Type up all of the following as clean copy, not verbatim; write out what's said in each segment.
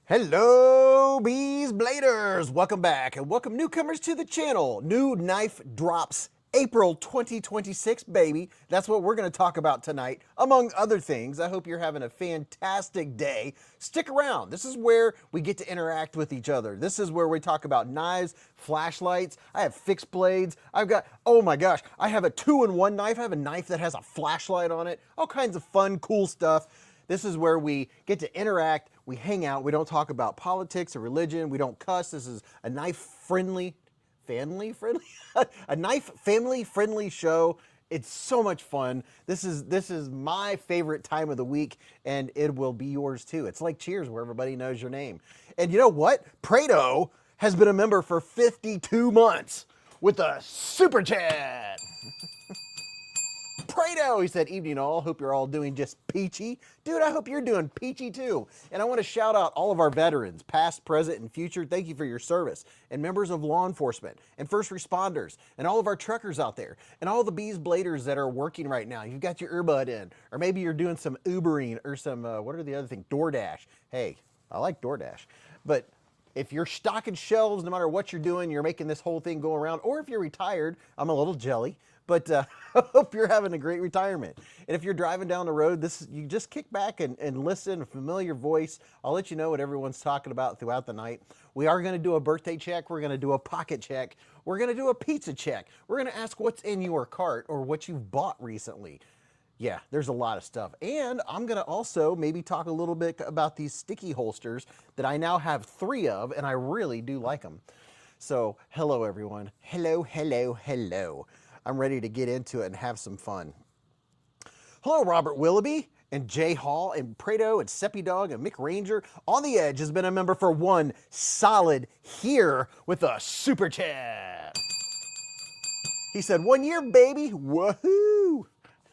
Hello, Beez Bladers! Welcome back and welcome newcomers to the channel. New knife drops April 2026, baby. That's what we're going to talk about tonight, among other things. I hope you're having a fantastic day. Stick around. This is where we get to interact with each other. This is where we talk about knives, flashlights. I have fixed blades. I've got, oh my gosh, I have a 2-in-1 knife. I have a knife that has a flashlight on it. All kinds of fun, cool stuff. This is where we get to interact, we hang out, we don't talk about politics or religion, we don't cuss. This is a knife-friendly, family-friendly? A knife family-friendly show. It's so much fun. This is my favorite time of the week, and it will be yours too. It's like Cheers, where everybody knows your name. And you know what? Prado has been a member for 52 months with a super chat. Prado, he said, evening all, hope you're all doing just peachy. Dude, I hope you're doing peachy too. And I want to shout out all of our veterans, past, present, and future. Thank you for your service. And members of law enforcement, and first responders, and all of our truckers out there, and all the Beez Bladers that are working right now. You've got your earbud in, or maybe you're doing some Ubering, or some, what are the other things? DoorDash. Hey, I like DoorDash. But if you're stocking shelves, no matter what you're doing, you're making this whole thing go around, or if you're retired, I'm a little jelly. But I hope you're having a great retirement. And if you're driving down the road, you just kick back and listen, a familiar voice. I'll let you know what everyone's talking about throughout the night. We are going to do a birthday check. We're going to do a pocket check. We're going to do a pizza check. We're going to ask what's in your cart or what you've bought recently. Yeah, there's a lot of stuff. And I'm going to also maybe talk a little bit about these sticky holsters that I now have 3 of, and I really do like them. So, hello, everyone. Hello, hello, hello. I'm ready to get into it and have some fun. Hello, Robert Willoughby and Jay Hall and Prado and Seppy Dog and Mick Ranger. On the Edge has been a member for 1 solid year with a super chat. He said, 1 year, baby. Woohoo!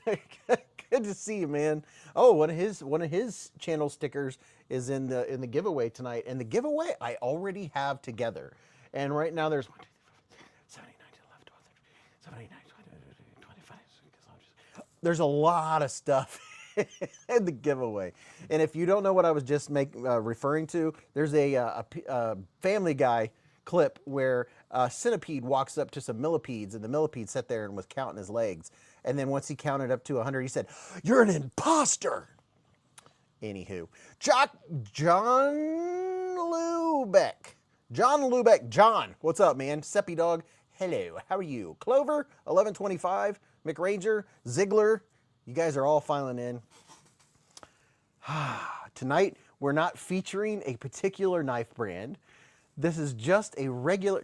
Good to see you, man. Oh, one of his channel stickers is in the giveaway tonight. And the giveaway I already have together. And right now there's 1, 2, 3, 4, 7, 8, 9, 10, 11, 12, 13, 17, 18, 19, 20, 25. There's a lot of stuff in the giveaway. And if you don't know what I was just referring to, there's a Family Guy clip where a centipede walks up to some millipedes, and the millipede sat there and was counting his legs. And then once he counted up to 100, he said, "You're an imposter." Anywho, John Lubeck. John, what's up, man? Seppy Dog, hello, how are you? Clover, 1125, McRanger, Ziegler, you guys are all filing in. Tonight, we're not featuring a particular knife brand. This is just a regular,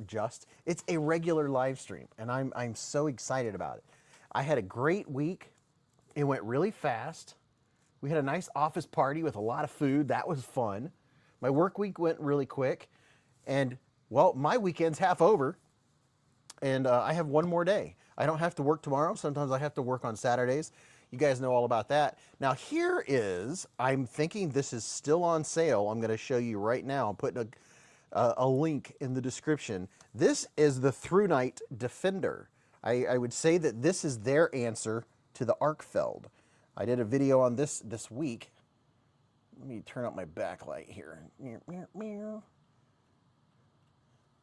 it's a regular live stream, and I'm so excited about it. I had a great week. It went really fast. We had a nice office party with a lot of food. That was fun. My work week went really quick. And, well, my weekend's half over, and I have 1 more day. I don't have to work tomorrow. Sometimes I have to work on Saturdays. You guys know all about that. Now, here is, I'm thinking this is still on sale. I'm going to show you right now. I'm putting a link in the description. This is the Through Night Defender. I would say that this is their answer to the Arkfeld. I did a video on this week. Let me turn up my backlight here.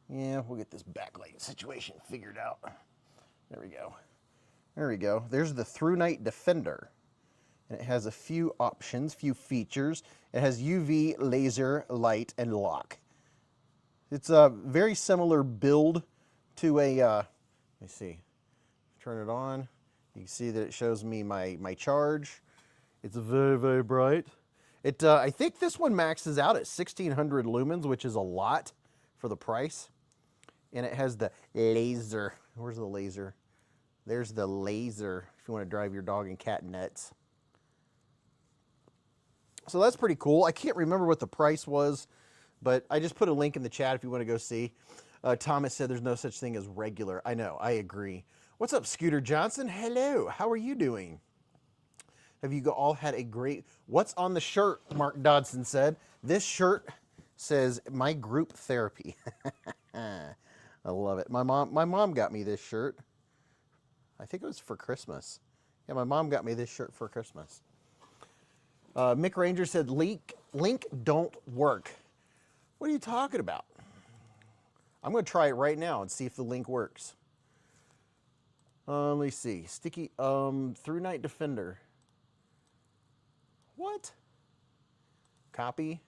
Yeah, we'll get this backlight situation figured out. There we go. There we go. There's the Through Night Defender. And it has a few options, few features. It has UV, laser, light, and lock. It's a very similar build to a, let me see, turn it on. You can see that it shows me my charge. It's very, very bright. I think this one maxes out at 1600 lumens, which is a lot for the price. And it has the laser. Where's the laser? There's the laser if you want to drive your dog and cat nuts. So that's pretty cool. I can't remember what the price was, but I just put a link in the chat if you want to go see. Thomas said there's no such thing as regular. I know, I agree. What's up, Scooter Johnson? Hello, how are you doing? Have you all had a great... What's on the shirt, Mark Dodson said. This shirt says, my group therapy. I love it. My mom got me this shirt. I think it was for Christmas. Yeah, my mom got me this shirt for Christmas. Mick Ranger said, link don't work. What are you talking about? I'm going to try it right now and see if the link works. Let me see. Sticky, Through Night Defender. What? Copy.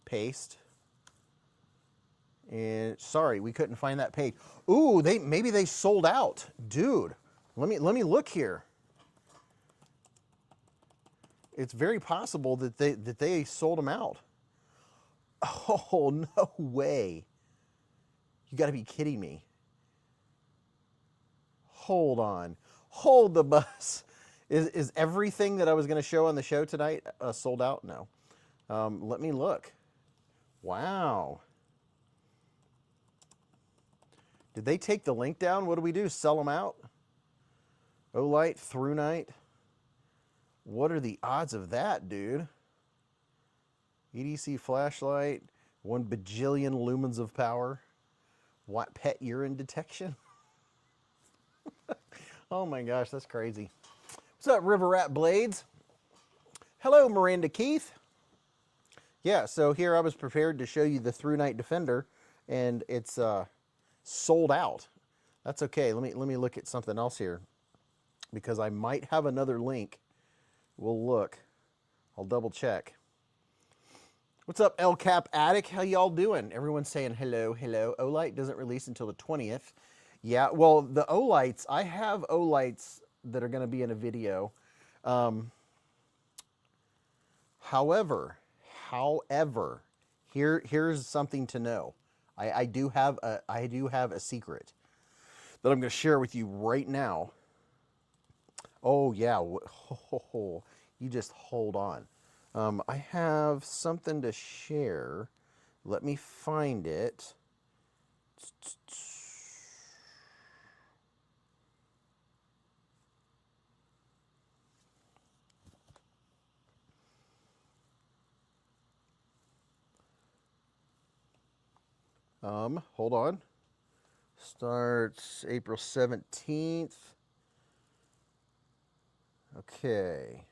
Paste. And sorry, we couldn't find that page. Ooh, maybe they sold out. Dude, let me look here. It's very possible that they sold them out. Oh, no way. You got to be kidding me. Hold on. Hold the bus. Is everything that I was going to show on the show tonight sold out? No. Let me look. Wow. Did they take the link down? What do we do? Sell them out? Olight, Through Night. What are the odds of that, dude? EDC flashlight, 1 bajillion lumens of power. What, pet urine detection? Oh my gosh, that's crazy. What's up, River Rat Blades? Hello, Miranda Keith. Yeah, so here I was prepared to show you the Through Night Defender, and it's sold out. That's okay. Let me look at something else here, because I might have another link. We'll look. I'll double check. What's up, LCap Attic? How y'all doing? Everyone's saying hello, hello. Olight doesn't release until the 20th. Yeah, well, the Olights, I have Olights that are going to be in a video. However, here's something to know. I do have a secret that I'm going to share with you right now. Oh yeah, you just hold on. I have something to share. Let me find it. Hold on. Starts April 17th. Okay.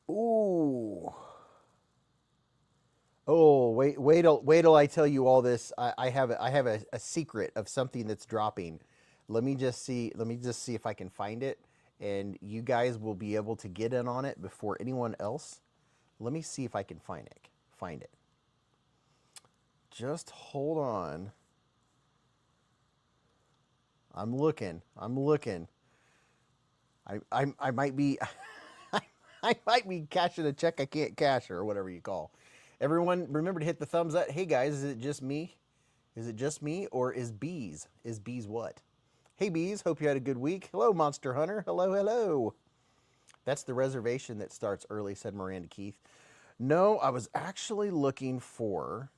Ooh. Oh, wait till I tell you all this. I have a secret of something that's dropping. Let me just see if I can find it, and you guys will be able to get in on it before anyone else. Let me see if I can find it. Just hold on. I'm looking. I might be I might be cashing a check I can't cash, or whatever you call. Everyone, remember to hit the thumbs up. Hey guys, is it just me? Is it just me, or is Beez? Is Beez what? Hey Beez, hope you had a good week. Hello, Monster Hunter. Hello, hello. That's the reservation that starts early, said Miranda Keith. No, I was actually looking for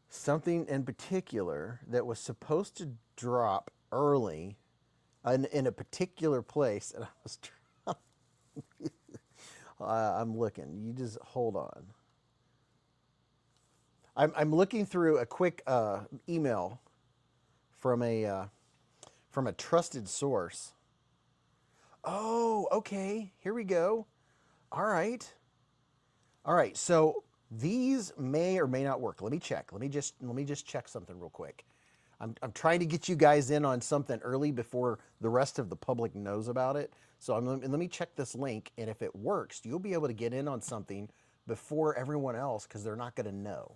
something in particular that was supposed to drop early in a particular place, and I was trying. I'm looking. You just hold on. I'm looking through a quick email from a trusted source. Oh, okay. Here we go. All right. So these may or may not work. Let me check. Let me just check something real quick. I'm trying to get you guys in on something early before the rest of the public knows about it. So let me check this link, and if it works, you'll be able to get in on something before everyone else, because they're not going to know.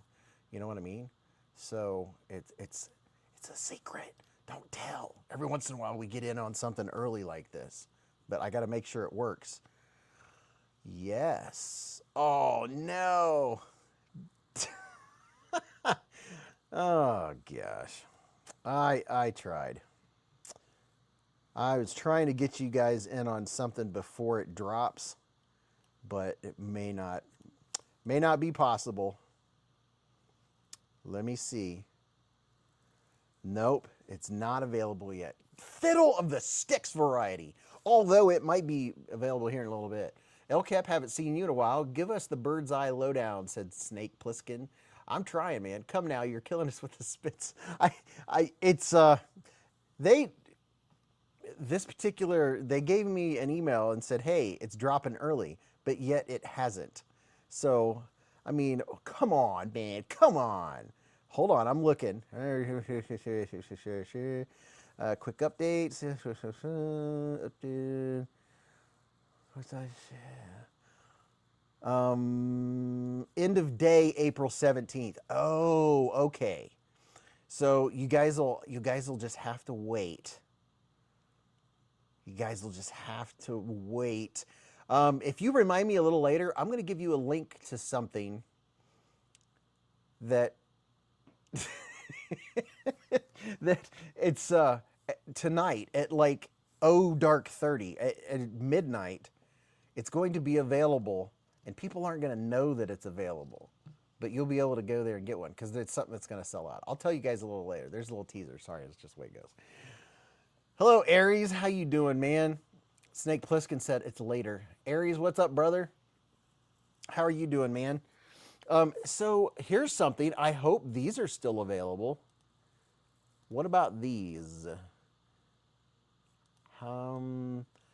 You know what I mean? So it's a secret. Don't tell. Every once in a while we get in on something early like this, but I got to make sure it works. Yes. Oh no. Oh gosh. I tried. I was trying to get you guys in on something before it drops, but it may not be possible. Let me see. Nope, it's not available yet. Fiddle of the Sticks variety, although it might be available here in a little bit. LCAP, haven't seen you in a while. Give us the bird's eye lowdown, said Snake Pliskin. I'm trying, man. Come now, you're killing us with the spits. this particular, they gave me an email and said, hey, it's dropping early, but yet it hasn't. So, I mean, come on, man, come on. Hold on, I'm looking. Quick updates. End of day, April 17th. Oh, okay. So you guys will just have to wait. You guys will just have to wait. If you remind me a little later, I'm going to give you a link to something that that it's tonight at like dark 30 at midnight. It's going to be available, and people aren't going to know that it's available, but you'll be able to go there and get one because it's something that's going to sell out. I'll tell you guys a little later. There's a little teaser. Sorry, it's just the way it goes. Hello, Aries. How you doing, man? Snake Pliskin said it's later. Aries, what's up, brother? How are you doing, man? So here's something. I hope these are still available. What about these?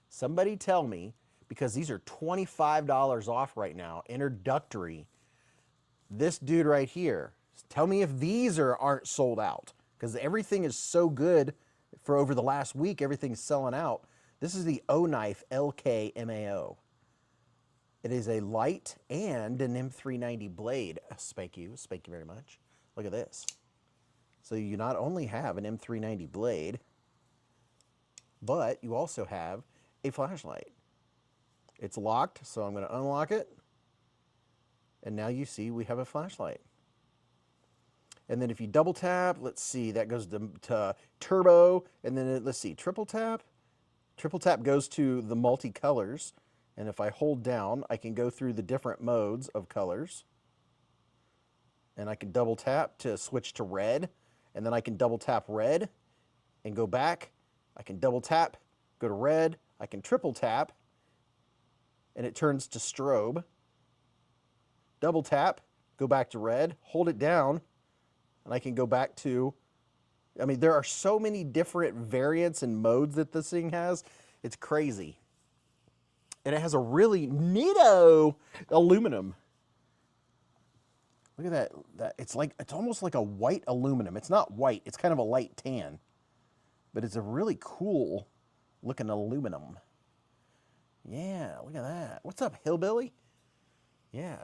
Somebody tell me, because these are $25 off right now, introductory. This dude right here. Tell me if these aren't sold out, because everything is so good for over the last week. Everything's selling out. This is the Oknife LK MAO. It is a light and an M390 blade. Spank you very much. Look at this. So you not only have an M390 blade, but you also have a flashlight. It's locked, so I'm going to unlock it. And now you see we have a flashlight. And then if you double tap, let's see, that goes to turbo. And then let's see, triple tap. Triple tap goes to the multi-colors. And if I hold down, I can go through the different modes of colors. And I can double tap to switch to red. And then I can double tap red and go back. I can double tap, go to red. I can triple tap, and it turns to strobe. Double tap, go back to red, hold it down, and I can go back to, I mean, there are so many different variants and modes that this thing has. It's crazy. And it has a really neato aluminum. Look at that. It's almost like a white aluminum. It's not white. It's kind of a light tan. But it's a really cool looking aluminum. Yeah, look at that. What's up, Hillbilly? Yeah.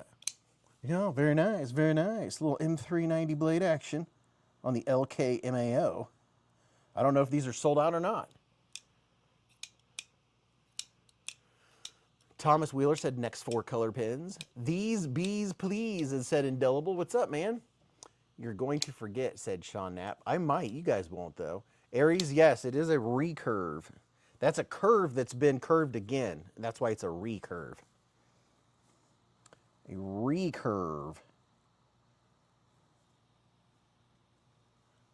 Yeah, very nice, very nice. A little M390 blade action on the LK MAO. I don't know if these are sold out or not. Thomas Wheeler said next 4 color pins. These bees, please, and said indelible. What's up, man? You're going to forget, said Sean Knapp. I might. You guys won't, though. Aries, yes, it is a recurve. That's a curve that's been curved again. That's why it's a recurve. A recurve.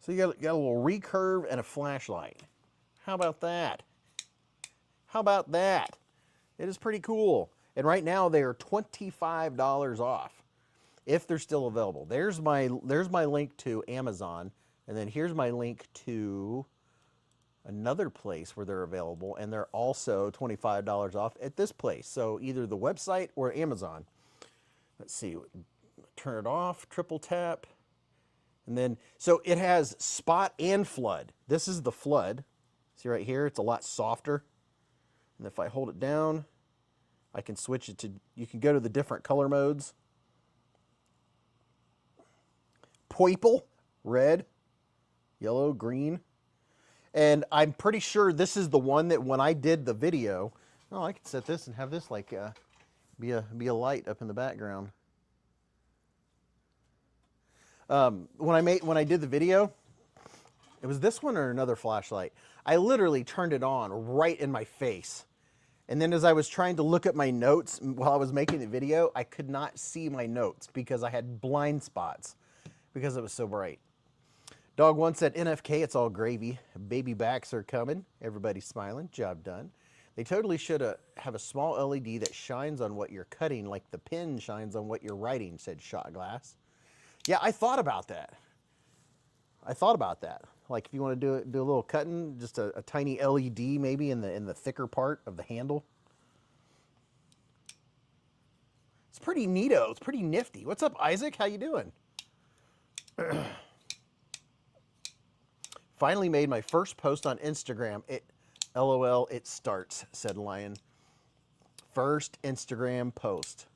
So you got a little recurve and a flashlight. How about that? How about that? It is pretty cool. And right now they are $25 off if they're still available. There's my link to Amazon, and then here's my link to another place where they're available, and they're also $25 off at this place. So either the website or Amazon. Let's see. Turn it off, triple tap. And then, so it has spot and flood. This is the flood. See right here, it's a lot softer. And if I hold it down, I can switch it to, you can go to the different color modes. Purple, red, yellow, green. And I'm pretty sure this is the one that when I did the video, oh, I could set this and have this like be a light up in the background. When I did the video, it was this one or another flashlight. I literally turned it on right in my face. And then as I was trying to look at my notes while I was making the video, I could not see my notes because I had blind spots because it was so bright. Dog One said, NFK, it's all gravy. Baby backs are coming. Everybody's smiling. Job done. They totally should have a small LED that shines on what you're cutting like the pen shines on what you're writing, said Shot Glass. Yeah, I thought about that. Like if you want to do a little cutting, just a tiny LED maybe in the thicker part of the handle. It's pretty neato. It's pretty nifty. What's up, Isaac? How you doing? Finally made my first post on Instagram. LOL, it starts, said Lion. First Instagram post.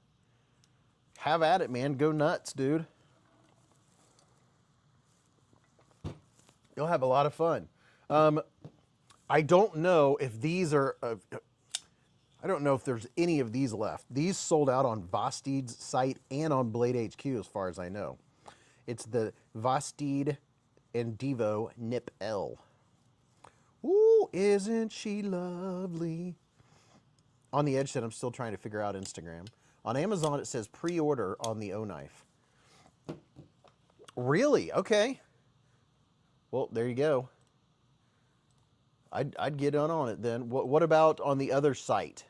Have at it, man. Go nuts, dude. You'll have a lot of fun. I don't know if these are... I don't know if there's any of these left. These sold out on Vosteed's site and on Blade HQ as far as I know. It's the Vosteed and Devo Nip L. Ooh, isn't she lovely? On the Edge said I'm still trying to figure out Instagram. On Amazon it says pre-order on the Oknife. Really? Okay. Well, there you go. I'd get on it then. What about on the other site?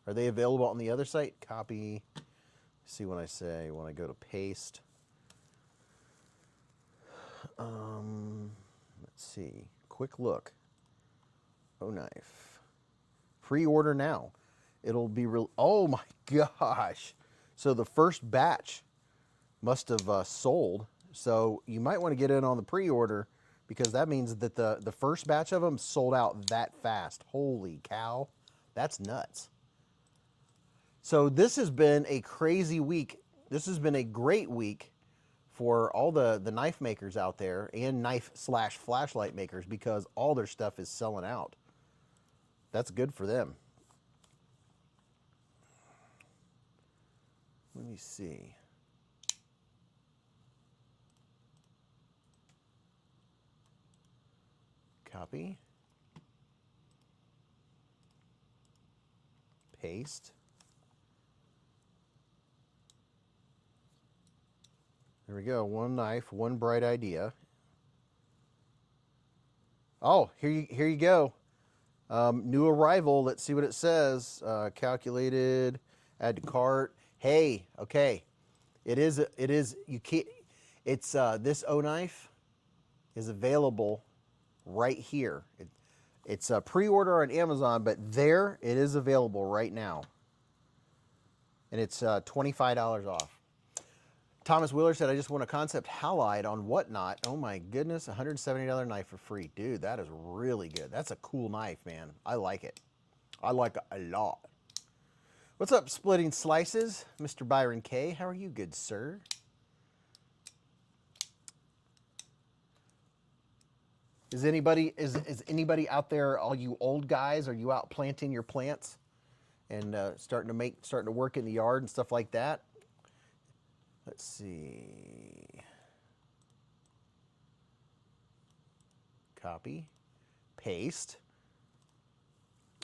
Are they available on the other site? Copy. See what I say when I go to paste. Let's see. Quick look. Oknife. Pre-order now. It'll be real. Oh my gosh. So the first batch must have sold. So you might want to get in on the pre-order because that means that the first batch of them sold out that fast. Holy cow. That's nuts. So this has been a crazy week. This has been a great week for all the knife makers out there and knife/flashlight makers because all their stuff is selling out. That's good for them. Let me see. Copy. Paste. There we go. One knife, one bright idea. Oh, here you go. New arrival. Let's see what it says. Calculated. Add to cart. Hey, okay. It is. You can't. It's this Oknife is available right here. It's a pre-order on Amazon, but there it is available right now, and it's $25 off. Thomas Wheeler said, I just won a concept halide on Whatnot. Oh my goodness, $170 knife for free. Dude, that is really good. That's a cool knife, man. I like it. I like it a lot. What's up, Splitting Slices? Mr. Byron K. How are you, good sir? Is anybody out there, all you old guys, are you out planting your plants and starting to work in the yard and stuff like that? Let's see. Copy. Paste.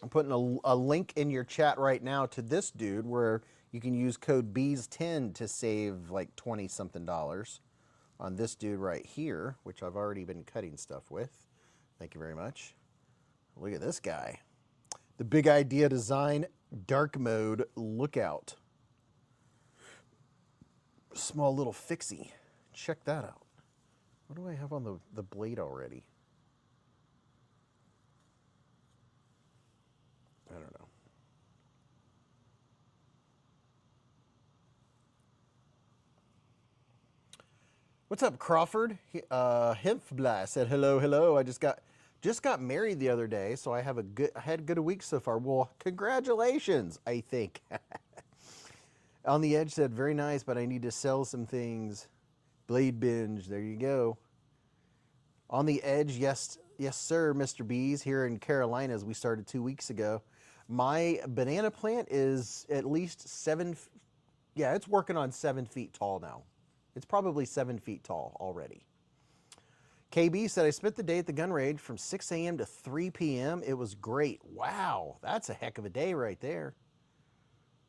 I'm putting a link in your chat right now to this dude where you can use code Beez10 to save like $20-something on this dude right here, which I've already been cutting stuff with. Thank you very much. Look at this guy. The Big Idea Design Dark Mode Lookout. Small little fixie. Check that out. What do I have on the blade already? I don't know. What's up, Crawford? Hempfbla said hello. I just got married the other day, so I had a good week so far. Well, congratulations, I think. On the Edge said, very nice, but I need to sell some things. Blade binge, there you go. On the Edge, yes sir, Mr. Beez, here in Carolina, as we started 2 weeks ago. My banana plant is at least it's working on 7 feet tall now. It's probably 7 feet tall already. KB said, I spent the day at the gun range from 6 a.m. to 3 p.m. It was great. Wow, that's a heck of a day right there.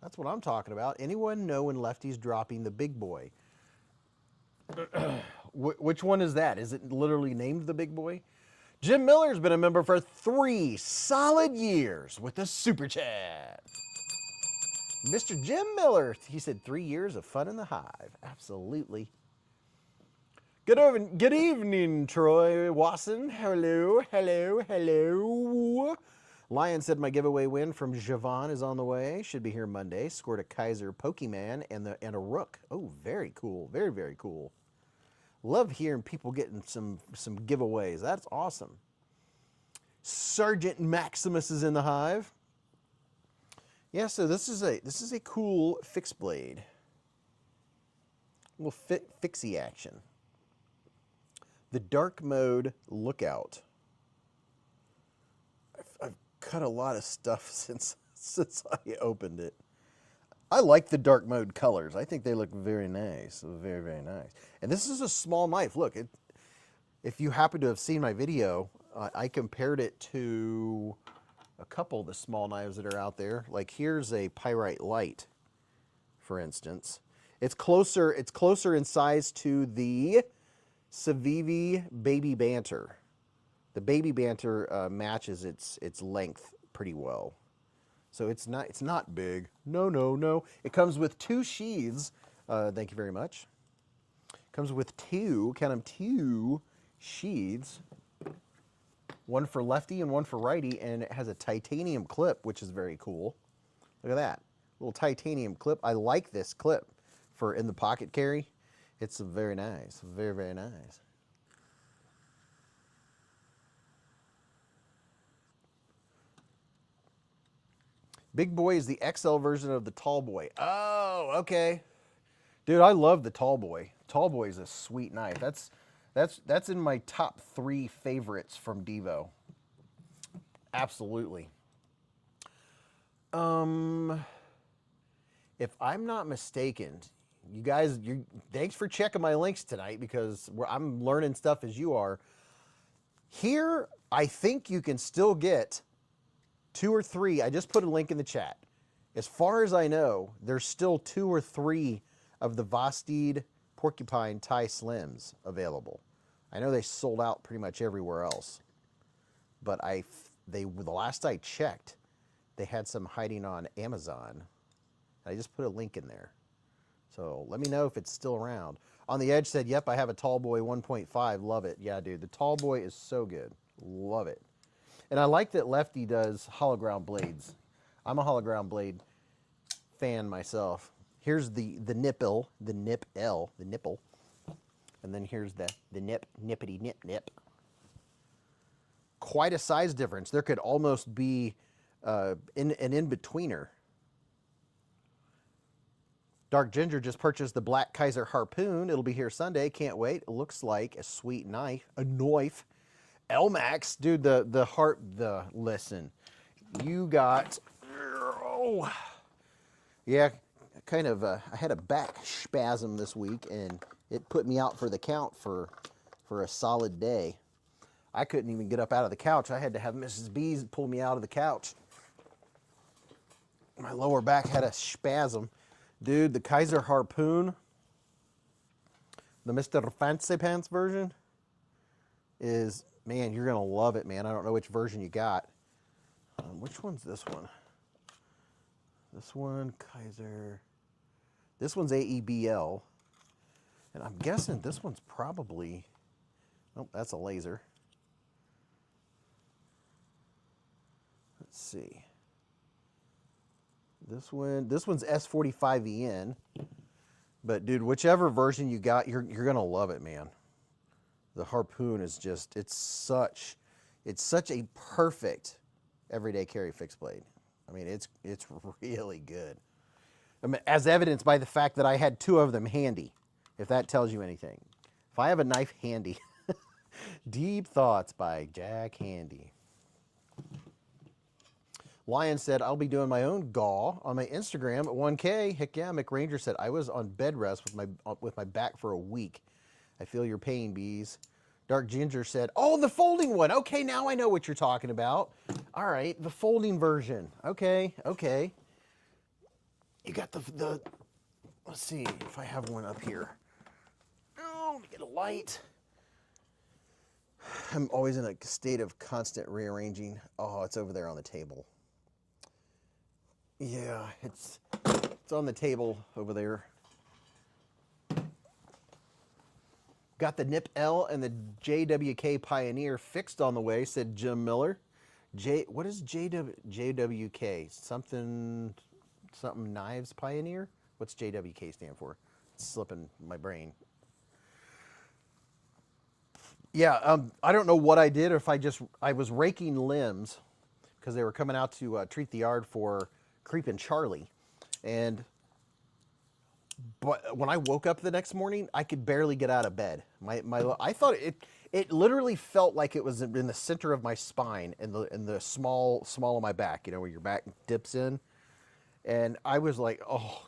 That's what I'm talking about. Anyone know when Lefty's dropping the big boy? Which one is that? Is it literally named the big boy? Jim Miller's been a member for 3 solid years with a super chat. Mr. Jim Miller, he said 3 years of fun in the hive. Absolutely. Good evening, Troy Wasson. Hello, hello, hello. Lion said my giveaway win from Javon is on the way. Should be here Monday. Scored a Kaiser Pokemon and a Rook. Oh, very cool. Very, very cool. Love hearing people getting some giveaways. That's awesome. Sergeant Maximus is in the hive. Yeah, so this is a cool fixed blade. A little fixie action. The dark mode lookout. I've cut a lot of stuff since I opened it. I like the dark mode colors. I think they look very nice. Very, very nice. And this is a small knife. Look, if you happen to have seen my video, I compared it to a couple of the small knives that are out there. Like here's a Pyrite Light, for instance. It's closer in size to the Civivi Baby Banter. The Baby Banter matches its length pretty well. So it's not big. No. It comes with 2 sheaths. Thank you very much. Comes with 2, count them, 2 sheaths. One for lefty and one for righty, and it has a titanium clip, which is very cool. Look at that. Little titanium clip. I like this clip for in the pocket carry. It's very nice. Very, very nice. Big Boy is the XL version of the Tall Boy. Oh, okay. Dude, I love the Tall Boy. Tall Boy is a sweet knife. That's in my top 3 favorites from Devo. Absolutely. If I'm not mistaken, you guys, thanks for checking my links tonight because I'm learning stuff as you are. Here, I think you can still get 2 or 3. I just put a link in the chat. As far as I know, there's still 2 or 3 of the Vosteed Porcupine Tie Slims available. I know they sold out pretty much everywhere else, but the last I checked, they had some hiding on Amazon. I just put a link in there. So let me know if it's still around. On the Edge said, yep, I have a Tall Boy 1.5. Love it. Yeah, dude, the Tall Boy is so good. Love it. And I like that Lefty does hollow ground blades. I'm a hollow ground blade fan myself. Here's the nipple, the nipple. And then here's the nippity nip. Quite a size difference. There could almost be an in-betweener. Dark Ginger just purchased the Black Kaiser Harpoon. It'll be here Sunday. Can't wait. It looks like a sweet knife. A knife. L-Max. Dude, listen. You got... Oh, yeah, kind of... I had a back spasm this week, and it put me out for the count for a solid day. I couldn't even get up out of the couch. I had to have Mrs. Beez pull me out of the couch. My lower back had a spasm. Dude, the Kaiser Harpoon, the Mr. Fancy Pants version is, man, you're going to love it, man. I don't know which version you got. Which one's this one? This one, Kaiser. This one's AEBL. And I'm guessing this one's probably, oh, that's a laser. Let's see. This one's S45EN. But dude, whichever version you got, you're gonna love it, man. The Harpoon is just, it's such a perfect everyday carry fixed blade. I mean, it's really good. I mean, as evidenced by the fact that I had 2 of them handy, if that tells you anything. If I have a knife handy. Deep Thoughts by Jack Handy. Lion said, I'll be doing my own GAW on my Instagram at 1K. Heck yeah. McRanger said, I was on bed rest with my back for a week. I feel your pain, Beez. Dark Ginger said, oh, the folding one. Okay, now I know what you're talking about. All right, the folding version. Okay. You got the let's see if I have one up here. Oh, let me get a light. I'm always in a state of constant rearranging. Oh, it's over there on the table. Yeah, it's on the table over there. Got the NIP L and the JWK Pioneer fixed on the way, said Jim Miller. What is JWK? Something knives Pioneer? What's JWK stand for? It's slipping my brain. Yeah, I don't know what I did, or if I was raking limbs because they were coming out to treat the yard for Creepin' Charlie. But when I woke up the next morning, I could barely get out of bed. I thought it literally felt like it was in the center of my spine and the small of my back, you know, where your back dips in. And I was like, oh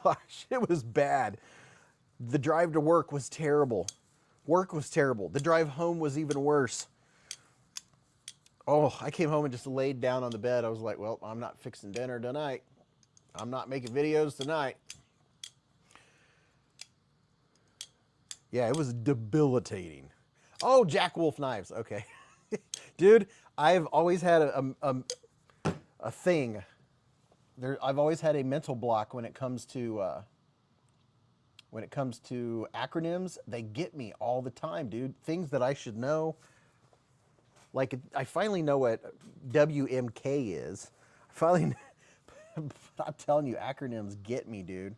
gosh, it was bad. The drive to work was terrible. Work was terrible. The drive home was even worse. Oh, I came home and just laid down on the bed. I was like, well, I'm not fixing dinner tonight. I'm not making videos tonight. Yeah, it was debilitating. Oh, Jack Wolf knives. Okay. Dude, I've always had a thing. I've always had a mental block when it comes to acronyms. They get me all the time, dude. Things that I should know. Like, I finally know what WMK is. I'm telling you, acronyms get me, dude.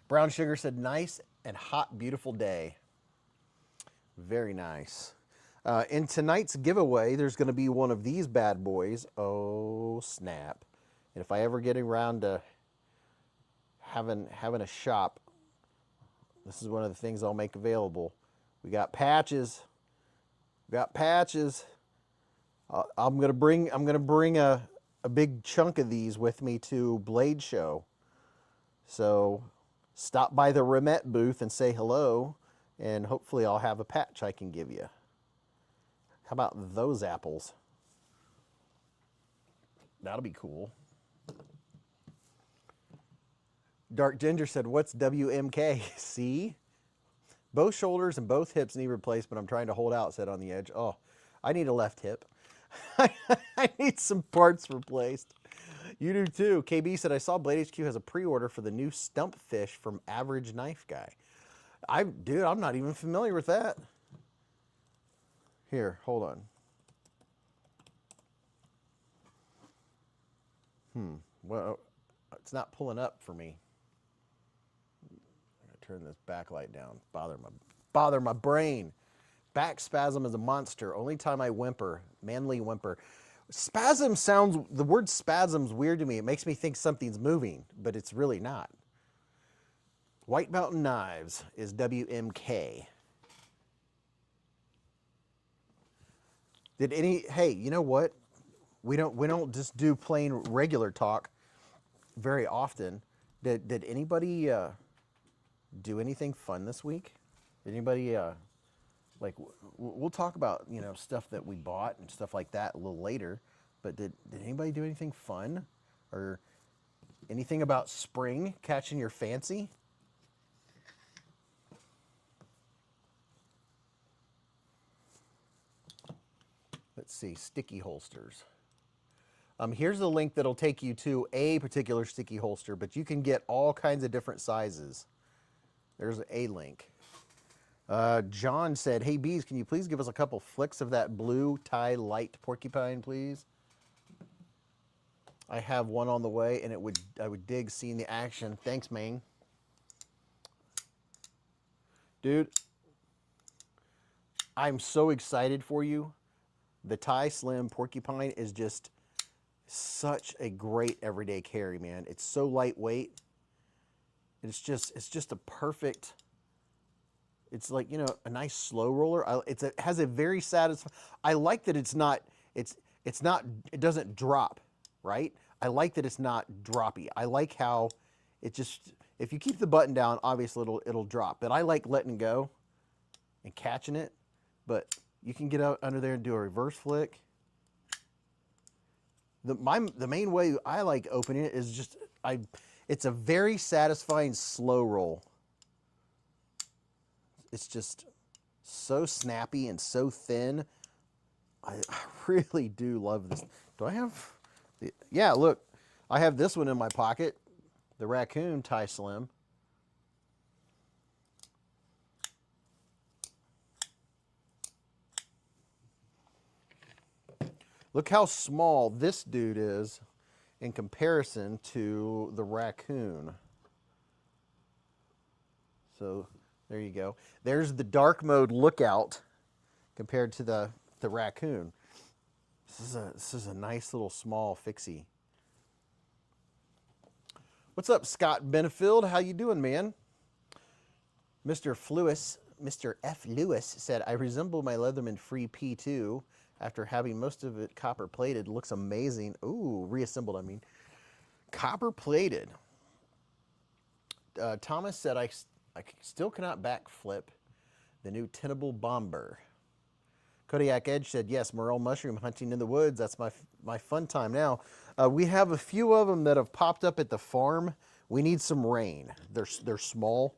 Brown Sugar said, nice and hot, beautiful day. Very nice. In tonight's giveaway, there's going to be one of these bad boys. Oh, snap. And if I ever get around to having a shop, this is one of the things I'll make available. We got patches. We got patches. I'm gonna bring a big chunk of these with me to Blade Show. So stop by the Remet booth and say hello, and hopefully I'll have a patch I can give you. How about those apples? That'll be cool. Dark Ginger said, what's WMK? See? Both shoulders and both hips need replacement. I'm trying to hold out, said on the edge. Oh, I need a left hip. I need some parts replaced. You do too. KB said, I saw Blade HQ has a pre-order for the new stump fish from Average Knife Guy. Dude, I'm not even familiar with that. Here, hold on. Well, it's not pulling up for me. I'm gonna turn this backlight down. Bother my brain. Back spasm is a monster. Only time I whimper. Manly whimper. Spasm sounds, the word spasm's weird to me. It makes me think something's moving, but it's really not. White Mountain Knives is WMK. Hey, you know what? We don't just do plain regular talk very often. Did anybody do anything fun this week? Did anybody like, we'll talk about, you know, stuff that we bought and stuff like that a little later, but did anybody do anything fun or anything about spring catching your fancy? Let's see, sticky holsters. Here's the link that'll take you to a particular sticky holster, but you can get all kinds of different sizes. There's a link. John said, hey, Beez, can you please give us a couple flicks of that blue tie light porcupine, please? I have one on the way, and I would dig seeing the action. Thanks, man. Dude, I'm so excited for you. The tie slim porcupine is just such a great everyday carry, man. It's so lightweight. It's just a perfect... It's like, you know, a nice slow roller. It has a very satisfying... I like that it's not... It doesn't drop, right? I like that it's not droppy. I like how it just... If you keep the button down, obviously it'll drop. But I like letting go and catching it. But you can get out under there and do a reverse flick. The main way I like opening it is just... It's a very satisfying slow roll. It's just so snappy and so thin. I really do love this. Do I have... Yeah, look. I have this one in my pocket. The raccoon tie slim. Look how small this dude is in comparison to the raccoon. So there you go. There's the dark mode lookout compared to the raccoon. This is a nice little small fixie. What's up, Scott Benefield? How you doing, man? Mr. F. Lewis said, I resemble my Leatherman Free P2 after having most of it copper plated. Looks amazing. Ooh, reassembled, I mean. Copper plated. Thomas said, I still cannot backflip the new Tenable Bomber. Kodiak Edge said, yes, morel mushroom hunting in the woods. That's my fun time now. We have a few of them that have popped up at the farm. We need some rain. They're small.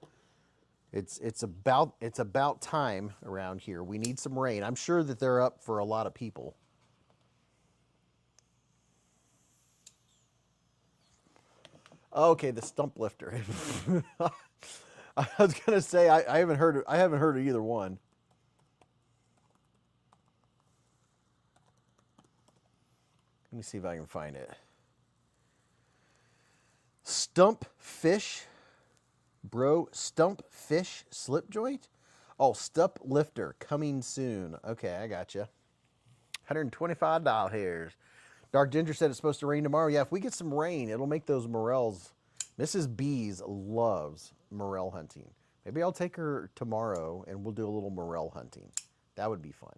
It's about time around here. We need some rain. I'm sure that they're up for a lot of people. Okay, the stump lifter. I was gonna say I haven't heard of either one. Let me see if I can find it. Stump fish. Bro, stump fish slip joint? Oh, stump lifter coming soon. Okay, I got you. $125. Dark Ginger said it's supposed to rain tomorrow. Yeah, if we get some rain, it'll make those morels. Mrs. Beez loves morel hunting. Maybe I'll take her tomorrow and we'll do a little morel hunting. That would be fun.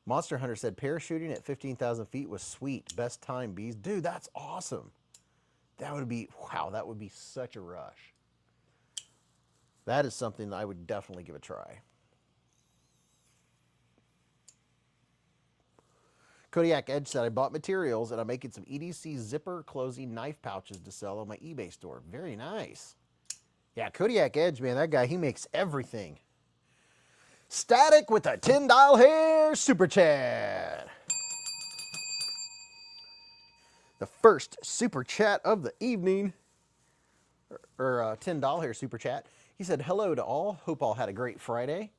Monster Hunter said parachuting at 15,000 feet was sweet. Best time, Beez. Dude, that's awesome. That would be, wow, that would be such a rush. That is something that I would definitely give a try. Kodiak Edge said, I bought materials and I'm making some EDC zipper closing knife pouches to sell on my eBay store. Very nice. Yeah, Kodiak Edge, man, that guy, he makes everything. Static with a $10 hair super chat. The first super chat of the evening, or $10 hair super chat. He said, hello to all. Hope all had a great Friday.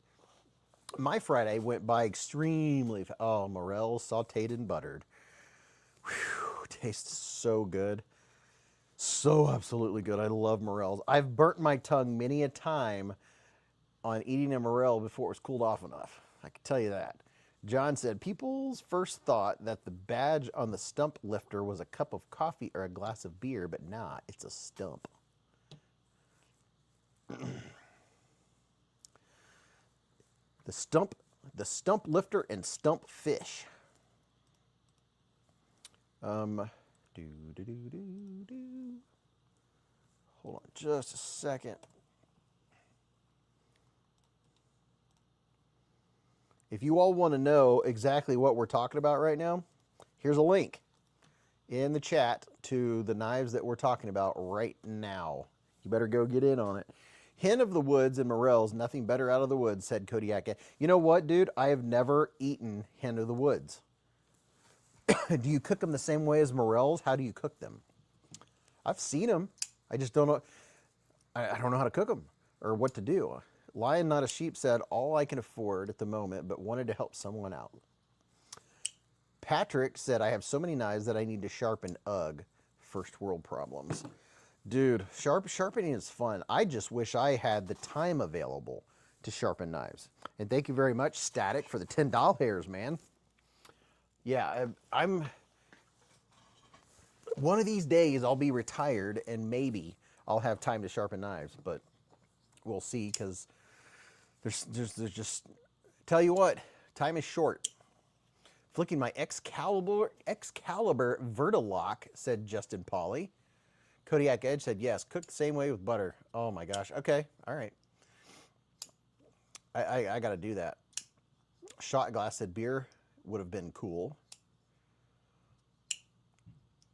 My Friday went by extremely fast. Oh, morels sauteed and buttered. Whew, tastes so good. So absolutely good. I love morels. I've burnt my tongue many a time on eating a morel before it was cooled off enough. I can tell you that. John said, people's first thought that the badge on the stump lifter was a cup of coffee or a glass of beer, but nah, it's a stump. The stump lifter and stump fish. Hold on just a second. If you all want to know exactly what we're talking about right now, here's a link in the chat to the knives that we're talking about right now. You better go get in on it. Hen of the woods and morels, nothing better out of the woods, said Kodiak. You know what, dude? I have never eaten hen of the woods. Do you cook them the same way as morels? How do you cook them? I've seen them. I just don't know. I don't know how to cook them or what to do. Lion Not a Sheep said, all I can afford at the moment, but wanted to help someone out. Patrick said, I have so many knives that I need to sharpen. Ugh, first world problems. Dude, sharpening is fun. I just wish I had the time available to sharpen knives. And thank you very much, Static, for the $10 hairs, man. Yeah, I'm... One of these days, I'll be retired, and maybe I'll have time to sharpen knives, but we'll see, because there's just... Tell you what, time is short. Flicking my Excalibur Vertilock, said Justin Pauly. Kodiak Edge said, yes, cooked the same way with butter. Oh my gosh. Okay. All right. I got to do that. Shot Glass said beer would have been cool.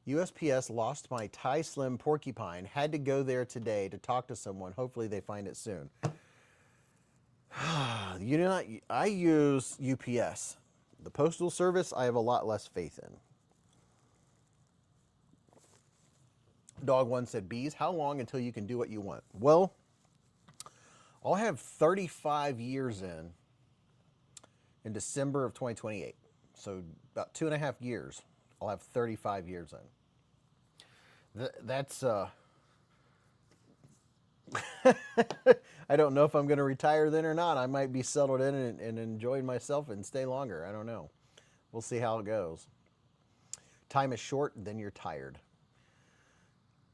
USPS lost my Thai Slim porcupine. Had to go there today to talk to someone. Hopefully they find it soon. You know, I use UPS. The Postal Service, I have a lot less faith in. Dog One said, Beez, how long until you can do what you want? Well, I'll have 35 years in December of 2028. So about 2.5 years. I'll have 35 years in. That's I don't know if I'm going to retire then or not. I might be settled in and enjoying myself and stay longer. I don't know. We'll see how it goes. Time is short, then you're tired.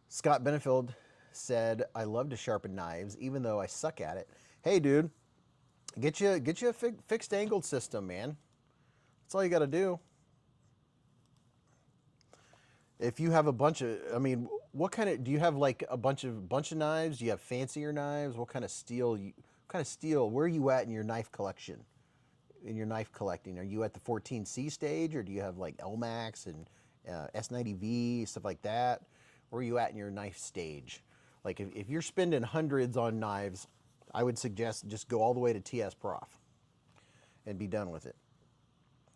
Scott Benefield said, I love to sharpen knives, even though I suck at it. Hey, dude, get you a fixed angled system, man. That's all you got to do. If you have a bunch of, I mean, what kind of, do you have like a bunch of knives? Do you have fancier knives? What kind of steel, where are you at in your knife collection? In your knife collecting, are you at the 14C stage, or do you have like LMAX and S90V, stuff like that? Where are you at in your knife stage? Like if you're spending hundreds on knives, I would suggest just go all the way to TS Prof and be done with it.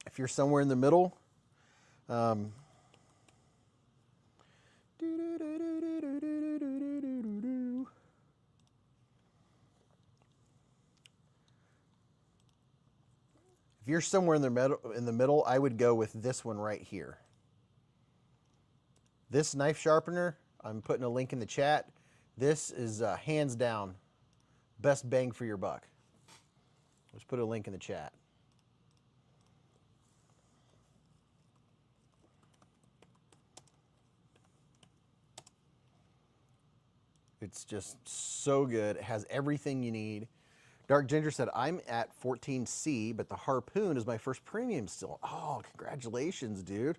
If you're somewhere in the middle, if you're somewhere in the middle, I would go with this one right here. This knife sharpener, I'm putting a link in the chat. This is hands down best bang for your buck. Let's put a link in the chat. It's just so good. It has everything you need. Dark Ginger said, I'm at 14C, but the Harpoon is my first premium still. Oh, congratulations, dude.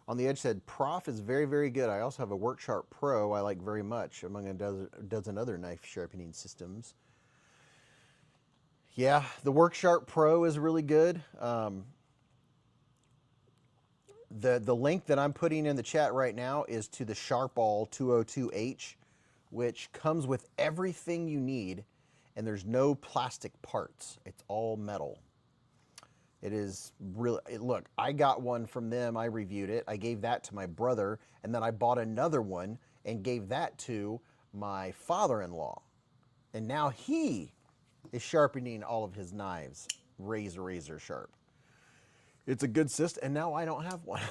On the Edge said, Prof is very, very good. I also have a WorkSharp Pro I like very much, among a dozen other knife sharpening systems. Yeah, the WorkSharp Pro is really good. The link that I'm putting in the chat right now is to the Sharpall 202H, which comes with everything you need, and there's no plastic parts. It's all metal. It is really, look, I got one from them, I reviewed it, I gave that to my brother, and then I bought another one and gave that to my father-in-law. And now he is sharpening all of his knives, razor sharp. It's a good system, and now I don't have one.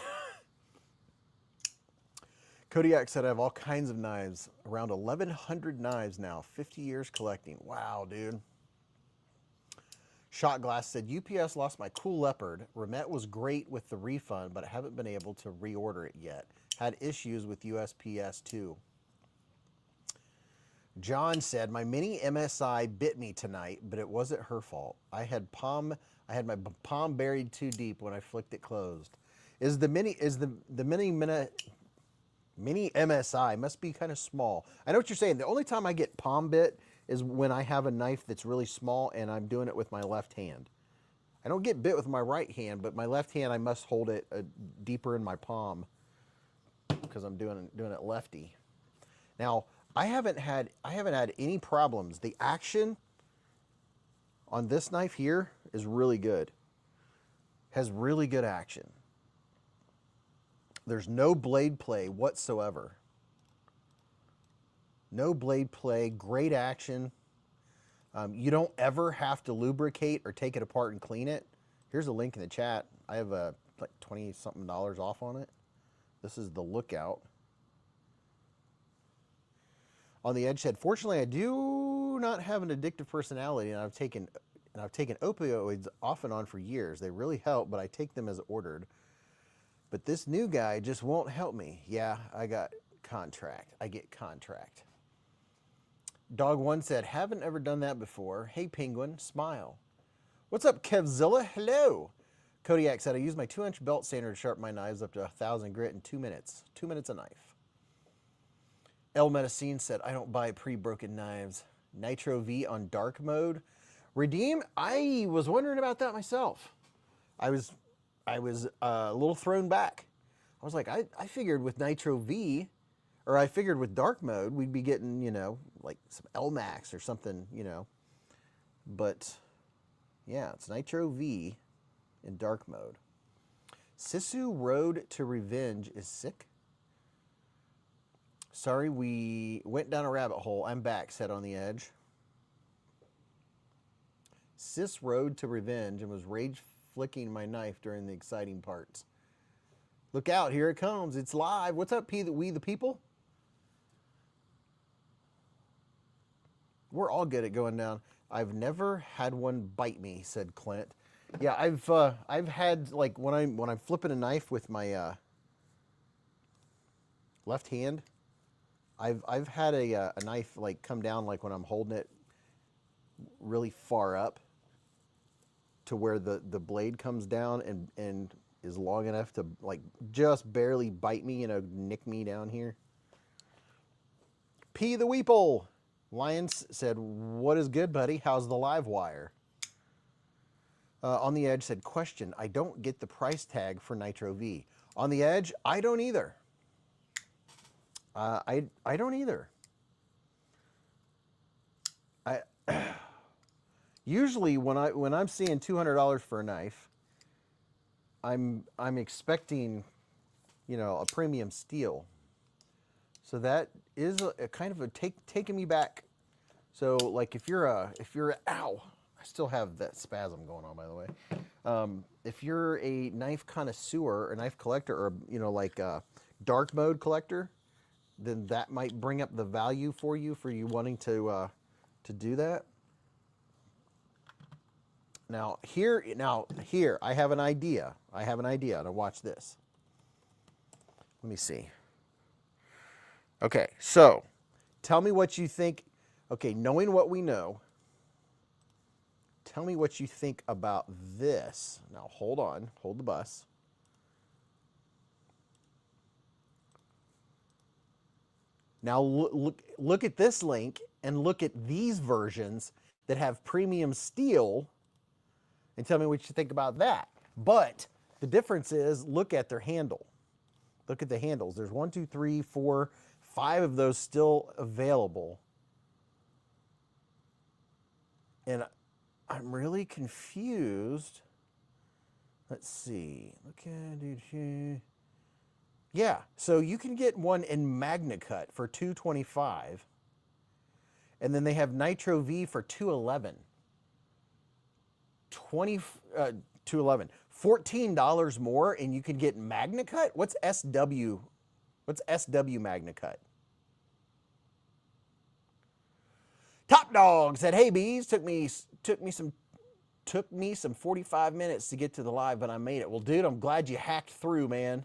Kodiak said, I have all kinds of knives, around 1,100 knives now, 50 years collecting. Wow, dude. Shot Glass said, UPS lost my cool leopard. Remet was great with the refund, but I haven't been able to reorder it yet. Had issues with USPS too. John said, my mini MSI bit me tonight, but it wasn't her fault. I had my palm buried too deep when I flicked it closed. The mini MSI must be kind of small. I know what you're saying. The only time I get palm bit is when I have a knife that's really small and I'm doing it with my left hand. I don't get bit with my right hand, but my left hand I must hold it deeper in my palm because I'm doing it lefty. Now, I haven't had any problems. The action on this knife here is really good. Has really good action. There's no blade play whatsoever. No blade play, great action. You don't ever have to lubricate or take it apart and clean it. Here's a link in the chat. I have like $20-something off on it. This is the Lookout. On the Edge said, fortunately, I do not have an addictive personality, and I've taken opioids off and on for years. They really help, but I take them as ordered. But this new guy just won't help me. Yeah, I get contract. Dog1 said, haven't ever done that before. Hey, Penguin, smile. What's up, Kevzilla? Hello. Kodiak said, I use my 2-inch belt sander to sharpen my knives up to 1,000 grit in 2 minutes. 2 minutes a knife. El Medicine said, I don't buy pre-broken knives. Nitro V on dark mode. Redeem, I was wondering about that myself. I was a little thrown back. I was like, I figured with Nitro V, or I figured with dark mode, we'd be getting, you know, like some LMAX or something, you know. But, yeah, it's Nitro V in dark mode. Sisu Road to Revenge is sick. Sorry, we went down a rabbit hole. I'm back, said On the Edge. Sis Road to Revenge and was rage flicking my knife during the exciting parts. Look out, here it comes. It's live. What's up, We the People? We're all good at going down. I've never had one bite me, said Clint. Yeah, I've had, like, when I'm flipping a knife with my left hand, I've had a knife like come down, like when I'm holding it really far up to where the blade comes down and is long enough to like just barely bite me, nick me down here. P the Weeple. Lions said, what is good, buddy? How's the live wire? On the Edge said, question, I don't get the price tag for Nitro V. On the Edge, I don't either. I don't either. Usually when I'm seeing $200 for a knife, I'm expecting, a premium steel. So that is a kind of a taking me back. So like if you're ow, I still have that spasm going on, by the way. If you're a knife connoisseur or knife collector, or like a dark mode collector, then that might bring up the value for you wanting to do that. Now here, I have an idea. Now watch this. Let me see. Okay, so tell me what you think. Okay, knowing what we know, tell me what you think about this. Now hold on, hold the bus. Now look at this link and look at these versions that have premium steel and tell me what you think about that. But the difference is, look at their handle. Look at the handles. There's 1, 2, 3, 4, 5 of those still available. And I'm really confused. Let's see. Look at it here. Yeah, so you can get one in MagnaCut for $225, and then they have Nitro V for $211. $211. $14 more, and you can get MagnaCut. What's SW? What's SW MagnaCut? Top Dog said, "Hey Beez, took me some 45 minutes to get to the live, but I made it." Well, dude, I'm glad you hacked through, man.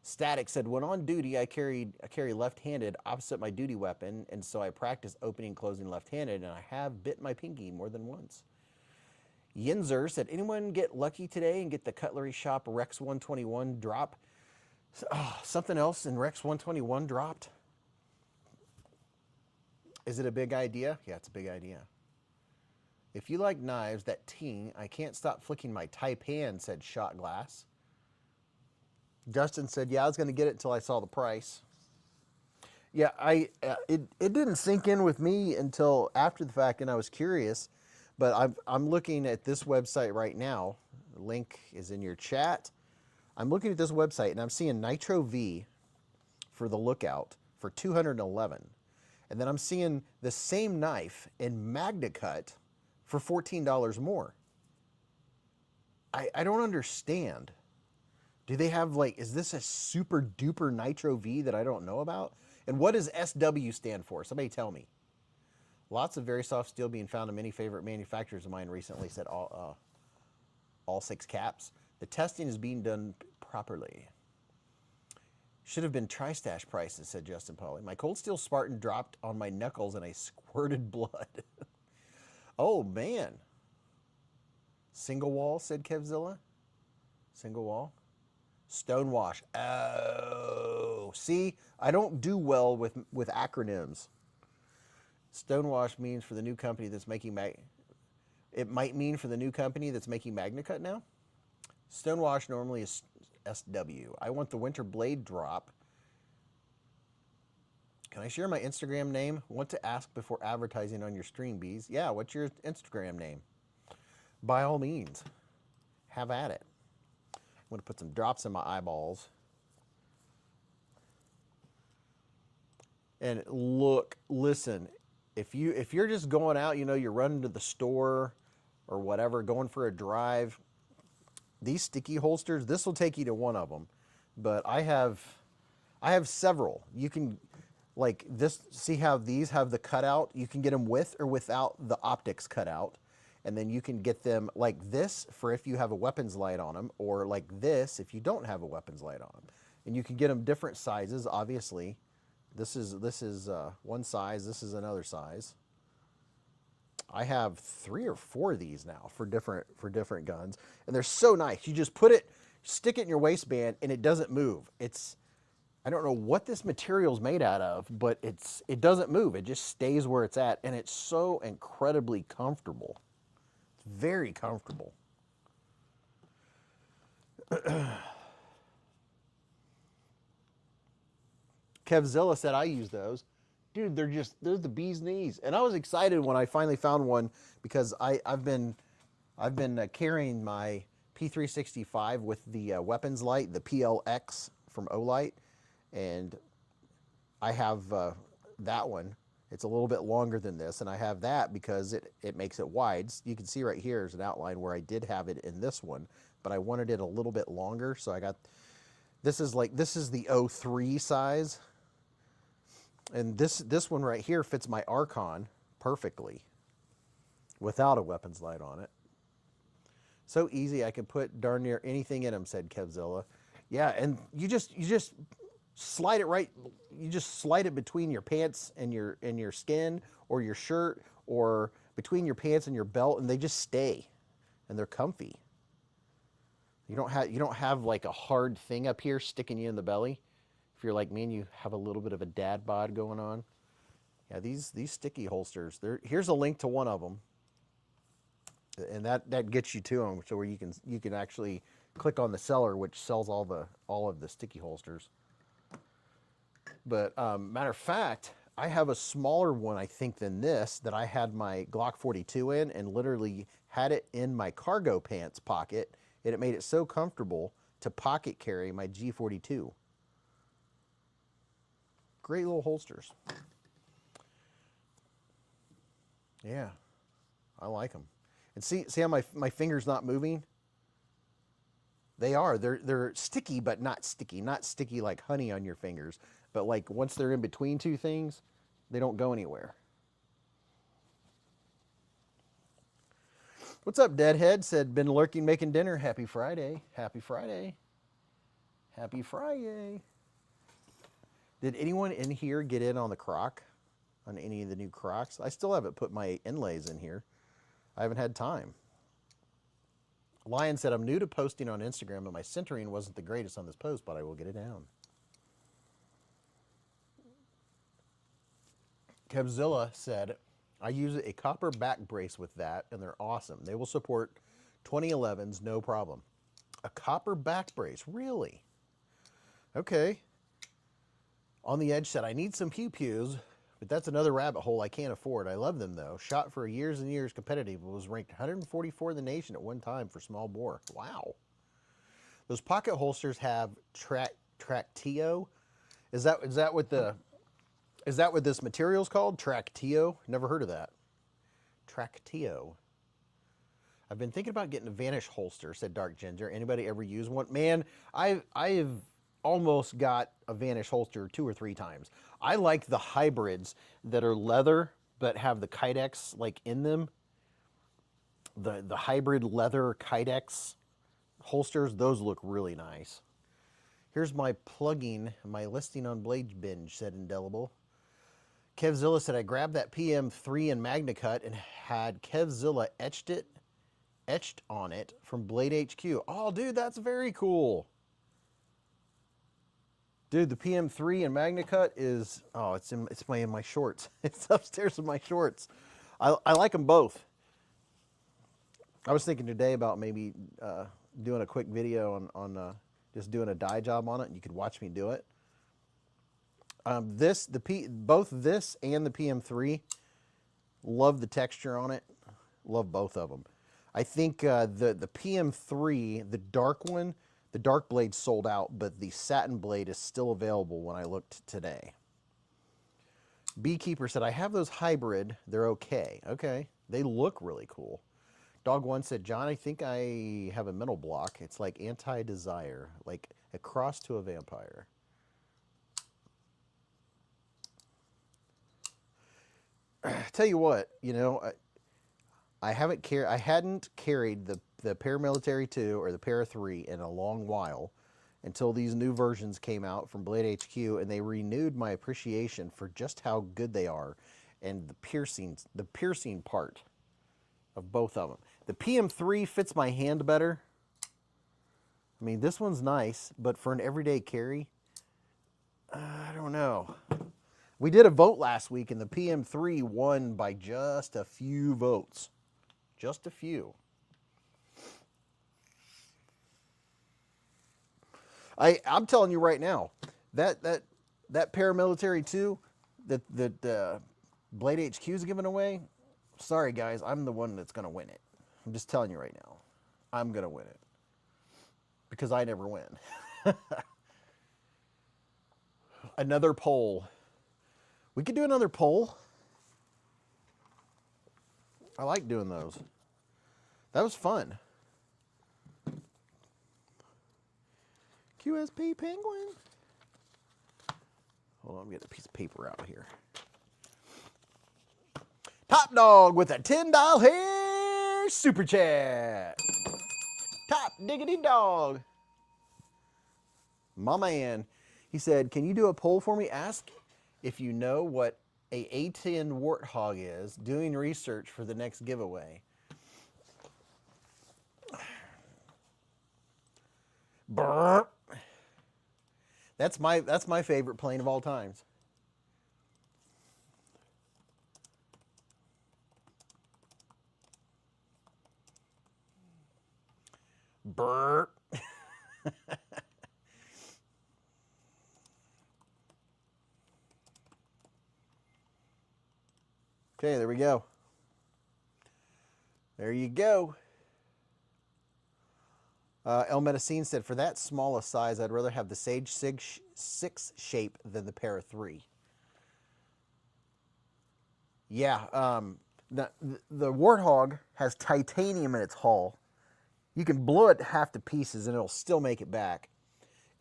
Static said, when on duty, I carry left-handed opposite my duty weapon, and so I practice opening and closing left-handed, and I have bit my pinky more than once. Yinzer said, anyone get lucky today and get the Cutlery Shop Rex 121 drop? Something else in Rex 121 dropped? Is it a big idea? Yeah, it's a big idea. If you like knives, that ting, I can't stop flicking my Taipan, said Shot Glass. Justin said, yeah, I was going to get it until I saw the price. Yeah, it didn't sink in with me until after the fact, and I was curious. But I'm looking at this website right now. The link is in your chat. I'm looking at this website, and I'm seeing Nitro V for the Lookout for $211. And then I'm seeing the same knife in MagnaCut for $14 more. I don't understand. Do they have, like, is this a super duper Nitro V that I don't know about? And what does SW stand for? Somebody tell me. Lots of very soft steel being found in many favorite manufacturers of mine recently, said all 6 caps. The testing is being done properly. Should have been Tri-Stash prices, said Justin Pauly. My Cold Steel Spartan dropped on my knuckles and I squirted blood. Oh, man. Single wall, said Kevzilla. Single wall. Stonewash. Oh, see, I don't do well with acronyms. Stonewash means for the new company that's making it might mean for the new company that's making MagnaCut now. Stonewash normally is SW. I want the Winter Blade drop. Can I share my Instagram name? Want to ask before advertising on your stream, Beez. Yeah, what's your Instagram name? By all means, have at it. I'm going to put some drops in my eyeballs. And look, listen, if you're just going out, you're running to the store or whatever, going for a drive, these sticky holsters, this will take you to one of them, but I have several. You can, like this, see how these have the cutout? You can get them with or without the optics cutout. And then you can get them like this for if you have a weapons light on them, or like this if you don't have a weapons light on them. And you can get them different sizes, obviously. This is one size, this is another size. I have 3 or 4 of these now for different guns, and they're so nice. You just put it, stick it in your waistband, and it doesn't move. I don't know what this material is made out of, but it doesn't move. It just stays where it's at, and it's so incredibly comfortable. It's very comfortable. Kevzilla said I use those. Dude, they're the bee's knees. And I was excited when I finally found one, because I've been carrying my P365 with the weapons light, the PLX from Olight, and I have that one. It's a little bit longer than this, and I have that because it makes it wide. You can see right here is an outline where I did have it in this one, but I wanted it a little bit longer, so I got, this is the 03 size. And this one right here fits my Archon perfectly without a weapons light on it. So easy, I can put darn near anything in them, said Kevzilla. Yeah, and you just slide it right, you just slide it between your pants and your skin, or your shirt, or between your pants and your belt, and they just stay, and they're comfy. You don't have like a hard thing up here sticking you in the belly. If you're like me and you have a little bit of a dad bod going on. Yeah, these sticky holsters, here's a link to one of them. And that gets you to them, so where you can actually click on the seller, which sells all of the sticky holsters. But matter of fact, I have a smaller one, I think, than this, that I had my Glock 42 in, and literally had it in my cargo pants pocket, and it made it so comfortable to pocket carry my G42. Great little holsters. Yeah, I like them. And see how my finger's not moving? They are. They're sticky, but not sticky. Not sticky like honey on your fingers. But like once they're in between two things, they don't go anywhere. What's up, Deadhead? Said, been lurking making dinner. Happy Friday. Happy Friday. Happy Friday. Did anyone in here get in on the croc? On any of the new crocs? I still haven't put my inlays in here. I haven't had time. Lion said, I'm new to posting on Instagram, and my centering wasn't the greatest on this post, but I will get it down. Kevzilla said, I use a copper back brace with that, and they're awesome. They will support 2011s, no problem. A copper back brace, really? Okay. On the Edge said, I need some pew-pews, but that's another rabbit hole I can't afford. I love them, though. Shot for years and years competitive. Was ranked 144 in the nation at one time for small bore. Wow. Those pocket holsters have Tractio. Is that what this material's called? Tractio? Never heard of that. Tractio. I've been thinking about getting a Vanish holster, said Dark Ginger. Anybody ever use one? Man, I've almost got a Vanish holster 2 or 3 times. I like the hybrids that are leather but have the Kydex like in them. The hybrid leather Kydex holsters, those look really nice. Here's my plugging, my listing on Blade Binge, said Indelible. Kevzilla said, I grabbed that PM3 in MagnaCut and had Kevzilla etched on it from Blade HQ. Oh, dude, that's very cool. Dude, the PM3 in MagnaCut is, oh, it's in my shorts. It's upstairs in my shorts. I like them both. I was thinking today about maybe doing a quick video on just doing a dye job on it, and you could watch me do it. Both this and the PM3, love the texture on it. Love both of them. I think the PM3, the dark one, the dark blade sold out, but the satin blade is still available when I looked today. Beekeeper said, I have those hybrid. They're okay. Okay. They look really cool. Dog One said, John, I think I have a mental block. It's like anti-desire, like a cross to a vampire. Tell you what, you know, I hadn't carried the Paramilitary 2 or the Para 3 in a long while until these new versions came out from Blade HQ, and they renewed my appreciation for just how good they are and the piercing part of both of them. The PM3 fits my hand better. I mean, this one's nice, but for an everyday carry, I don't know. We did a vote last week, and the PM3 won by just a few votes. Just a few. I'm telling you right now, that Paramilitary 2 that Blade HQ is giving away, sorry guys, I'm the one that's going to win it. I'm just telling you right now. I'm going to win it. Because I never win. Another poll. We could do another poll. I like doing those. That was fun. QSP Penguin. Hold on, I'm getting a piece of paper out here. Top Dog with a $10 hair super chat. Top diggity dog. My man. He said, can you do a poll for me? Ask if you know what a A10 Warthog is, doing research for the next giveaway. Brr. That's my favorite plane of all times. Brr. Okay, there we go. There you go. El Medicine said, for that small a size, I'd rather have the Sage 6 shape than the Para 3. Yeah, the Warthog has titanium in its hull. You can blow it half to pieces and it'll still make it back.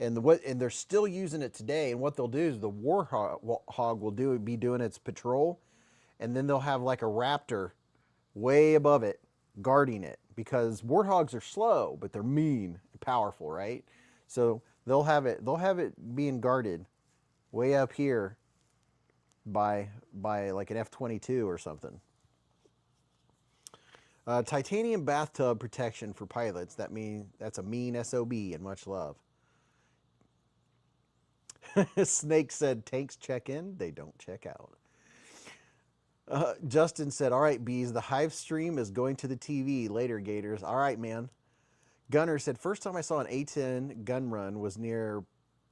And they're still using it today. And what they'll do is the Warthog will be doing its patrol, and then they'll have like a Raptor way above it guarding it, because Warthogs are slow, but they're mean and powerful, right? So they'll have it being guarded way up here by like an F-22 or something. Titanium bathtub protection for pilots. That's a mean SOB, and much love. Snake said, tanks check in, they don't check out. Justin said, all right, Beez, the Hive stream is going to the TV later, Gators. All right, man. Gunner said, first time I saw an A10 gun run was near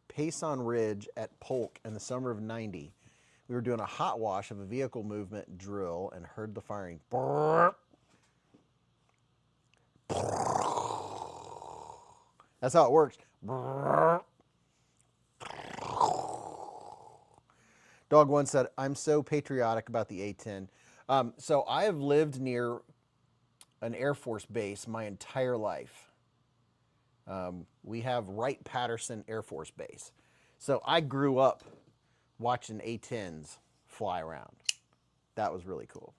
Payson Ridge at Polk in the summer of '90. We were doing a hot wash of a vehicle movement drill and heard the firing. That's how it works. Dog One said, I'm so patriotic about the A10. So I have lived near an Air Force base my entire life. We have Wright-Patterson Air Force Base. So I grew up watching A10s fly around. That was really cool.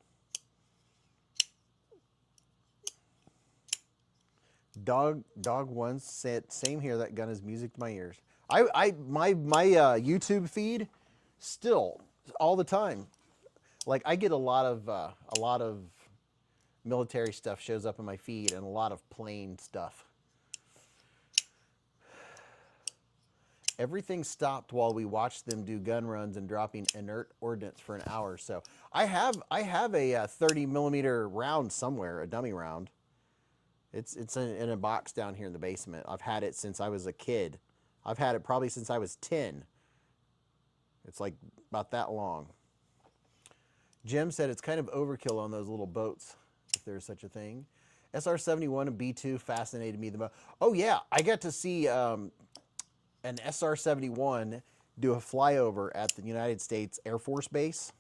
Dog One said, same here, that gun is music to my ears. My YouTube feed, still, all the time. Like, I get a lot of military stuff shows up in my feed, and a lot of plane stuff. Everything stopped while we watched them do gun runs and dropping inert ordnance for an hour or so. I have a 30 millimeter round somewhere, a dummy round. It's in a box down here in the basement. I've had it since I was a kid. I've had it probably since I was 10. It's like about that long. Jim said it's kind of overkill on those little boats, if there's such a thing. SR-71 and B-2 fascinated me the most. Oh yeah, I got to see an SR-71 do a flyover at the United States Air Force Base.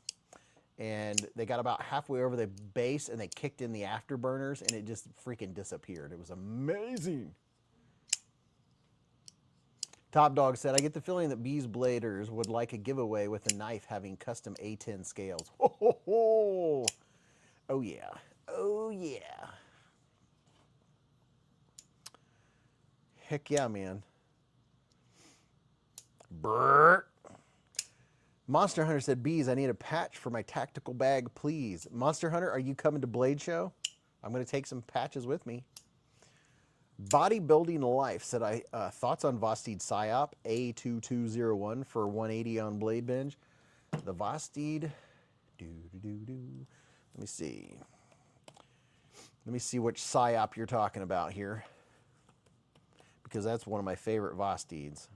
and they got about halfway over the base and they kicked in the afterburners and it just freaking disappeared. It was amazing. Top Dog said, I get the feeling that beezbladers would like a giveaway with a knife having custom A10 scales. Ho, ho, ho. Oh, yeah. Oh, yeah. Heck yeah, man. Brrr. Monster Hunter said, Beez, I need a patch for my tactical bag, please. Monster Hunter, are you coming to Blade Show? I'm going to take some patches with me. Bodybuilding Life said, thoughts on Vosteed Psyop A2201 for 180 on Blade Binge. The Vosteed, let me see. Let me see which Psyop you're talking about here, because that's one of my favorite Vosteeds.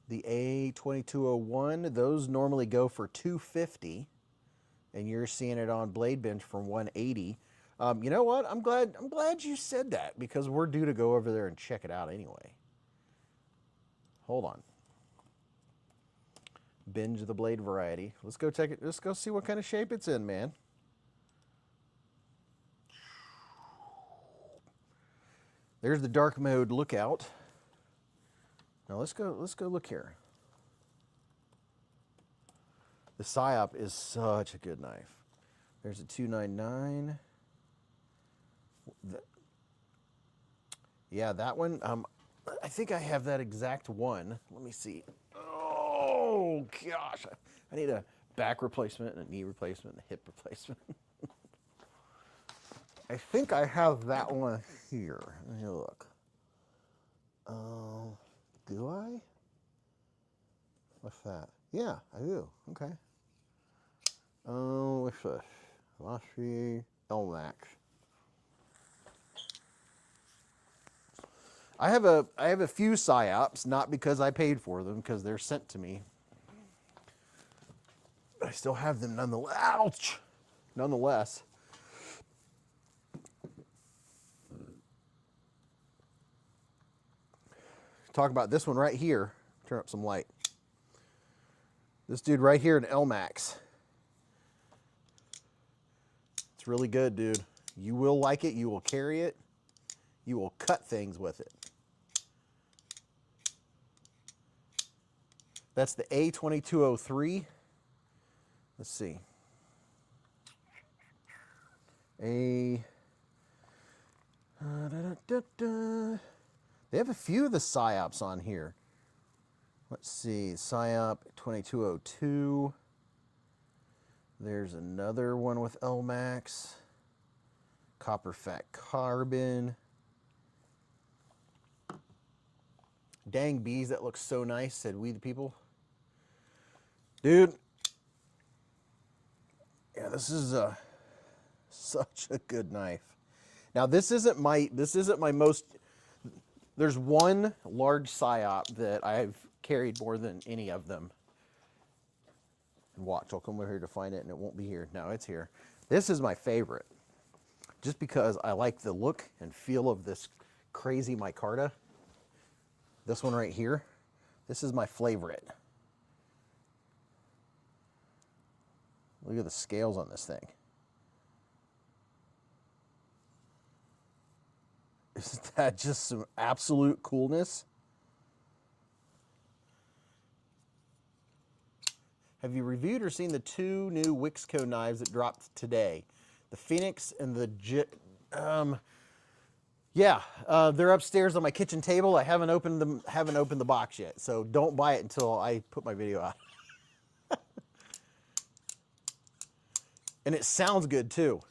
The A2201, those normally go for 250, and you're seeing it on Blade Bench for 180. You know what? I'm glad you said that, because we're due to go over there and check it out anyway. Hold on. Binge the blade variety. Let's go check it. Let's go see what kind of shape it's in, man. There's the dark mode lookout. Now let's go look here. The Psyop is such a good knife. There's a 299. Yeah, that one. I think I have that exact one. Let me see. Oh gosh, I need a back replacement and a knee replacement and a hip replacement. I think I have that one here. Let me look. Do I? What's that? Yeah, I do. Okay. Oh, what's this? Vosteed LMAX. I have a few Psyops, not because I paid for them, because they're sent to me. But I still have them nonetheless. Ouch! Nonetheless. Talk about this one right here. Turn up some light. This dude right here, an LMAX. It's really good, dude. You will like it. You will carry it. You will cut things with it. That's the A2203. Let's see. They have a few of the Psyops on here. Let's see, Psyop 2202. There's another one with LMAX. Copper Fat Carbon. Dang, Beez, that looks so nice, said We the People. Dude. Yeah, this is such a good knife. Now, this isn't my most... There's one large Psyop that I've carried more than any of them. And watch, I'll come over here to find it and it won't be here. No, it's here. This is my favorite. Just because I like the look and feel of this crazy micarta. This one right here. This is my favorite. Look at the scales on this thing. Isn't that just some absolute coolness? Have you reviewed or seen the two new Wixco knives that dropped today? The Phoenix and the yeah, they're upstairs on my kitchen table. I haven't opened the box yet, so don't buy it until I put my video out. And it sounds good too.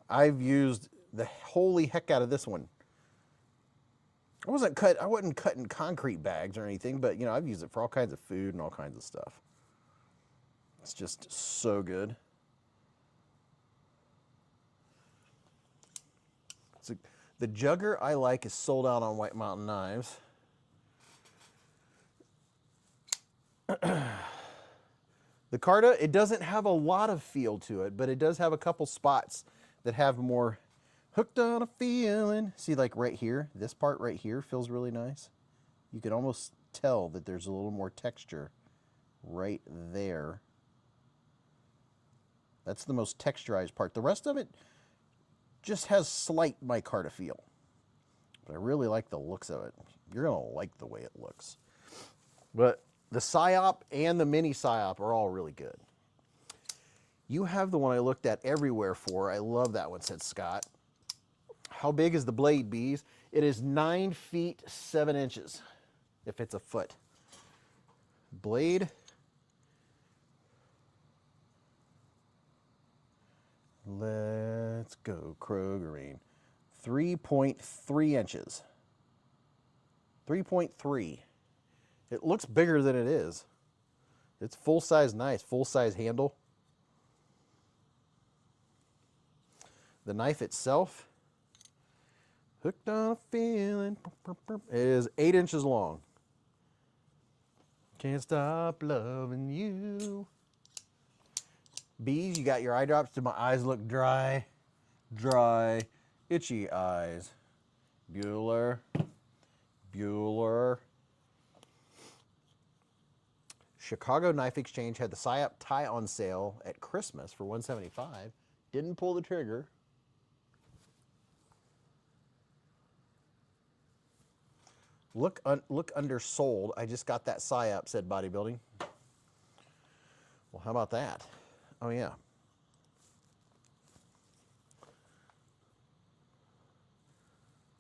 I've used the holy heck out of this one. I wasn't cutting concrete bags or anything, but you know, I've used it for all kinds of food and all kinds of stuff. It's just so good. The jugger I like is sold out on White Mountain Knives. The Carta, it doesn't have a lot of feel to it, but it does have a couple spots that have more Hooked on a feeling. See, like right here, this part right here feels really nice. You can almost tell that there's a little more texture right there. That's the most texturized part. The rest of it just has slight micarta feel. But I really like the looks of it. You're going to like the way it looks. But the PSYOP and the mini PSYOP are all really good. You have the one I looked at everywhere for. I love that one, said Scott. How big is the blade, Beez? It is 9 feet 7 inches, if it's a foot. Blade. Let's go, Krogerine. 3.3 inches. 3.3. It looks bigger than it is. It's full size, nice, full size handle. The knife itself, hooked on a feeling, is 8 inches long. Can't stop loving you. Beez, you got your eye drops. Do my eyes look dry? Dry, itchy eyes. Bueller. Chicago Knife Exchange had the PSYOP tie on sale at Christmas for $175. Didn't pull the trigger. Look undersold. I just got that PSYOP, said Bodybuilding. Well, how about that? Oh, yeah.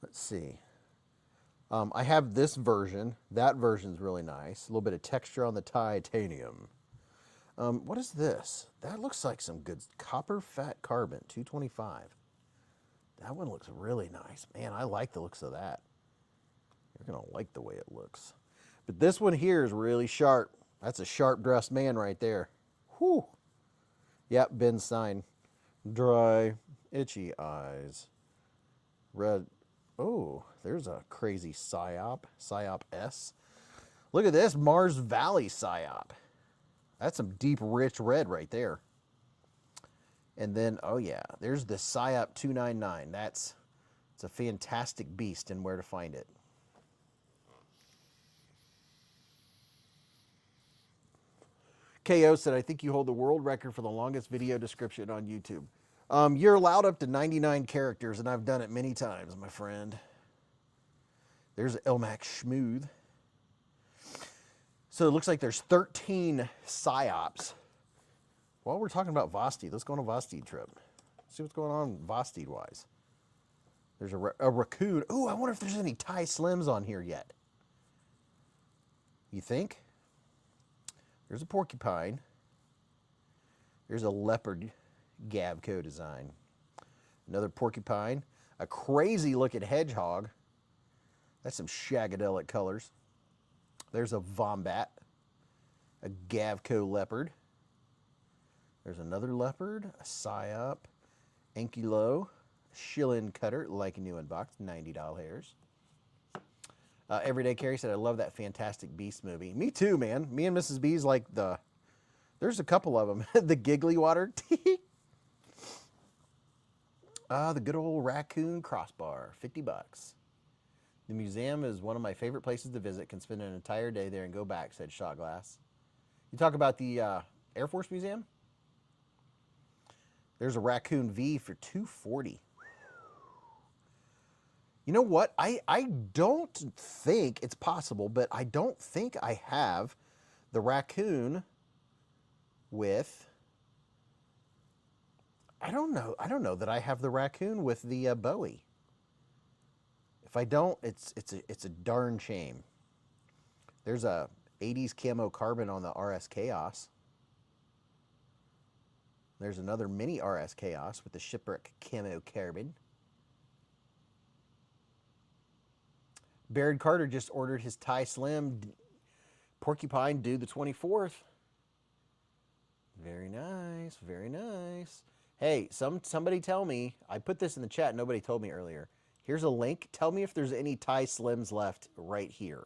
Let's see. I have this version. That version's really nice. A little bit of texture on the titanium. What is this? That looks like some good copper fat carbon, 225. That one looks really nice. Man, I like the looks of that. You're going to like the way it looks. But this one here is really sharp. That's a sharp dressed man right there. Whew. Yep, Ben's sign. Dry, itchy eyes. Red. Oh, there's a crazy PSYOP. PSYOP S. Look at this, Mars Valley PSYOP. That's some deep, rich red right there. And then, oh yeah, there's the PSYOP 299. It's a fantastic beast, and where to find it. KO said, I think you hold the world record for the longest video description on YouTube. You're allowed up to 99 characters, and I've done it many times, my friend. There's Elmac Schmooth. So it looks like there's 13 PSYOPs. While we're talking about Vosteed, let's go on a Vosteed trip. See what's going on Vosteed-wise. There's a raccoon. Ooh, I wonder if there's any Thai Slims on here yet. You think? There's a porcupine. There's a leopard Gavco design. Another porcupine. A crazy looking hedgehog. That's some shagadelic colors. There's a Vombat. A Gavco leopard. There's another leopard. A PSYOP. Ankylo. Shillin cutter, like a new unbox, $90. Everyday Carrie said, I love that Fantastic Beast movie. Me too, man. Me and Mrs. B's like there's a couple of them. The Giggly Water. The good old raccoon crossbar, $50. The museum is one of my favorite places to visit. Can spend an entire day there and go back, said Shot Glass. You talk about the Air Force Museum? There's a Raccoon V for $240. You know what? I don't think it's possible, but I don't think I have the raccoon with, I don't know that I have the raccoon with the Bowie. If I don't, it's a darn shame. There's a 80s camo carbon on the RS Chaos. There's another mini RS Chaos with the Shipwreck camo carbon. Baird Carter just ordered his Thai Slim Porcupine due the 24th. Very nice, very nice. Hey, somebody tell me, I put this in the chat, nobody told me earlier. Here's a link. Tell me if there's any Thai Slims left right here.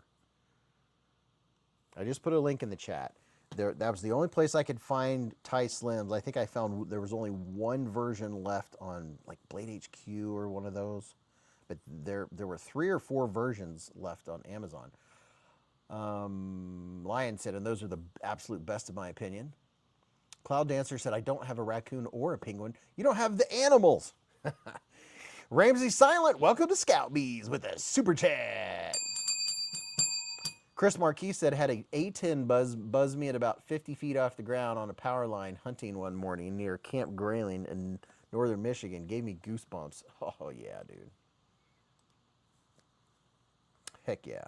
I just put a link in the chat. That was the only place I could find Tie Slims. I think I found there was only one version left on like Blade HQ or one of those, but there were 3 or 4 versions left on Amazon. Lion said, and those are the absolute best in my opinion. Cloud Dancer said, I don't have a raccoon or a penguin. You don't have the animals. Ramsey Silent, welcome to Scout Bees with a super chat. Chris Marquis said, had a A10 buzz me at about 50 feet off the ground on a power line hunting one morning near Camp Grayling in northern Michigan. Gave me goosebumps. Oh, yeah, dude. Heck yeah.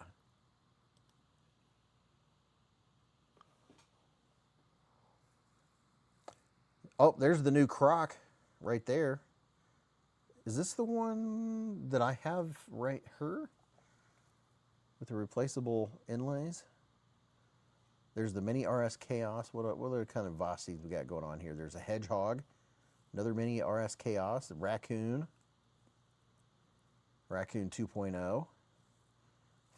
Oh, there's the new croc right there. Is this the one that I have right here? With the replaceable inlays. There's the mini RS Chaos. What other kind of Vosteeds we got going on here? There's a Hedgehog, another mini RS Chaos, a Raccoon, Raccoon 2.0,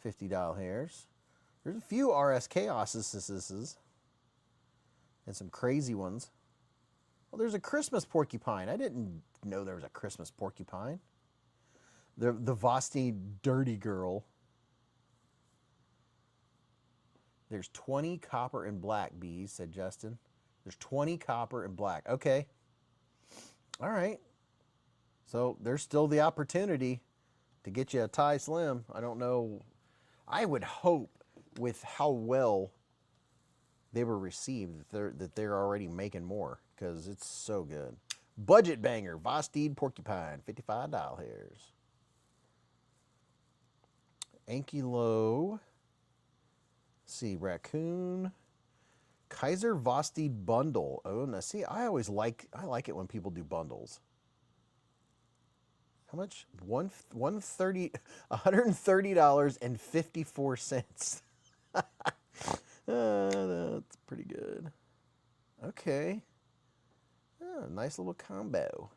50 dial hairs. There's a few RS Chaoses and some crazy ones. Well, there's a Christmas porcupine. I didn't know there was a Christmas porcupine. The Vosteed Dirty Girl. There's 20 copper and black, Bees, said Justin. There's 20 copper and black. Okay. All right. So there's still the opportunity to get you a Tie Slim. I don't know. I would hope with how well they were received that they're already making more because it's so good. Budget banger, Vosteed Porcupine, 55 dial hairs. Ankylo. See, Raccoon, Kaiser Vosteed bundle. Oh, now see, I like it when people do bundles. How much? $130.54. That's pretty good. Okay. Oh, nice little combo.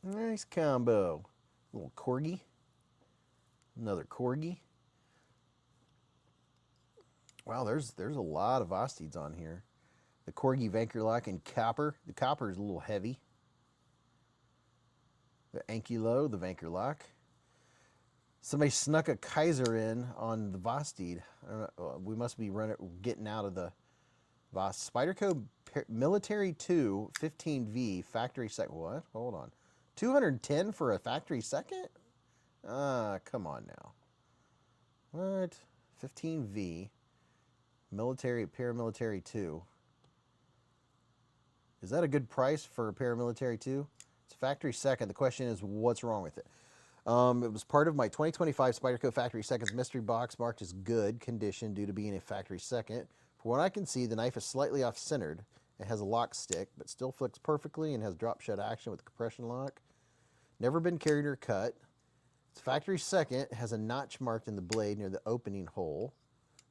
Nice combo. Little corgi. Another corgi. Wow, there's a lot of Vosteeds on here. The Corgi Vankerlock and Copper. The Copper is a little heavy. The Ankylo, the Vankerlock. Somebody snuck a Kaiser in on the Vosteed. I don't know, we must be getting out of the Voss. Spyderco Military 2 15V factory second. What? Hold on. 210 for a factory second? Come on now. What? 15V. Military, paramilitary 2. Is that a good price for a paramilitary 2? It's factory second. The question is, what's wrong with it? It was part of my 2025 Spyderco Factory Seconds mystery box, marked as good condition due to being a factory second. For what I can see, the knife is slightly off-centered. It has a lock stick, but still flicks perfectly and has drop shut action with a compression lock. Never been carried or cut. It's factory second. It has a notch marked in the blade near the opening hole.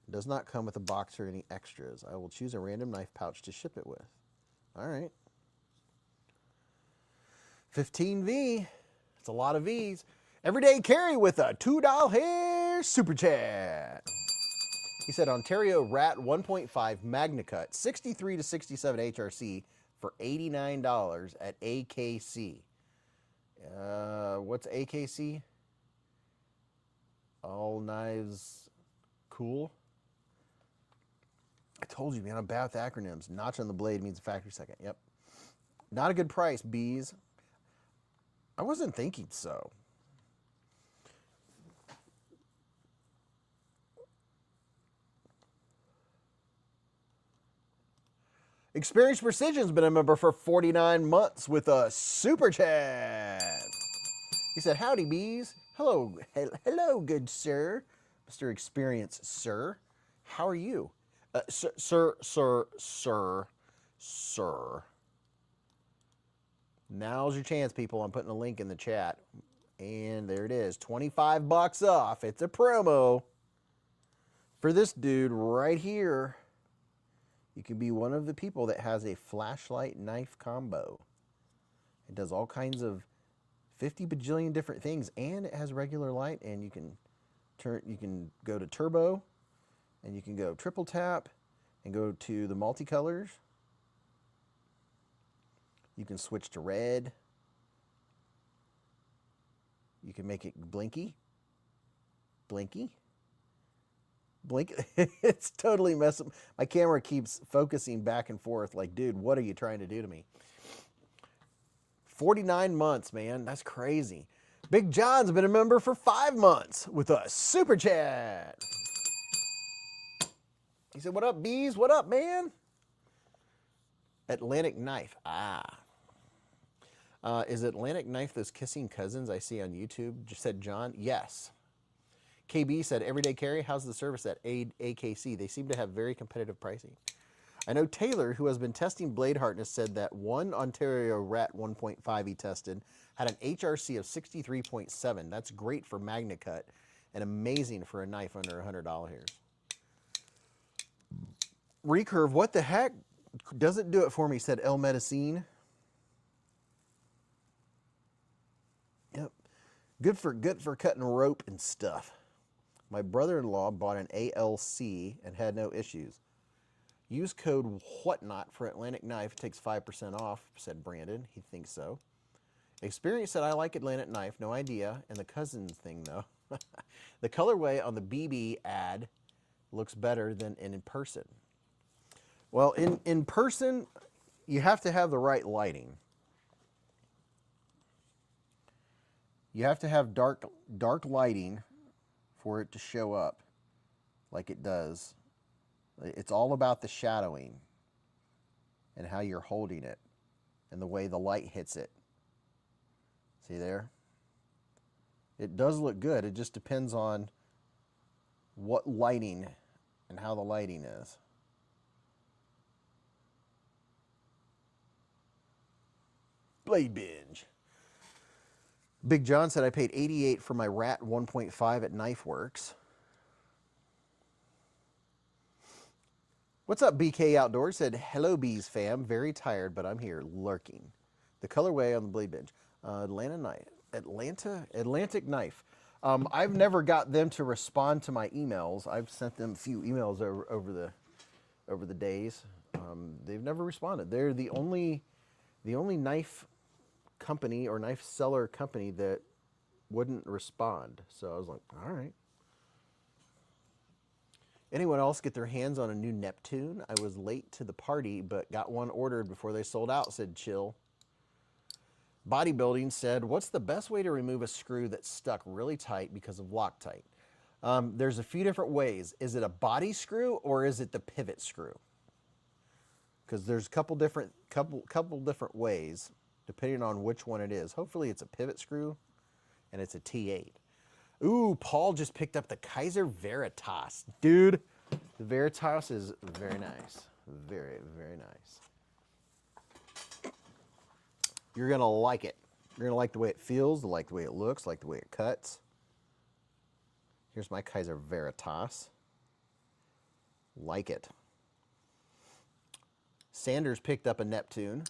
It does not come with a box or any extras. I will choose a random knife pouch to ship it with. All right. 15V. It's a lot of V's. Everyday carry with a $2 hair super chat. He said Ontario Rat 1.5 Magna Cut 63 to 67 HRC for $89 at AKC. What's AKC? All Knives Cool. I told you, man, I'm bad with acronyms. Notch on the blade means factory second. Yep. Not a good price, Bees. I wasn't thinking so. Experienced Precision's been a member for 49 months with a super chat. He said, howdy, Bees. Hello, hello, good sir. Mr. Experience, sir. How are you? Sir. Now's your chance, people. I'm putting a link in the chat. And there it is. 25 bucks off. It's a promo for this dude right here. You can be one of the people that has a flashlight knife combo. It does all kinds of 50 bajillion different things, and it has regular light, and you can go to turbo, And you can go triple tap and go to the multicolors. You can switch to red. You can make it blinky. Blinky. Blink. It's totally messing. My camera keeps focusing back and forth like, dude, what are you trying to do to me? 49 months, man. That's crazy. Big John's been a member for 5 months with us. Super chat. He said, what up, Beez? What up, man? Atlantic Knife. Is Atlantic Knife those kissing cousins I see on YouTube? Just said John. Yes. KB said, everyday carry, how's the service at AKC? They seem to have very competitive pricing. I know Taylor, who has been testing blade hardness, said that one Ontario Rat 1.5 he tested had an HRC of 63.7. That's great for magnet cut and amazing for a knife under $100 here. Recurve, what the heck? Doesn't do it for me, said El Medicine. Yep. Good for cutting rope and stuff. My brother-in-law bought an ALC and had no issues. Use code WHATNOT for Atlantic Knife. Takes 5% off, said Brandon. He thinks so. Experience said, I like Atlantic Knife. No idea. And the cousins thing, though. The colorway on the BB ad looks better than in person. Well, in person, you have to have the right lighting. You have to have dark lighting for it to show up like it does. It's all about the shadowing and how you're holding it and the way the light hits it. See there? It does look good. It just depends on what lighting and how the lighting is. Blade binge. Big John said, I paid $88 for my Rat 1.5 at Knife Works. What's up, BK Outdoors? Said, hello, Beez fam. Very tired, but I'm here lurking. The colorway on the blade bench. Atlantic Knife. I've never got them to respond to my emails. I've sent them a few emails over the days. They've never responded. They're the only knife company or knife seller company that wouldn't respond. So I was like, all right. Anyone else get their hands on a new Neptune? I was late to the party, but got one ordered before they sold out, said Chill. Bodybuilding said, what's the best way to remove a screw that's stuck really tight because of Loctite? There's a few different ways. Is it a body screw or is it the pivot screw? Because there's a couple different ways depending on which one it is. Hopefully it's a pivot screw and it's a T8. Ooh, Paul just picked up the Kaiser Veritas. Dude, the Veritas is very nice. Very, very nice. You're going to like it. You're going to like the way it feels, like the way it looks, like the way it cuts. Here's my Kaiser Veritas. Like it. Sanders picked up a Neptune.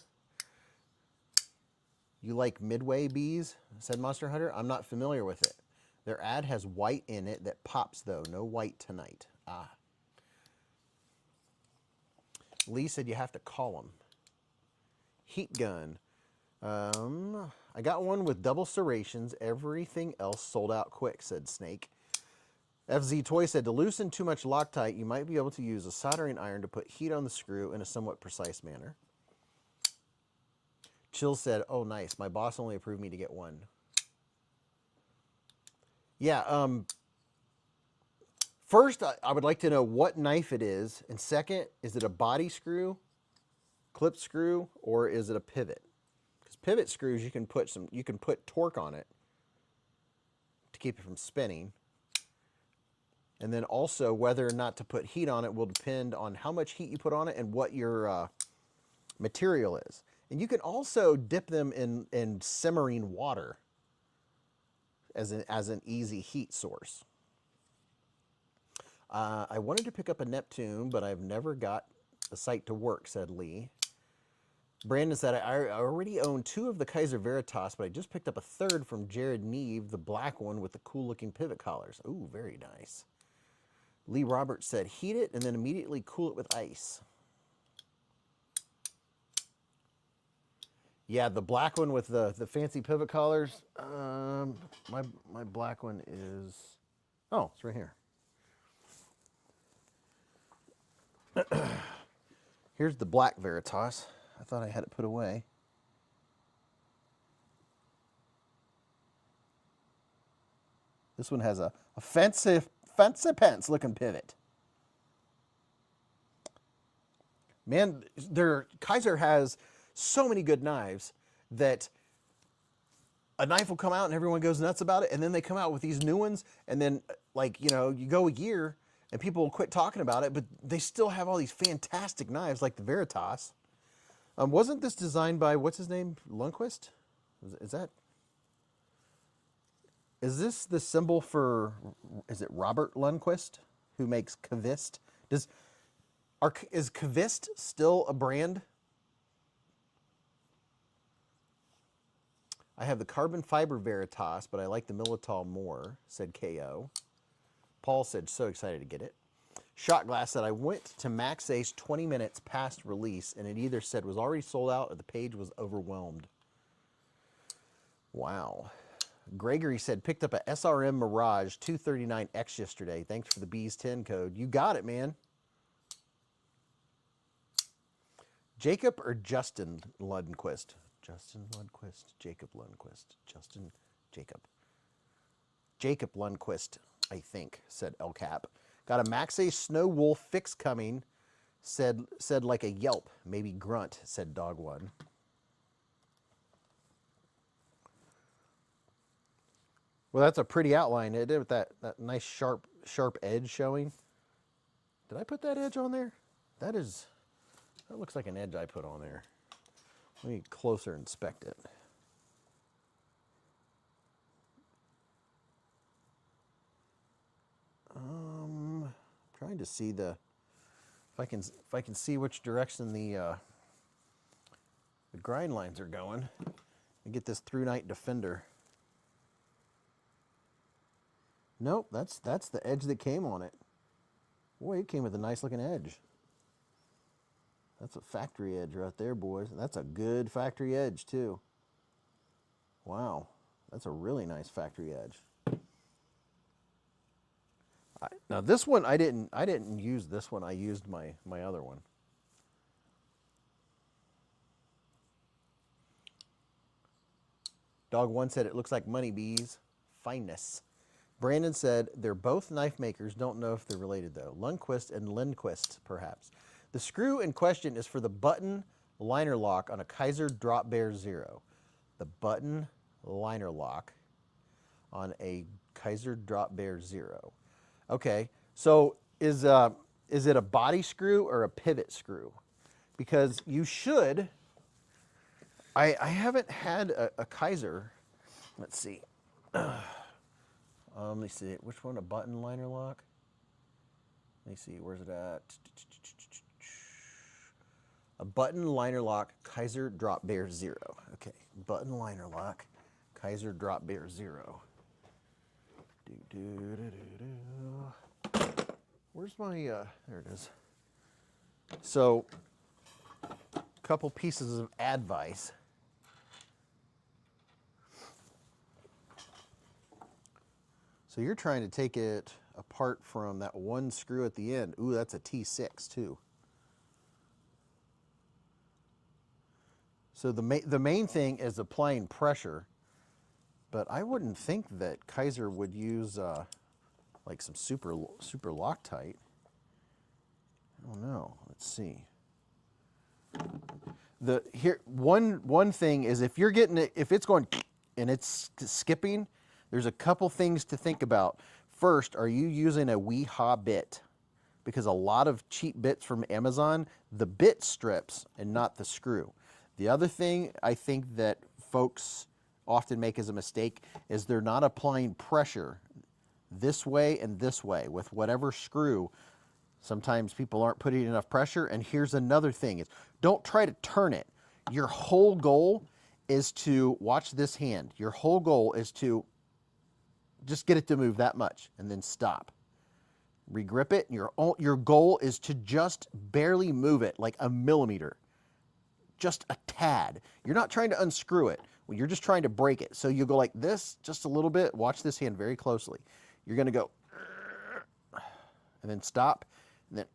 You like Midway Beez? Said Monster Hunter. I'm not familiar with it. Their ad has white in it that pops, though. No white tonight. Lee said you have to call them. Heat gun. I got one with double serrations. Everything else sold out quick, said Snake. FZ Toy said, to loosen too much Loctite, you might be able to use a soldering iron to put heat on the screw in a somewhat precise manner. Chill said, oh, nice. My boss only approved me to get one. Yeah, first, I would like to know what knife it is. And second, is it a body screw, clip screw, or is it a pivot? Because pivot screws, you can put torque on it to keep it from spinning. And then also whether or not to put heat on it will depend on how much heat you put on it and what your material is. And you can also dip them in simmering water as an easy heat source. I wanted to pick up a Neptune, but I've never got the site to work, said Lee. Brandon said, I already own 2 of the Kaiser Veritas, but I just picked up a 3rd from Jared Neve, the black one with the cool-looking pivot collars. Ooh, very nice. Lee Roberts said, heat it and then immediately cool it with ice. Yeah, the black one with the fancy pivot collars. My black one is, oh, it's right here. Here's the black Veritas. I thought I had it put away. This one has a fancy pants looking pivot. Man, Kaiser has so many good knives that a knife will come out and everyone goes nuts about it, and then they come out with these new ones, and then, like, you know, you go a year and people will quit talking about it, but they still have all these fantastic knives like the Veritas. Wasn't this designed by, what's his name, Lundquist? Is this the symbol for, is it Robert Lundquist, who makes Kvist? Is Kvist still a brand? I have the carbon fiber Veritas, but I like the Militol more, said KO. Paul said, so excited to get it. Shot Glass said, I went to Max Ace 20 minutes past release, and it either said was already sold out or the page was overwhelmed. Wow. Gregory said, picked up a SRM Mirage 239X yesterday. Thanks for the Beez 10 code. You got it, man. Jacob or Justin Lundquist? Justin Lundquist, Jacob Lundquist, Justin, Jacob. Jacob Lundquist, I think, said El Cap. Got a Max Ace Snow Wolf fix coming, said like a yelp, maybe grunt, said Dog One. Well, that's a pretty outline, isn't it, with that nice sharp edge showing. Did I put that edge on there? That looks like an edge I put on there. Let me closer inspect it. Trying to see if I can see which direction the grind lines are going and get this through night Defender. Nope, that's the edge that came on it. Boy, it came with a nice looking edge. That's a factory edge right there, boys. That's a good factory edge too. Wow, that's a really nice factory edge. Now this one I didn't use this one. I used my other one. Dog One said it looks like money, Beez. Fineness. Brandon said they're both knife makers. Don't know if they're related though. Lundquist and Lindquist, perhaps. The screw in question is for the button liner lock on a Kaiser Drop Bear Zero. The button liner lock on a Kaiser Drop Bear Zero. Okay, so is it a body screw or a pivot screw? Because you should. I haven't had a Kaiser. Let's see. Let me see. Which one? A button liner lock? Let me see. Where's it at? A button liner lock Kaiser Drop Bear Zero. Okay, button liner lock Kaiser Drop Bear Zero. Where's my, there it is. So, a couple pieces of advice. So you're trying to take it apart from that one screw at the end. Ooh, that's a T6 too. So the main thing is applying pressure, but I wouldn't think that Kaiser would use like some super Loctite. I don't know. Let's see. One thing is if you're getting it, if it's going and it's skipping, there's a couple things to think about. First, are you using a WeHa bit? Because a lot of cheap bits from Amazon, the bit strips and not the screw. The other thing I think that folks often make as a mistake is they're not applying pressure this way and this way with whatever screw. Sometimes people aren't putting enough pressure. And here's another thing is don't try to turn it. Your whole goal is to watch this hand. Your whole goal is to just get it to move that much and then stop. regrip it. Your goal is to just barely move it, like a millimeter, just a tad. You're not trying to unscrew it. You're just trying to break it. So you go like this, just a little bit. Watch this hand very closely. You're going to go, and then stop, and then,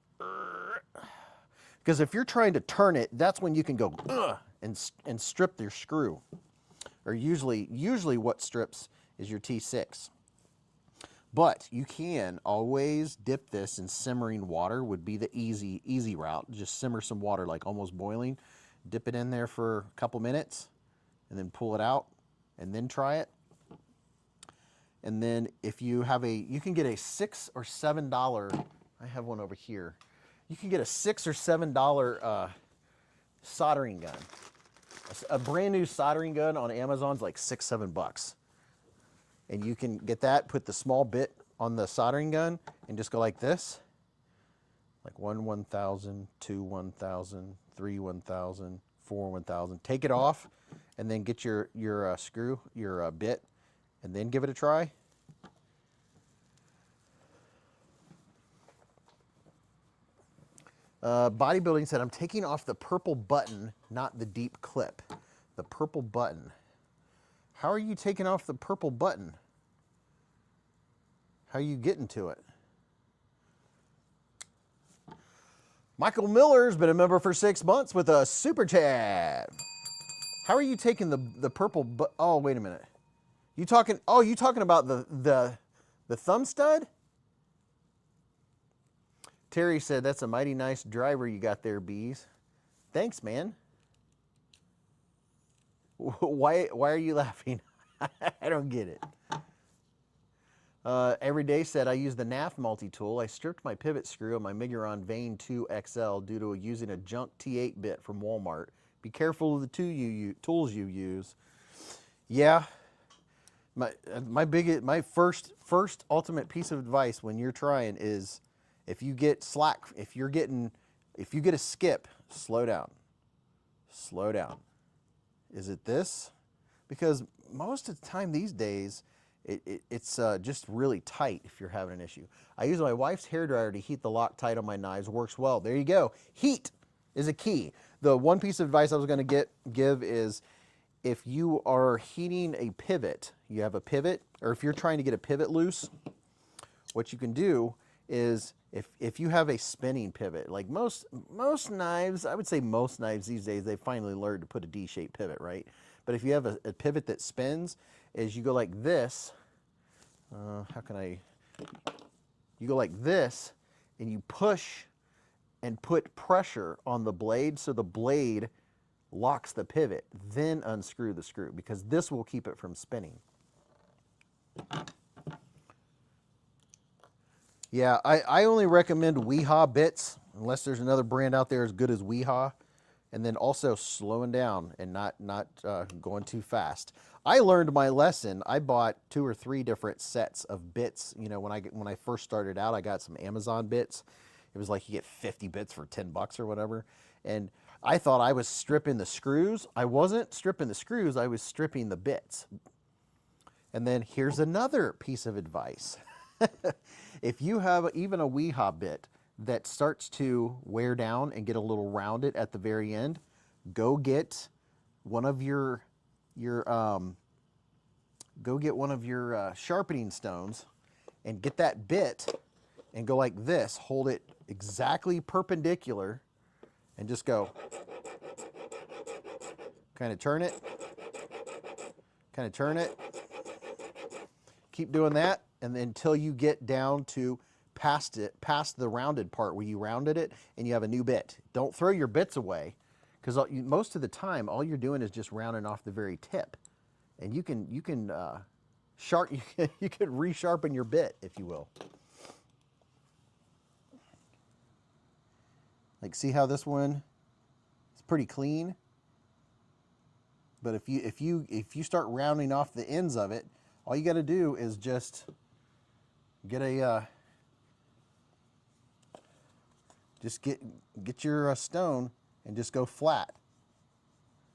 because if you're trying to turn it, that's when you can go and strip your screw. Or usually what strips is your T6. But you can always dip this in simmering water, would be the easy route. Just simmer some water, like almost boiling. Dip it in there for a couple minutes, and then pull it out, and then try it. And then if you have you can get a $6 or $7, I have one over here. You can get a $6 or $7 soldering gun. A brand new soldering gun on Amazon's like $6, $7. And you can get that, put the small bit on the soldering gun, and just go like this. Like 1 1000, 2 1000, 3 1000, 4 1000. Take it off, and then get your screw, your bit, and then give it a try. Bodybuilding said, I'm taking off the purple button, not the deep clip. The purple button. How are you taking off the purple button? How are you getting to it? Michael Miller's been a member for 6 months with a super chat. How are you taking the purple button? Oh, wait a minute. You talking about the thumb stud? Terry said, that's a mighty nice driver you got there, Beez. Thanks, man. Why are you laughing? I don't get it. Everyday said, I use the NAF multi-tool. I stripped my pivot screw on my Miguron Vane 2 XL due to using a junk T8 bit from Walmart. Be careful of the tools you use. Yeah. My first ultimate piece of advice when you're trying is, if you get slack, if you get a skip, slow down. Slow down. Is it this? Because most of the time these days, it's just really tight if you're having an issue. I use my wife's hairdryer to heat the Loctite on my knives. Works well. There you go. Heat is a key. The one piece of advice I was going to give is, if you are heating a pivot, you have a pivot, or if you're trying to get a pivot loose, what you can do is, if you have a spinning pivot, like most knives, I would say most knives these days, they finally learned to put a D-shaped pivot, right? But if you have a pivot that spins, is you go like this. You go like this, and you push and put pressure on the blade so the blade locks the pivot. Then unscrew the screw, because this will keep it from spinning. Yeah, I only recommend Weehaw bits, unless there's another brand out there as good as Weehaw. And then also slowing down and not going too fast. I learned my lesson. I bought 2 or 3 different sets of bits. You know, when I first started out, I got some Amazon bits. It was like you get 50 bits for $10 or whatever. And I thought I was stripping the screws. I wasn't stripping the screws. I was stripping the bits. And then here's another piece of advice. If you have even a Weehaw bit that starts to wear down and get a little rounded at the very end, go get one of your sharpening stones and get that bit and go like this. Hold it exactly perpendicular and just go. Kind of turn it. Kind of turn it. Keep doing that, and until you get down to past the rounded part where you rounded it, and you have a new bit. Don't throw your bits away, because most of the time all you're doing is just rounding off the very tip, and you can resharpen your bit, if you will. Like, see how this one is pretty clean, but if you start rounding off the ends of it, all you got to do is just get a get your stone and just go flat,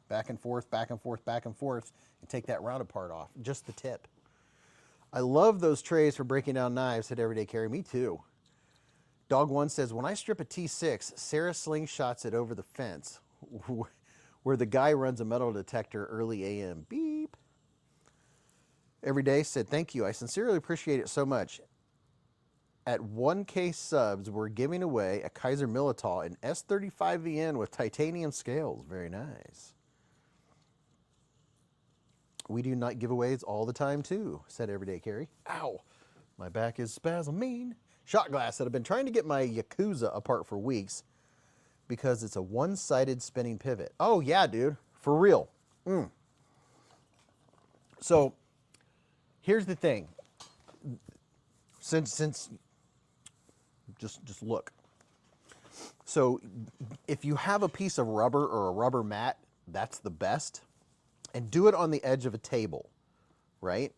back and forth, back and forth, back and forth, and take that rounded part off, just the tip. I love those trays for breaking down knives at Everyday Carry. Me too. Dog One says, when I strip a T6, Sarah slingshots it over the fence where the guy runs a metal detector early AM. Beep. Every Day said, thank you. I sincerely appreciate it so much. At 1K subs, we're giving away a Kaiser Milital and S35VN with titanium scales. Very nice. We do not giveaways all the time, too, said Everyday Carrie. Ow. My back is spasming. Shot Glass said, I've been trying to get my Yakuza apart for weeks because it's a one-sided spinning pivot. Oh, yeah, dude. For real. So, here's the thing. Since just look. So, if you have a piece of rubber or a rubber mat, that's the best. And do it on the edge of a table, right?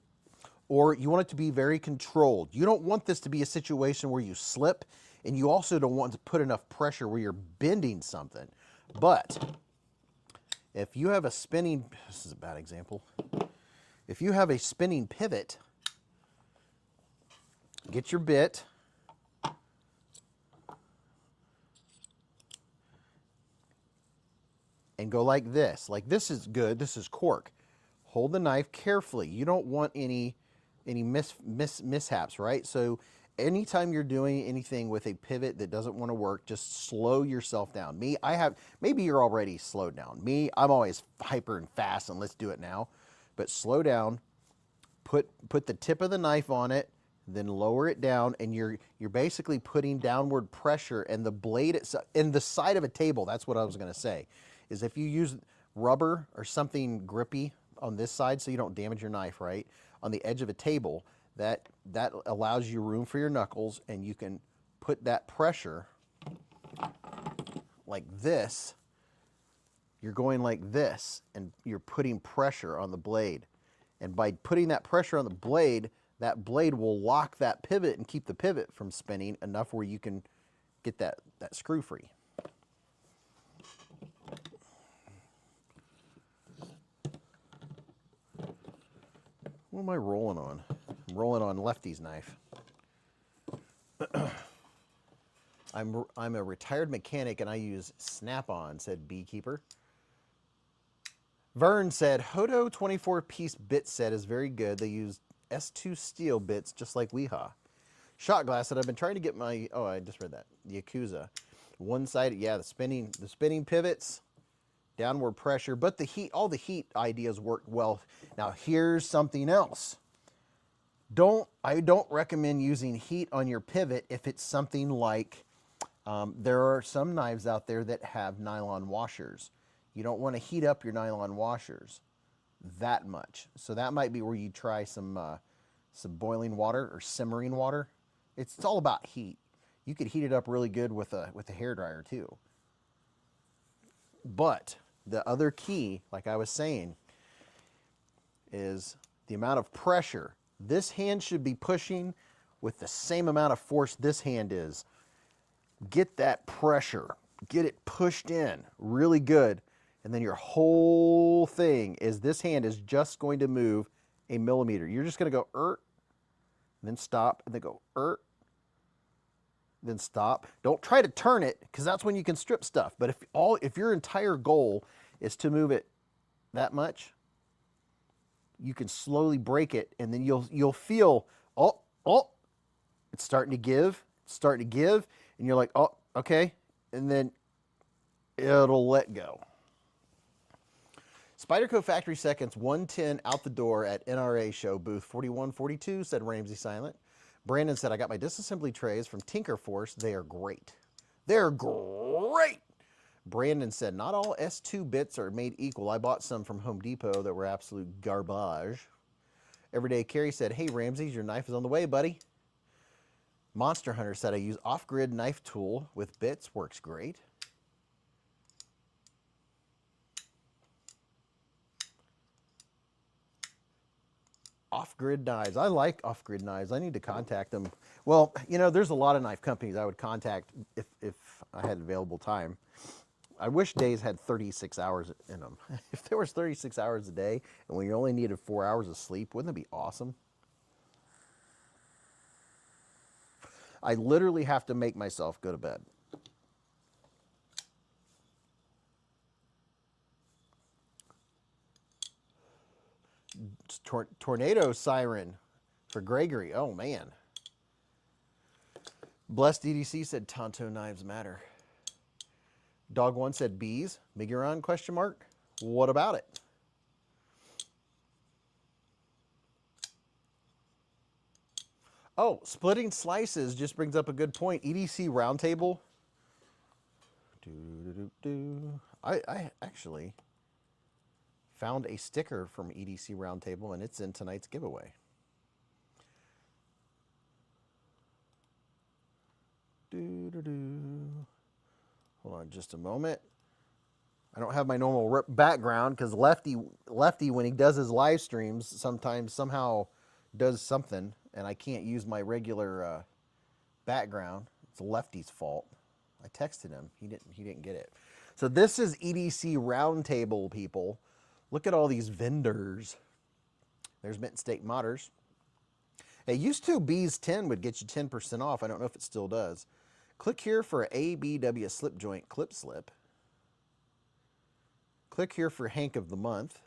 Or you want it to be very controlled. You don't want this to be a situation where you slip, and you also don't want to put enough pressure where you're bending something. But if you have a spinning, this is a bad example. If you have a spinning pivot, get your bit, and go like this. Like this is good, this is cork. Hold the knife carefully. You don't want any mishaps, right? So anytime you're doing anything with a pivot that doesn't want to work, just slow yourself down. Maybe you're already slowed down. I'm always hyper and fast and let's do it now. But slow down, put the tip of the knife on it, then lower it down, and you're basically putting downward pressure, and the blade itself, in the side of a table, that's what I was gonna say, is if you use rubber or something grippy on this side so you don't damage your knife, right? On the edge of a table, that allows you room for your knuckles, and you can put that pressure like this. You're going like this, and you're putting pressure on the blade. And by putting that pressure on the blade, that blade will lock that pivot and keep the pivot from spinning enough where you can get that screw free. What am I rolling on? I'm rolling on Lefty's knife. I'm a retired mechanic and I use Snap-on, said Beekeeper. Vern said, Hodo 24-piece bit set is very good. They use S2 steel bits just like Weehaw. Shot Glass said, I've been trying to get my, oh, I just read that, the Yakuza. One-sided, yeah, the spinning pivots, downward pressure, but the heat, all the heat ideas work well. Now, here's something else. I don't recommend using heat on your pivot if it's something like, there are some knives out there that have nylon washers. You don't want to heat up your nylon washers that much. So that might be where you try some boiling water or simmering water. It's all about heat. You could heat it up really good with a hairdryer too. But the other key, like I was saying, is the amount of pressure. This hand should be pushing with the same amount of force this hand is. Get that pressure. Get it pushed in really good. And then your whole thing is this hand is just going to move a millimeter. You're just going to go, then stop, and then go, then stop. Don't try to turn it, because that's when you can strip stuff. But if your entire goal is to move it that much, you can slowly break it, and then you'll feel, it's starting to give, and you're like, oh, okay, and then it'll let go. Spyderco Factory Seconds 110 out the door at NRA show booth 4142, said Ramsey Silent. Brandon said, I got my disassembly trays from Tinker Force. They are great. They're great. Brandon said, not all S2 bits are made equal. I bought some from Home Depot that were absolute garbage. Everyday Carrie said, hey, Ramsey, your knife is on the way, buddy. Monster Hunter said, I use off-grid knife tool with bits. Works great. Off-grid knives. I like off-grid knives. I need to contact them. Well, you know, there's a lot of knife companies I would contact if I had available time. I wish days had 36 hours in them. If there was 36 hours a day and when you only needed 4 hours of sleep, wouldn't that be awesome? I literally have to make myself go to bed. Tornado siren for Gregory. Oh, man. Blessed DDC said Tonto knives matter. Dog One said Beez. Miguron, question mark. What about it? Oh, splitting slices just brings up a good point. EDC Roundtable. I actually found a sticker from EDC Roundtable, and it's in tonight's giveaway. Hold on just a moment. I don't have my normal background because Lefty, when he does his live streams, sometimes somehow does something, and I can't use my regular background. It's Lefty's fault. I texted him. He didn't get it. So this is EDC Roundtable, people. Look at all these vendors. There's Mitten Steak Modders. It used to Beez 10 would get you 10% off. I don't know if it still does. Click here for ABW slip joint clip slip. Click here for Hank of the Month.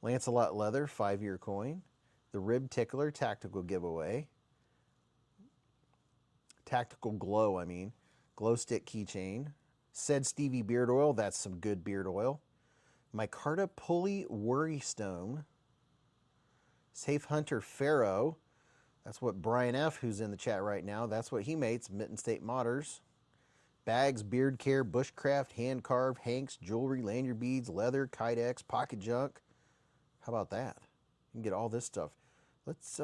Lancelot Leather 5-year coin. The Rib Tickler tactical giveaway. Tactical Glow, I mean. Glow stick keychain. Said Stevie beard oil. That's some good beard oil. Micarta Pulley Worry Stone. Safe Hunter Pharaoh. That's what Brian F., who's in the chat right now, that's what he mates. Mitten State Modders. Bags, Beard Care, Bushcraft, Hand Carved, Hanks, Jewelry, Lanyard Beads, Leather, Kydex, Pocket Junk. How about that? You can get all this stuff. Let's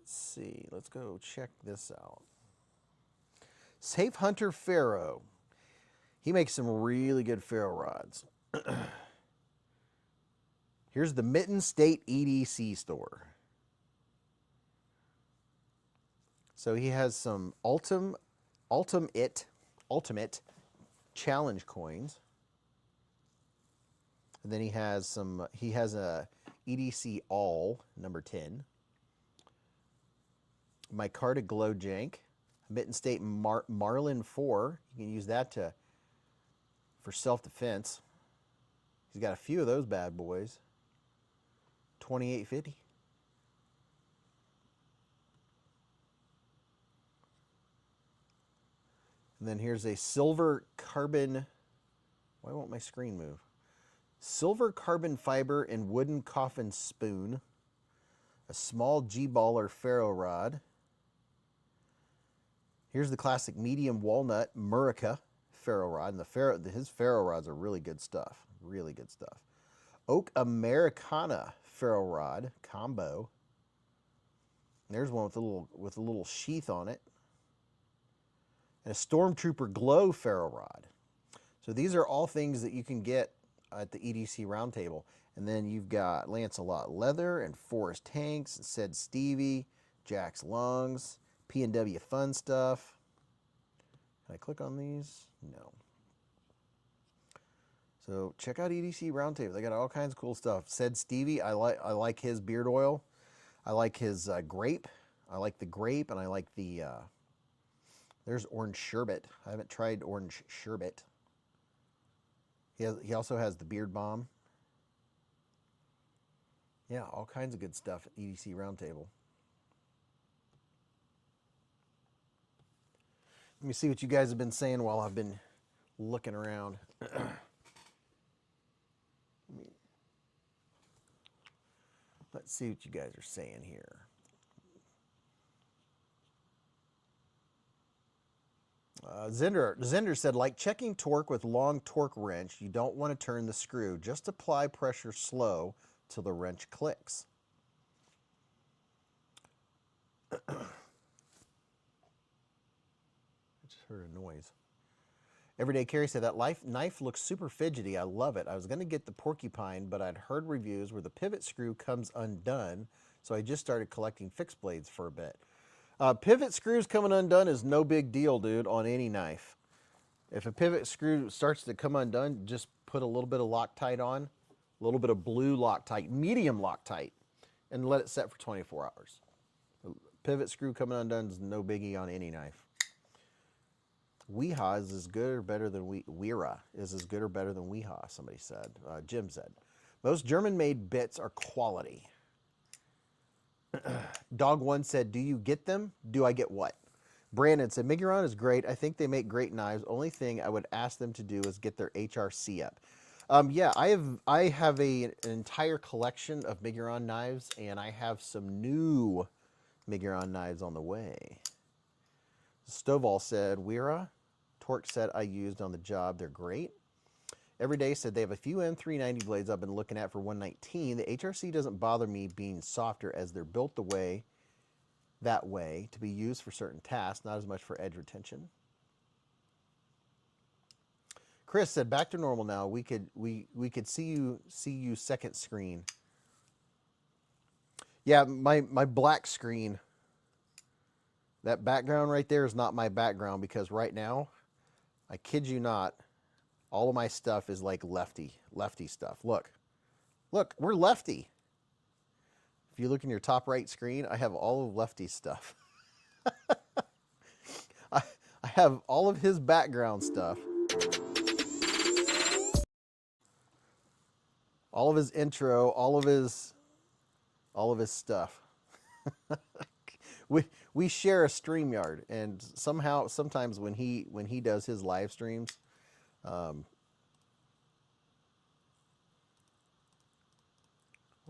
see. Let's go check this out. Safe Hunter Pharaoh. He makes some really good ferro rods. Here's the Mitten State EDC store. So he has some Ultimate Challenge coins. And then he has a EDC All, number 10. Micarta Glow Jank. Mitten State Marlin 4. You can use that for self-defense. He's got a few of those bad boys. $28.50. And then here's a silver carbon. Why won't my screen move? Silver carbon fiber and wooden coffin spoon. A small G-baller ferro rod. Here's the classic medium walnut Murica ferro rod. And his ferro rods are really good stuff. Really good stuff. Oak Americana ferro rod combo. There's one with a little sheath on it. And a Stormtrooper Glow ferro rod. So these are all things that you can get at the EDC Roundtable. And then you've got Lancelot Leather and Forrest Hanks, and Said Stevie, Jack's Lungs, P&W Fun Stuff. Can I click on these? No. So check out EDC Roundtable. They got all kinds of cool stuff. Said Stevie, I like his beard oil. I like his grape. I like the grape, and I like the... there's orange sherbet. I haven't tried orange sherbet. He also has the beard balm. Yeah, all kinds of good stuff at EDC Roundtable. Let me see what you guys have been saying while I've been looking around. Let's see what you guys are saying here. Zender said, like checking torque with long torque wrench, you don't want to turn the screw. Just apply pressure slow till the wrench clicks. I just heard a noise. Everyday Carrie said, that knife looks super fidgety. I love it. I was going to get the porcupine, but I'd heard reviews where the pivot screw comes undone, so I just started collecting fixed blades for a bit. Pivot screws coming undone is no big deal, dude, on any knife. If a pivot screw starts to come undone, just put a little bit of Loctite on, a little bit of blue Loctite, medium Loctite, and let it set for 24 hours. Pivot screw coming undone is no biggie on any knife. Weehaw is as good or better than Weera is as good or better than Weehaw, somebody said. Jim said. Most German-made bits are quality. Dog1 said, do you get them? Do I get what? Brandon said, Miguron is great. I think they make great knives. Only thing I would ask them to do is get their HRC up. Yeah, I have an entire collection of Miguron knives, and I have some new Miguron knives on the way. Stovall said, Weera. Torque said I used on the job. They're great. Everyday said they have a few M390 blades I've been looking at for 119. The HRC doesn't bother me being softer as they're built that way to be used for certain tasks, not as much for edge retention. Chris said back to normal now. We could see you second screen. Yeah, my black screen. That background right there is not my background because right now, I kid you not, all of my stuff is like lefty stuff. Look, we're lefty. If you look in your top right screen, I have all of Lefty's stuff. I have all of his background stuff. All of his intro, all of his stuff. We share a StreamYard, and sometimes when he does his live streams, what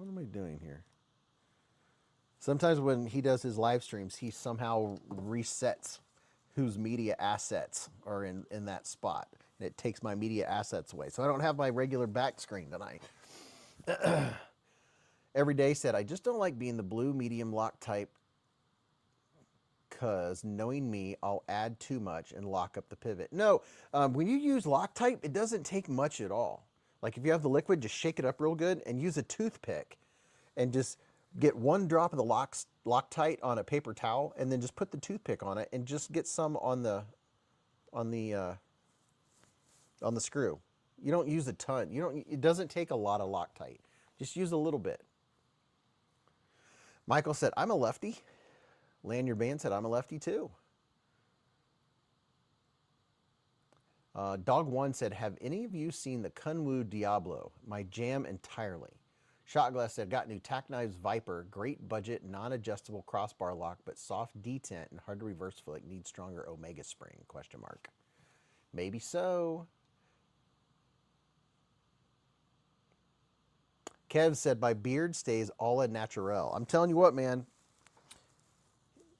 am I doing here? Sometimes when he does his live streams, he somehow resets whose media assets are in that spot, and it takes my media assets away. So I don't have my regular back screen tonight. Everyday said, I just don't like being the blue medium lock type because knowing me, I'll add too much and lock up the pivot. No, when you use Loctite, it doesn't take much at all. Like if you have the liquid, just shake it up real good and use a toothpick and just get one drop of the Loctite on a paper towel and then just put the toothpick on it and just get some on the screw. You don't use a ton. It doesn't take a lot of Loctite. Just use a little bit. Michael said, I'm a lefty. Lanyard Band said, I'm a lefty too. Dog1 said, have any of you seen the Kunwu Diablo? My jam entirely. Shotglass said, got new Tack Knives Viper. Great budget, non-adjustable crossbar lock, but soft detent and hard to reverse flick. Needs stronger Omega spring, question mark. Maybe so. Kev said, my beard stays all in naturel. I'm telling you what, man.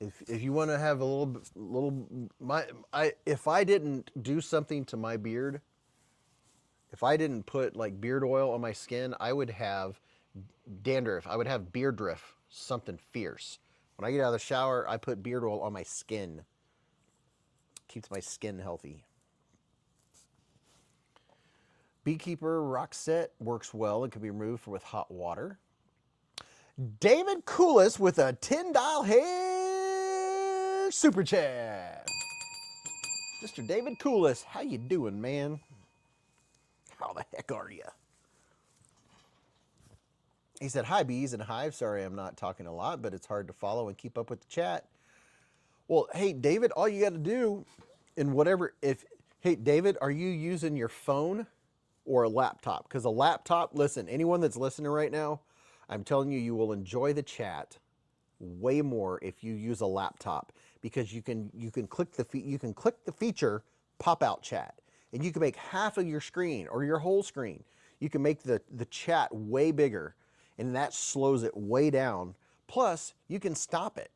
If you want to have a if I didn't do something to my beard, if I didn't put like beard oil on my skin, I would have dandruff. I would have beard drift, something fierce. When I get out of the shower, I put beard oil on my skin. Keeps my skin healthy. Beekeeper rock set works well and can be removed with hot water. David Coolis with a $10 hair super chat. Mr. David Coolis, how you doing, man? How the heck are you? He said, hi, Beez and Hive. Sorry I'm not talking a lot, but it's hard to follow and keep up with the chat. Well, hey, David, all you got to do in whatever, hey, David, are you using your phone or a laptop? Because a laptop, listen, anyone that's listening right now, I'm telling you, you will enjoy the chat way more if you use a laptop because you can click the feature pop out chat, and you can make half of your screen or your whole screen. You can make the chat way bigger, and that slows it way down. Plus, you can stop it.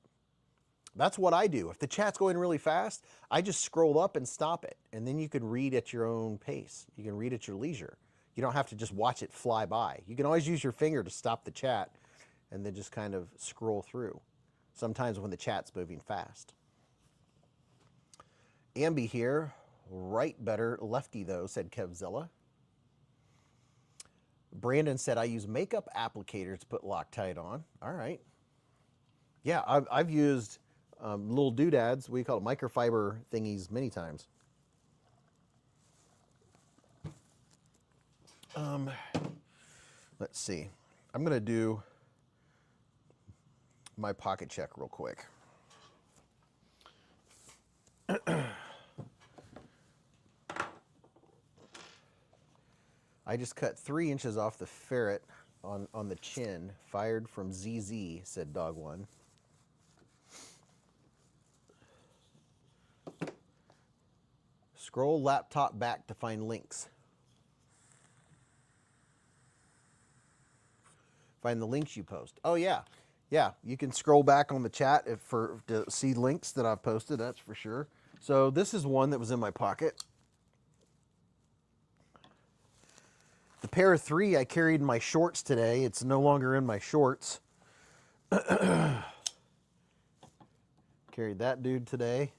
That's what I do. If the chat's going really fast, I just scroll up and stop it, and then you can read at your own pace. You can read at your leisure. You don't have to just watch it fly by. You can always use your finger to stop the chat and then just kind of scroll through, sometimes when the chat's moving fast. Ambi here, right better, lefty though, said Kevzilla. Brandon said, I use makeup applicators to put Loctite on. All right. Yeah, I've used little doodads, we call it microfiber thingies, many times. Let's see. I'm going to do my pocket check real quick. I just cut 3 inches off the ferret on the chin, fired from ZZ, said Dog One. Scroll laptop back to find links. Find the links you post. Oh yeah, yeah. You can scroll back on the chat to see links that I've posted. That's for sure. So this is one that was in my pocket. The pair of 3 I carried in my shorts today. It's no longer in my shorts. Carried that dude today.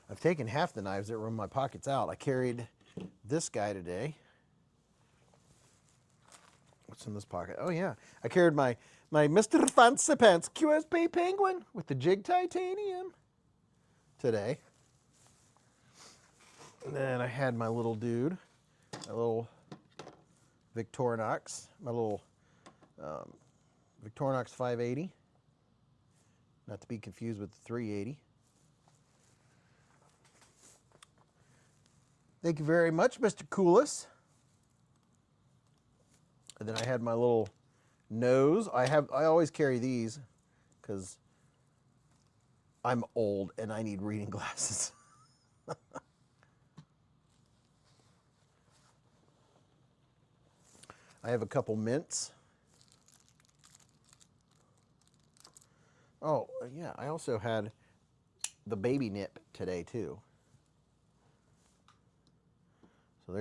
I've taken half the knives that were in my pockets out. I carried this guy today. What's in this pocket? Oh yeah, I carried my Mr. Fancy Pants QSP Penguin with the jig titanium today. And then I had my little dude, my little Victorinox, my little Victorinox 580, not to be confused with the 380. Thank you very much, Mr. Coolis. And then I had my little nose. I always carry these because I'm old and I need reading glasses. I have a couple mints. Oh, yeah, I also had the baby nip today too. So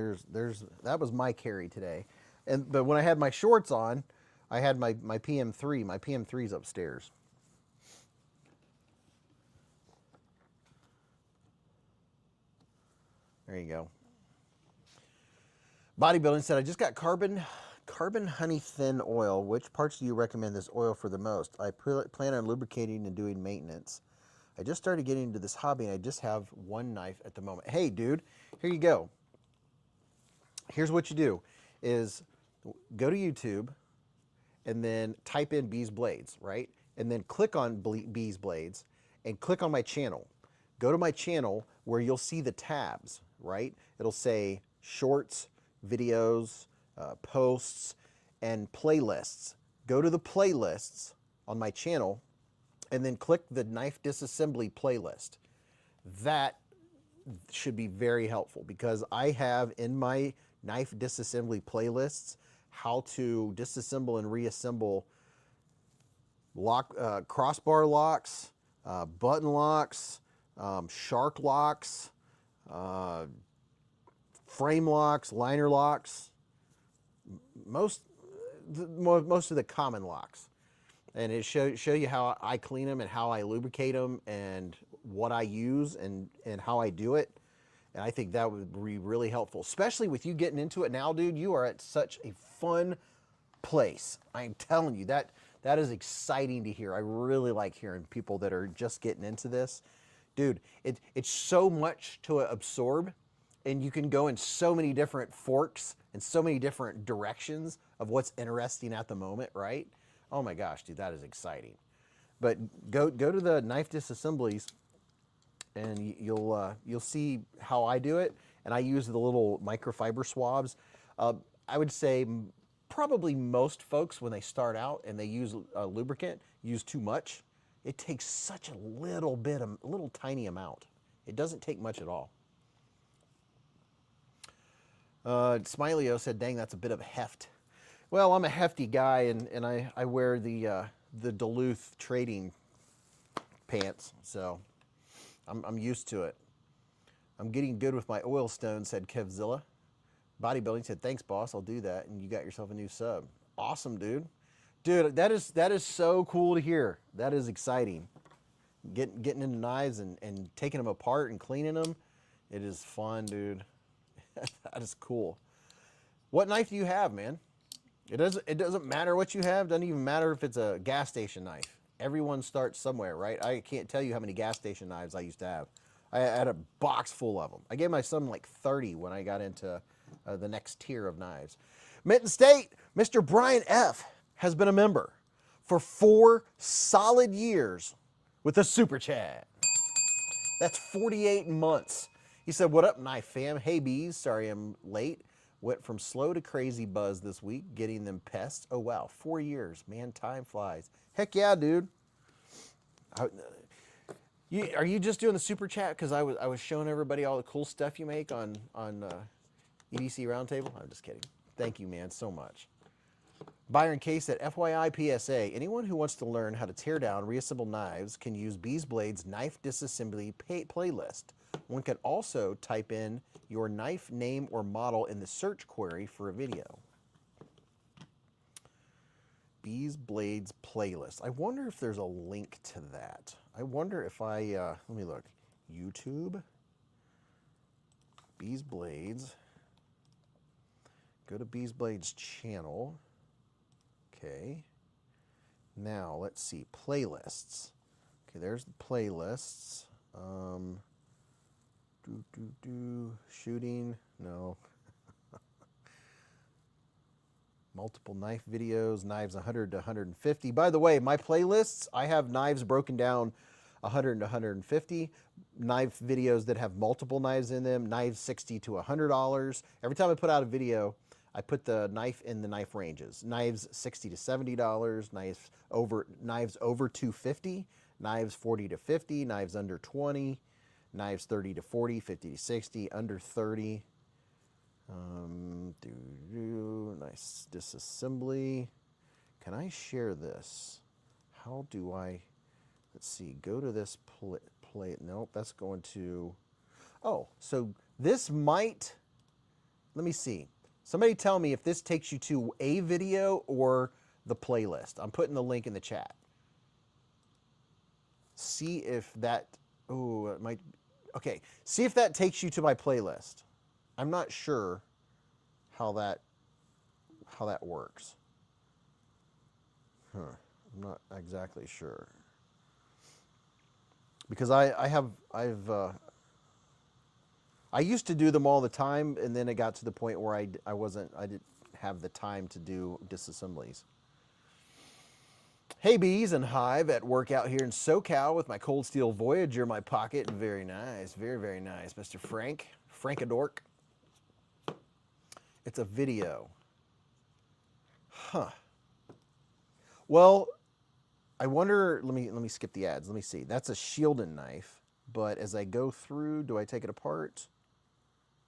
that was my carry today. But when I had my shorts on, I had my PM3. My PM3's upstairs. There you go. Bodybuilding said, I just got carbon honey thin oil. Which parts do you recommend this oil for the most? I plan on lubricating and doing maintenance. I just started getting into this hobby and I just have one knife at the moment. Hey, dude, here you go. Here's what you do is go to YouTube and then type in Beez Blades, right? And then click on Beez Blades and click on my channel. Go to my channel where you'll see the tabs, right? It'll say shorts, videos, posts, and playlists. Go to the playlists on my channel and then click the knife disassembly playlist. That should be very helpful because I have in my knife disassembly playlists how to disassemble and reassemble crossbar locks, button locks, shark locks, frame locks, liner locks, most of the common locks. And it show you how I clean them and how I lubricate them and what I use and how I do it. And I think that would be really helpful, especially with you getting into it now, dude. You are at such a fun place. I'm telling you, that is exciting to hear. I really like hearing people that are just getting into this. Dude, it's so much to absorb, and you can go in so many different forks and so many different directions of what's interesting at the moment, right? Oh my gosh, dude, that is exciting. But go to the knife disassemblies, and you'll see how I do it. And I use the little microfiber swabs. I would say probably most folks, when they start out and they use lubricant, use too much. It takes such a little tiny amount. It doesn't take much at all. Smiley-O said, dang, that's a bit of a heft. Well, I'm a hefty guy, and I wear the Duluth trading pants, so I'm used to it. I'm getting good with my oil stone, said Kevzilla. Bodybuilding said, thanks, boss, I'll do that, and you got yourself a new sub. Awesome, dude. Dude, that is so cool to hear. That is exciting. Getting into knives and taking them apart and cleaning them, it is fun, dude. That is cool. What knife do you have, man? It doesn't matter what you have. Doesn't even matter if it's a gas station knife. Everyone starts somewhere, right? I can't tell you how many gas station knives I used to have. I had a box full of them. I gave my son like 30 when I got into the next tier of knives. Mitten State, Mr. Brian F. has been a member for 4 solid years with a super chat. That's 48 months. He said, what up, knife fam? Hey, Beez. Sorry I'm late. Went from slow to crazy buzz this week, getting them pests. Oh, wow. 4 years. Man, time flies. Heck yeah, dude. Are you just doing the super chat because I was showing everybody all the cool stuff you make on EDC Roundtable? I'm just kidding. Thank you, man, so much. Byron K said, FYI PSA, anyone who wants to learn how to tear down, reassemble knives can use beezblades knife disassembly playlist. One can also type in your knife name or model in the search query for a video. beezblades playlist. I wonder if there's a link to that. I wonder if let me look. YouTube, beezblades. Go to beezblades channel. Okay. Now, let's see. Playlists. Okay, there's the playlists. Shooting. No. Multiple knife videos. Knives 100 to 150. By the way, my playlists, I have knives broken down 100 to 150. Knife videos that have multiple knives in them. Knives $60 to $100. Every time I put out a video, I put the knife in the knife ranges. Knives $60 to $70, knives over $250, knives 40 to 50, knives under 20, knives 30 to 40, 50 to 60, under 30. Nice disassembly. Can I share this? How do I? Let's see. Go to this play. Nope, that's going to. Oh, so this might. Let me see. Somebody tell me if this takes you to a video or the playlist. I'm putting the link in the chat. See if that, oh, it might, okay. See if that takes you to my playlist. I'm not sure how that works. I'm not exactly sure. Because I used to do them all the time, and then it got to the point where I didn't have the time to do disassemblies. Hey, Beez and Hive at work out here in SoCal with my Cold Steel Voyager in my pocket. Very nice, very, very nice. Mr. Frankadork. It's a video. Huh. Well, I wonder, let me skip the ads. Let me see. That's a shielding knife, but as I go through, do I take it apart?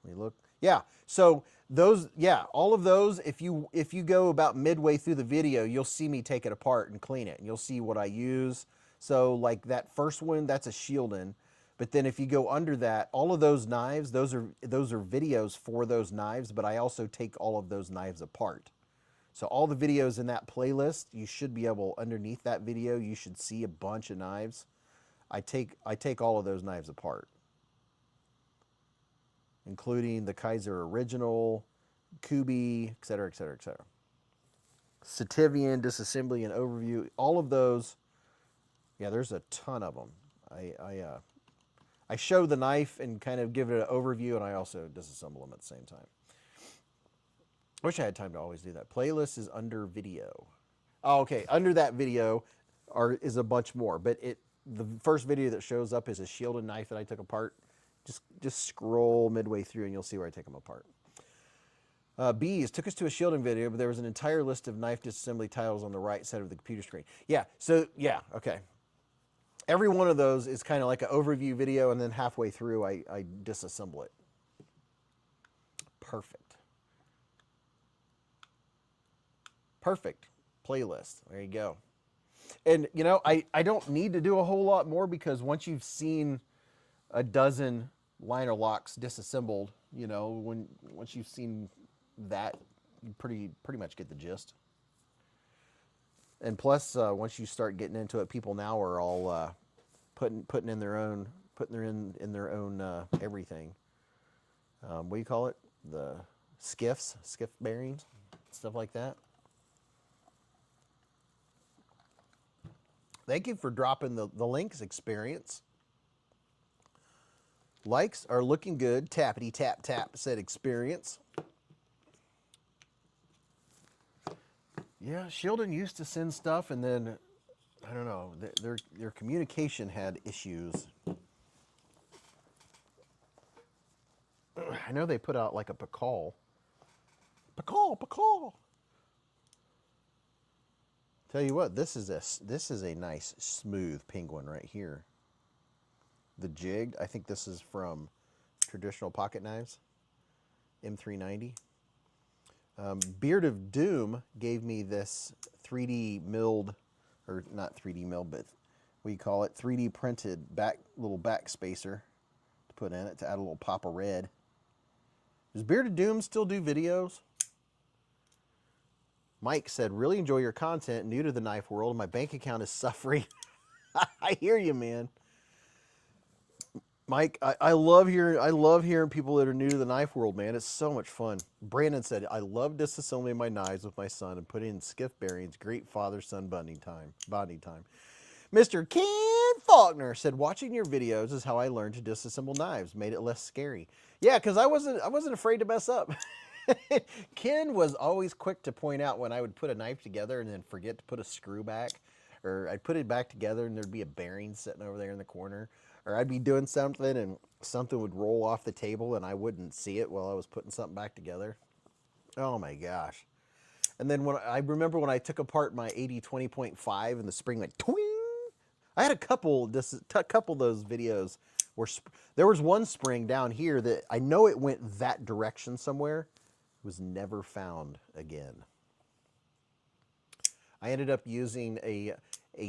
Let me look. Yeah, so those, yeah, all of those, if you go about midway through the video, you'll see me take it apart and clean it, and you'll see what I use. So like that first one, that's a shielding. But then if you go under that, all of those knives, those are videos for those knives, but I also take all of those knives apart. So all the videos in that playlist, you should be able, underneath that video, you should see a bunch of knives. I take all of those knives apart, including the Kaiser Original, Kubi, et cetera, et cetera, et cetera. Sativian, disassembly, and overview, all of those. Yeah, there's a ton of them. I show the knife and kind of give it an overview, and I also disassemble them at the same time. I wish I had time to always do that. Playlist is under video. Oh, okay. Under that video is a bunch more, but the first video that shows up is a shielded knife that I took apart. Just scroll midway through and you'll see where I take them apart. Beez took us to a shielding video, but there was an entire list of knife disassembly titles on the right side of the computer screen. Yeah, so yeah, okay. Every one of those is kind of like an overview video, and then halfway through I disassemble it. Perfect. Perfect playlist. There you go. And you know, I don't need to do a whole lot more, because once you've seen a dozen liner locks disassembled, you know, once you've seen that, you pretty much get the gist. And plus, once you start getting into it, people now are all putting in their own everything. What do you call it? The skiff bearings, stuff like that. Thank you for dropping the links, Experience. Likes are looking good. Tappity tap tap said Experience. Yeah, Shieldon used to send stuff, and then I don't know, their communication had issues. I know they put out like a Pakal. Pakal. Tell you what, this is a nice smooth penguin right here. The jigged, I think this is from Traditional Pocket Knives, M390. Beard of Doom gave me this 3D milled, or not 3D milled, but what do you call it? 3D printed little back spacer to put in it to add a little pop of red. Does Beard of Doom still do videos? Mike said, really enjoy your content, new to the knife world. My bank account is suffering. I hear you, man. Mike, I love hearing people that are new to the knife world, man. It's so much fun. Brandon said, I love disassembling my knives with my son and putting in skiff bearings. Great father-son bonding time. Mr. Ken Faulkner said, watching your videos is how I learned to disassemble knives. Made it less scary. Yeah, because I wasn't afraid to mess up. Ken was always quick to point out when I would put a knife together and then forget to put a screw back, or I'd put it back together and there'd be a bearing sitting over there in the corner, or I'd be doing something and something would roll off the table and I wouldn't see it while I was putting something back together. Oh my gosh. And then I remember when I took apart my 80-20.5 and the spring went twing. I had a couple of those videos where there was one spring down here that I know it went that direction somewhere. Was never found again. I ended up using a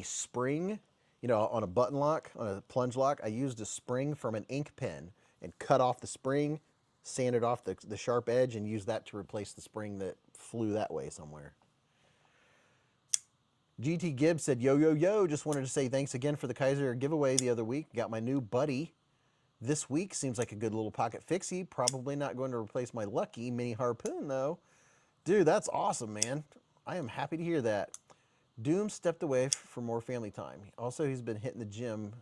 spring, on a button lock, on a plunge lock. I used a spring from an ink pen and cut off the spring, sanded off the sharp edge, and used that to replace the spring that flew that way somewhere. GT Gibbs said, yo, just wanted to say thanks again for the Kaiser giveaway the other week. Got my new buddy. This week seems like a good little pocket fixie. Probably not going to replace my Lucky mini harpoon, though. Dude, that's awesome, man. I am happy to hear that. Doom stepped away for more family time. Also, he's been hitting the gym.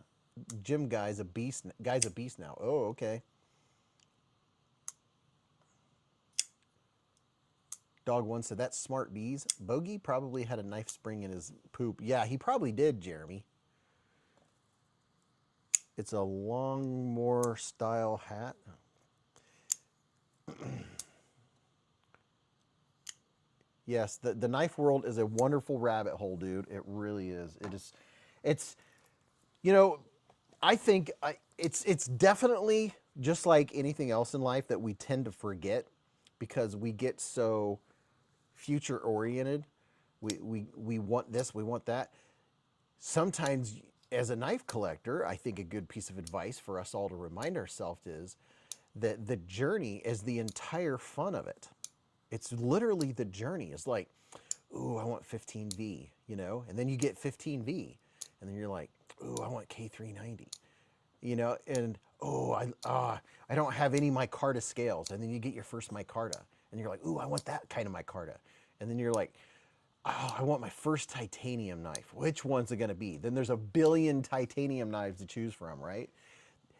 Guy's a beast now. Oh, okay. Dog one said, that's smart, Beez. Bogey probably had a knife spring in his poop. Yeah, he probably did, Jeremy. It's a Longmore style hat. Yes, the knife world is a wonderful rabbit hole, dude. It really is. I think it's definitely just like anything else in life that we tend to forget because we get so future oriented. We want this, we want that. Sometimes as a knife collector, I think a good piece of advice for us all to remind ourselves is that the journey is the entire fun of it. It's literally the journey. It's like, ooh, I want 15V, and then you get 15V, and then you're like, ooh, I want K390, and oh, I don't have any micarta scales, and then you get your first micarta, and you're like, ooh, I want that kind of micarta, and then you're like, oh, I want my first titanium knife. Which one's it going to be? Then there's a billion titanium knives to choose from, right?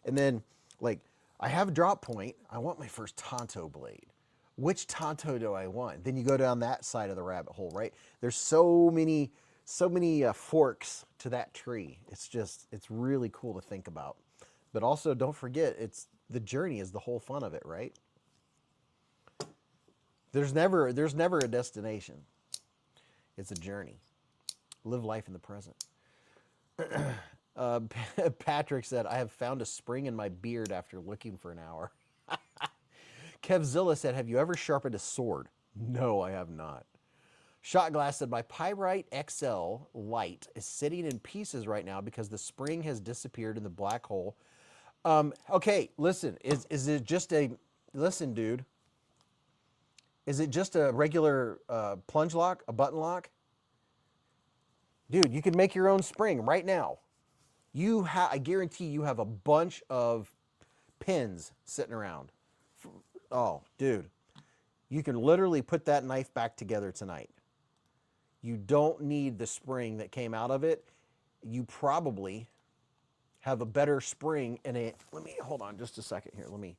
And then, like, I have a drop point. I want my first Tonto blade. Which Tonto do I want? Then you go down that side of the rabbit hole, right? There's so many forks to that tree. It's really cool to think about. But also, don't forget, the journey is the whole fun of it, right? There's never a destination. It's a journey. Live life in the present. Patrick said, I have found a spring in my beard after looking for an hour. Kevzilla said, have you ever sharpened a sword? No, I have not. Shotglass said, my Pyrite XL light is sitting in pieces right now because the spring has disappeared in the black hole. Okay, listen, is it just listen, dude. Is it just a regular plunge lock, a button lock? Dude, you can make your own spring right now. I guarantee you have a bunch of pins sitting around. Oh, dude, you can literally put that knife back together tonight. You don't need the spring that came out of it. You probably have a better spring in it. Hold on just a second here. Let me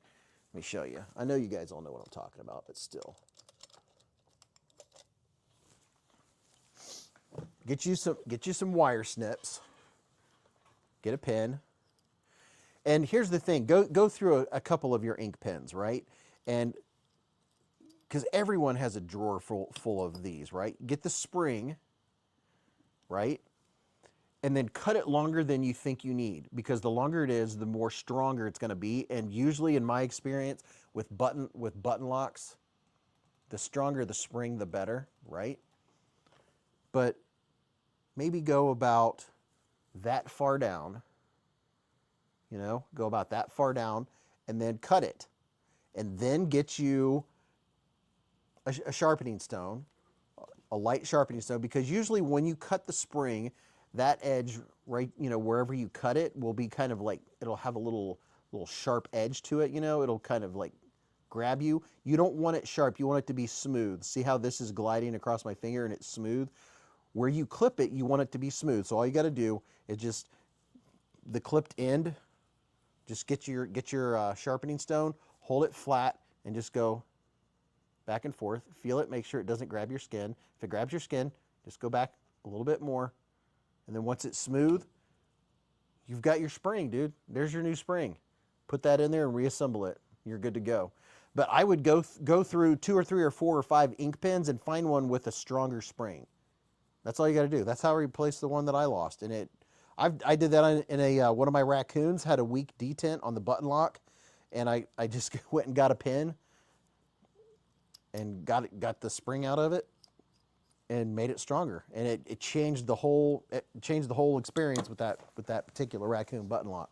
show you. I know you guys all know what I'm talking about, but still. Get you some wire snips. Get a pen. And here's the thing, go through a couple of your ink pens, right? And because everyone has a drawer full of these, right? Get the spring, right? And then cut it longer than you think you need, because the longer it is, the more stronger it's going to be. And usually, in my experience, with button locks, the stronger the spring, the better, right? But maybe go about that far down, you know, go about that far down, and then cut it. And then get you a sharpening stone, a light sharpening stone, because usually when you cut the spring, that edge, right, you know, wherever you cut it will be kind of like, it'll have a little sharp edge to it, you know, it'll kind of like grab you. You don't want it sharp, you want it to be smooth. See how this is gliding across my finger and it's smooth? Where you clip it, you want it to be smooth. So all you got to do is just the clipped end, just get your sharpening stone, hold it flat, and just go back and forth. Feel it, make sure it doesn't grab your skin. If it grabs your skin, just go back a little bit more. And then once it's smooth, you've got your spring, dude. There's your new spring. Put that in there and reassemble it. You're good to go. But I would go through 2 or 3 or 4 or 5 ink pens and find one with a stronger spring. That's all you got to do. That's how I replaced the one that I lost. And I did that in a one of my raccoons had a weak detent on the button lock, and I just went and got a pen and got the spring out of it and made it stronger. And it changed the whole experience with that particular raccoon button lock.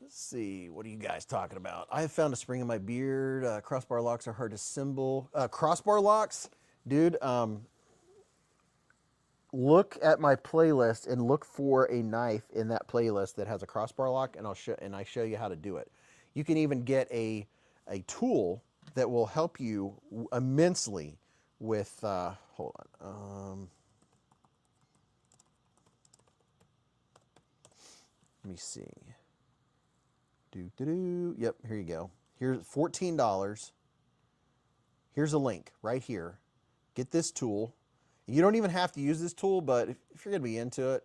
Let's see, what are you guys talking about? I have found a spring in my beard. Crossbar locks are hard to assemble. Crossbar locks, dude, look at my playlist and look for a knife in that playlist that has a crossbar lock, and I show you how to do it. You can even get a tool that will help you immensely with, hold on, let me see. Yep, here you go. Here's $14. Here's a link right here. Get this tool. You don't even have to use this tool, but if you're going to be into it,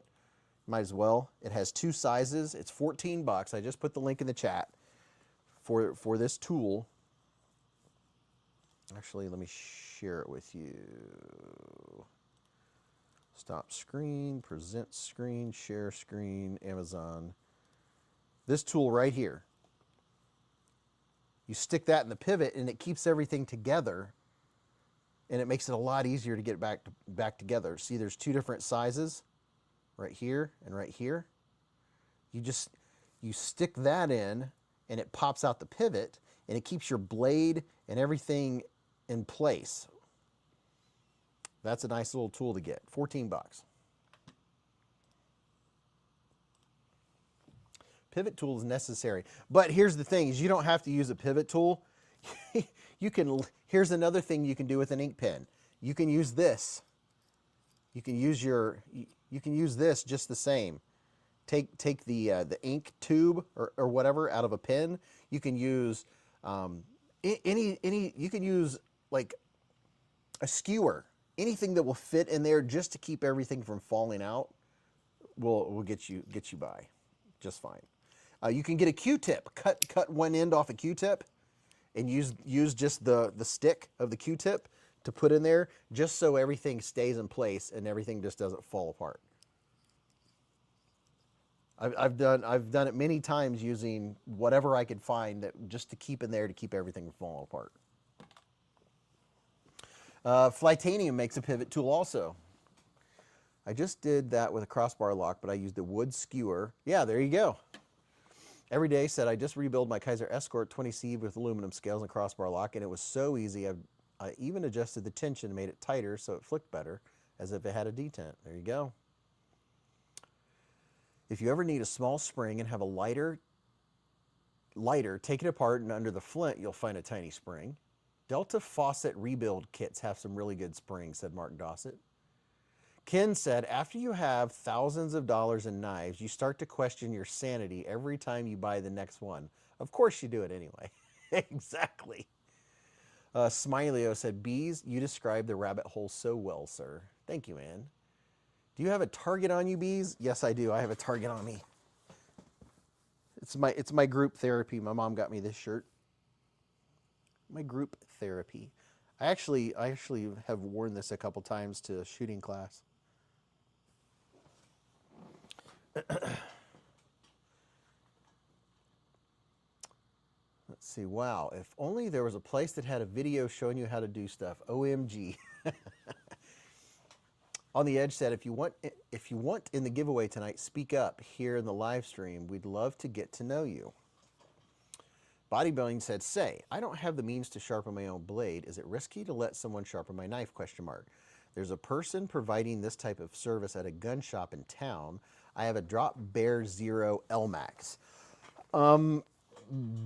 might as well. It has 2 sizes. It's $14. I just put the link in the chat for this tool. Actually, let me share it with you. Stop screen, present screen, share screen, Amazon. This tool right here. You stick that in the pivot and it keeps everything together, and it makes it a lot easier to get it back together. See, there's 2 different sizes, right here and right here. You stick that in and it pops out the pivot, and it keeps your blade and everything in place. That's a nice little tool to get. $14. Pivot tool is necessary. But here's the thing, is you don't have to use a pivot tool. Here's another thing you can do with an ink pen. You can use this. You can use this just the same. Take the ink tube or whatever out of a pen. You can use you can use like a skewer. Anything that will fit in there just to keep everything from falling out will get you by just fine. You can get a Q-tip. Cut one end off a Q-tip and use just the stick of the Q-tip to put in there, just so everything stays in place and everything just doesn't fall apart. I've done it many times using whatever I could find that just to keep in there to keep everything from falling apart. Flytanium makes a pivot tool also. I just did that with a crossbar lock, but I used a wood skewer. Yeah, there you go. Every day said I just rebuilt my Kaiser Escort 20C with aluminum scales and crossbar lock, and it was so easy. I even adjusted the tension, made it tighter so it flicked better, as if it had a detent. There you go. If you ever need a small spring and have a lighter, take it apart, and under the flint you'll find a tiny spring. Delta Faucet rebuild kits have some really good springs, said Mark Dossett. Ken said, after you have thousands of dollars in knives, you start to question your sanity every time you buy the next one. Of course you do it anyway. Exactly. Smileo said, Beez, you described the rabbit hole so well, sir. Thank you, man. Do you have a target on you, Beez? Yes, I do. I have a target on me. It's my group therapy. My mom got me this shirt. My group therapy. I actually have worn this a couple times to shooting class. Let's see. Wow. If only there was a place that had a video showing you how to do stuff. OMG. On the Edge said, if you want in the giveaway tonight, speak up here in the live stream. We'd love to get to know you. Bodybuilding said, say, I don't have the means to sharpen my own blade. Is it risky to let someone sharpen my knife? There's a person providing this type of service at a gun shop in town. I have a Drop Bear Zero LMAX.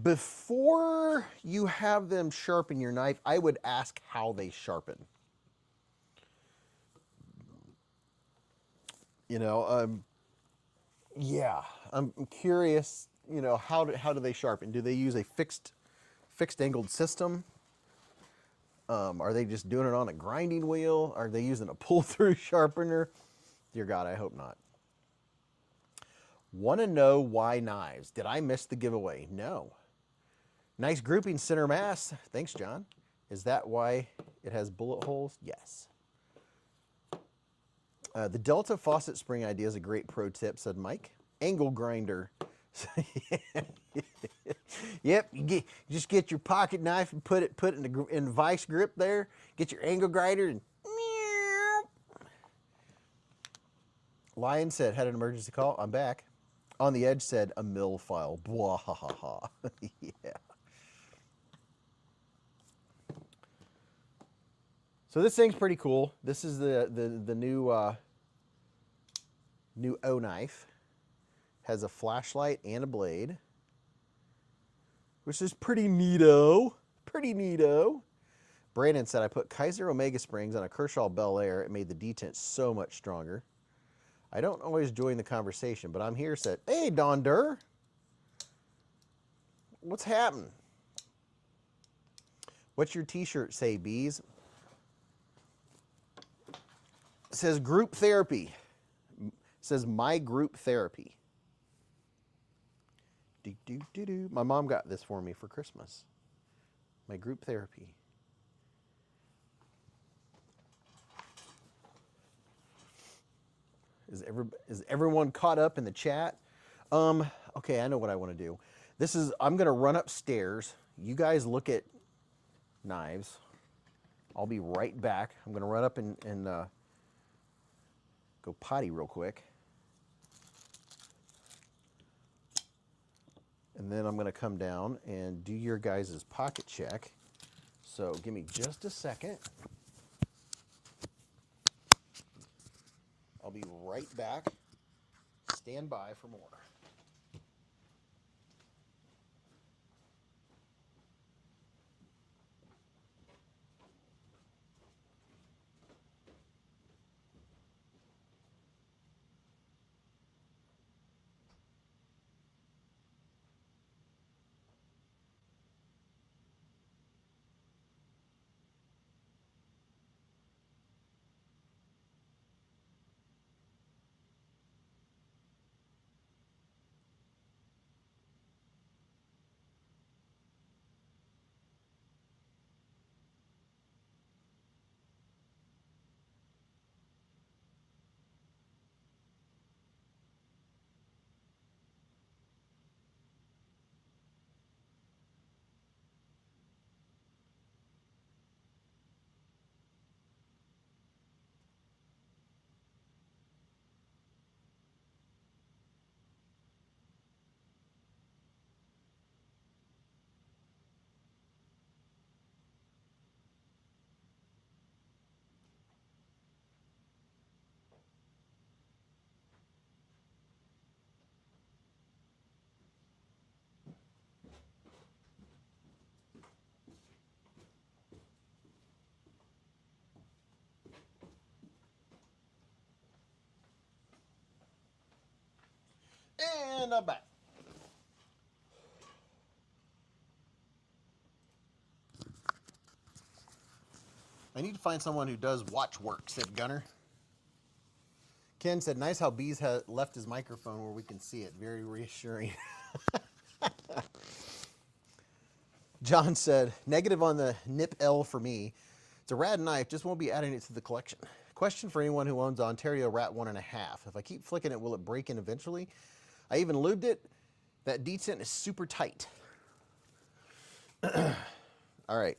Before you have them sharpen your knife, I would ask how they sharpen. You know, yeah, I'm curious, you know, how do they sharpen? Do they use a fixed angled system? Are they just doing it on a grinding wheel? Are they using a pull-through sharpener? Dear God, I hope not. Want to know why knives? Did I miss the giveaway? No. Nice grouping center mass. Thanks, John. Is that why it has bullet holes? Yes. The Delta faucet spring idea is a great pro tip, said Mike. Angle grinder. Yep, you just get your pocket knife and put it in the vice grip there. Get your angle grinder and Lion said, had an emergency call. I'm back. On the Edge said, a mill file. Blah, ha, ha, ha. Yeah. So this thing's pretty cool. This is the new new O-Knife. Has a flashlight and a blade, which is pretty neato. Pretty neato. Brandon said, I put Kaiser Omega springs on a Kershaw Bel Air. It made the detent so much stronger. I don't always join the conversation, but I'm here. Said, hey, Don Durr. What's happening? What's your t-shirt say, Beez? It says group therapy. It says my group therapy. Do, do, do, do. My mom got this for me for Christmas. My group therapy. Is everyone caught up in the chat? Okay, I know what I want to do. I'm going to run upstairs. You guys look at knives. I'll be right back. I'm going to run up and go potty real quick. And then I'm going to come down and do your guys' pocket check. So give me just a second. I'll be right back. Stand by for more. And I'm back. I need to find someone who does watch work, said Gunner. Ken said, nice how Beez has left his microphone where we can see it. Very reassuring. John said, negative on the Nip L for me. It's a rad knife, just won't be adding it to the collection. Question for anyone who owns Ontario Rat 1.5. If I keep flicking it, will it break in eventually? I even lubed it. That detent is super tight. All right,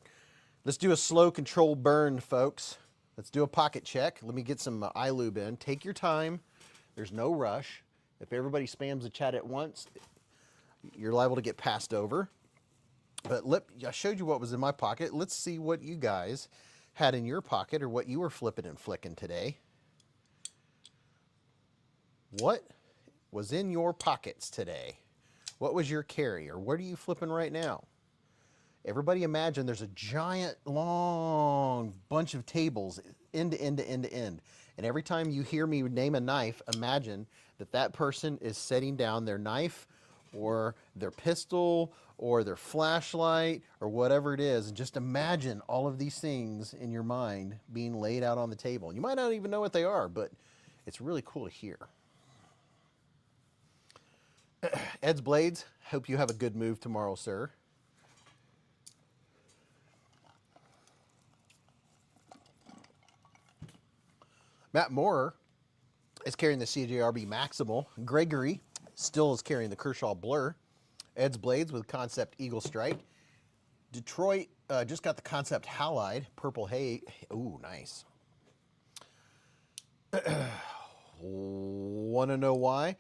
let's do a slow control burn, folks. Let's do a pocket check. Let me get some eye lube in. Take your time. There's no rush. If everybody spams the chat at once, you're liable to get passed over. But I showed you what was in my pocket. Let's see what you guys had in your pocket or what you were flipping and flicking today. What was in your pockets today? What was your carry, or what are you flipping right now? Everybody imagine there's a giant, long bunch of tables end to end to end to end. And every time you hear me name a knife, imagine that that person is setting down their knife or their pistol or their flashlight or whatever it is. And just imagine all of these things in your mind being laid out on the table. You might not even know what they are, but it's really cool to hear. Ed's Blades, hope you have a good move tomorrow, sir. Matt Moore is carrying the CJRB Maximal. Gregory still is carrying the Kershaw Blur. Ed's Blades with Concept Eagle Strike. Detroit just got the Concept Halide, Purple Hay. Ooh, nice. Want to know why?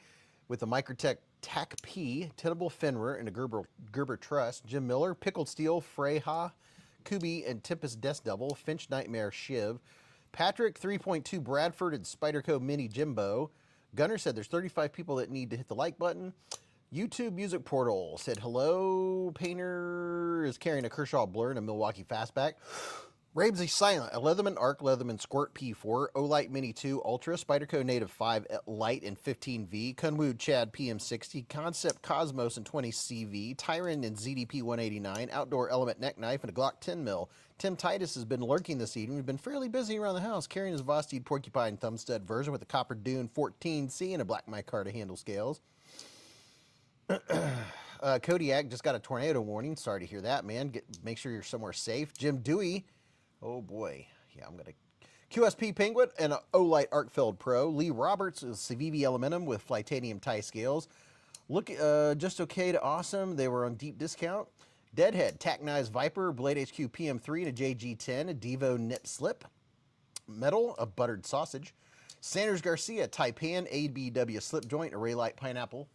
With the Microtech Tac P, Tenable Fenrir, and a Gerber Truss. Jim Miller, Pickled Steel, Freyha, Kubi, and Tempest Death Devil. Finch Nightmare Shiv. Patrick, 3.2 Bradford, and Spyderco Mini Jimbo. Gunner said there's 35 people that need to hit the like button. YouTube Music Portal said, hello, Painter is carrying a Kershaw Blur and a Milwaukee Fastback. Rabesy Silent, a Leatherman Arc, Leatherman Squirt P4, Olight Mini 2 Ultra, Spyderco Native 5 Light and 15V, Kunwood Chad PM60, Concept Cosmos and 20 CV, Tyron and ZDP 189, Outdoor Element Neck Knife, and a Glock 10 mil. Tim Titus has been lurking this evening. We've been fairly busy around the house, carrying his Vosteed Porcupine Thumb Stud version with a Copper Dune 14C and a Black Micarta handle scales. Kodiak just got a tornado warning. Sorry to hear that, man. Make sure you're somewhere safe. Jim Dewey. Oh boy, yeah, I'm gonna QSP Penguin and an Olight Arcfeld Pro. Lee Roberts is Civivi Elementum with Flytanium tie scales. Look, just okay to awesome. They were on deep discount. Deadhead, Tacnized Viper, Blade HQ PM3 and a JG10, a Devo Nip Slip. Metal, a Buttered Sausage. Sanders Garcia, Taipan, ABW Slip Joint, a Raylight Pineapple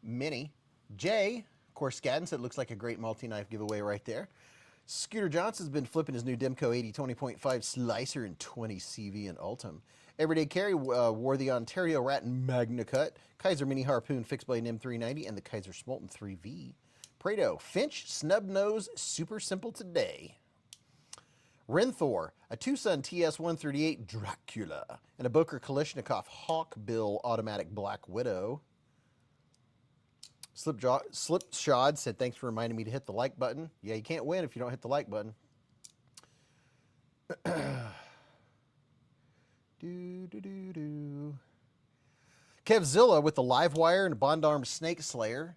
Mini. Jay, of course, Skadden said it looks like a great multi-knife giveaway right there. Scooter Johnson's been flipping his new Demco 80 20.5 Slicer and 20 CV and Ultim. Everyday Carry wore the Ontario Rat Magna Cut, Kaiser Mini Harpoon Fixed Blade M390, and the Kaiser Smolten 3V. Prado, Finch, Snub Nose, Super Simple Today. Renthor, a Tucson TS-138 Dracula, and a Boker Kalishnikov Hawkbill Automatic Black Widow. Slipshod said, thanks for reminding me to hit the like button. Yeah, you can't win if you don't hit the like button. Kevzilla with the Livewire and a Bond Arm Snake Slayer.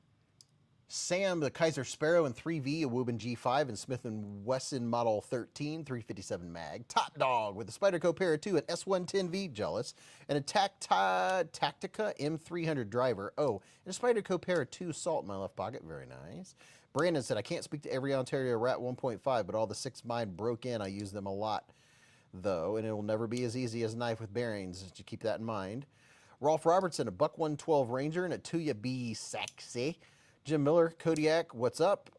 Sam, the Kaiser Sparrow and 3V, a Woburn G5 and Smith & Wesson Model 13, 357 mag. Top Dog with a Spyderco Para 2 and S110V, jealous, and a Tactica M300 driver. Oh, and a Spyderco Para 2 Salt in my left pocket, very nice. Brandon said, I can't speak to every Ontario Rat 1.5, but all the 6 mine broke in. I use them a lot, though, and it will never be as easy as a knife with bearings. Just keep that in mind. Rolf Robertson, a Buck 112 Ranger and a Tuya B Saxy. Jim Miller, Kodiak, what's up?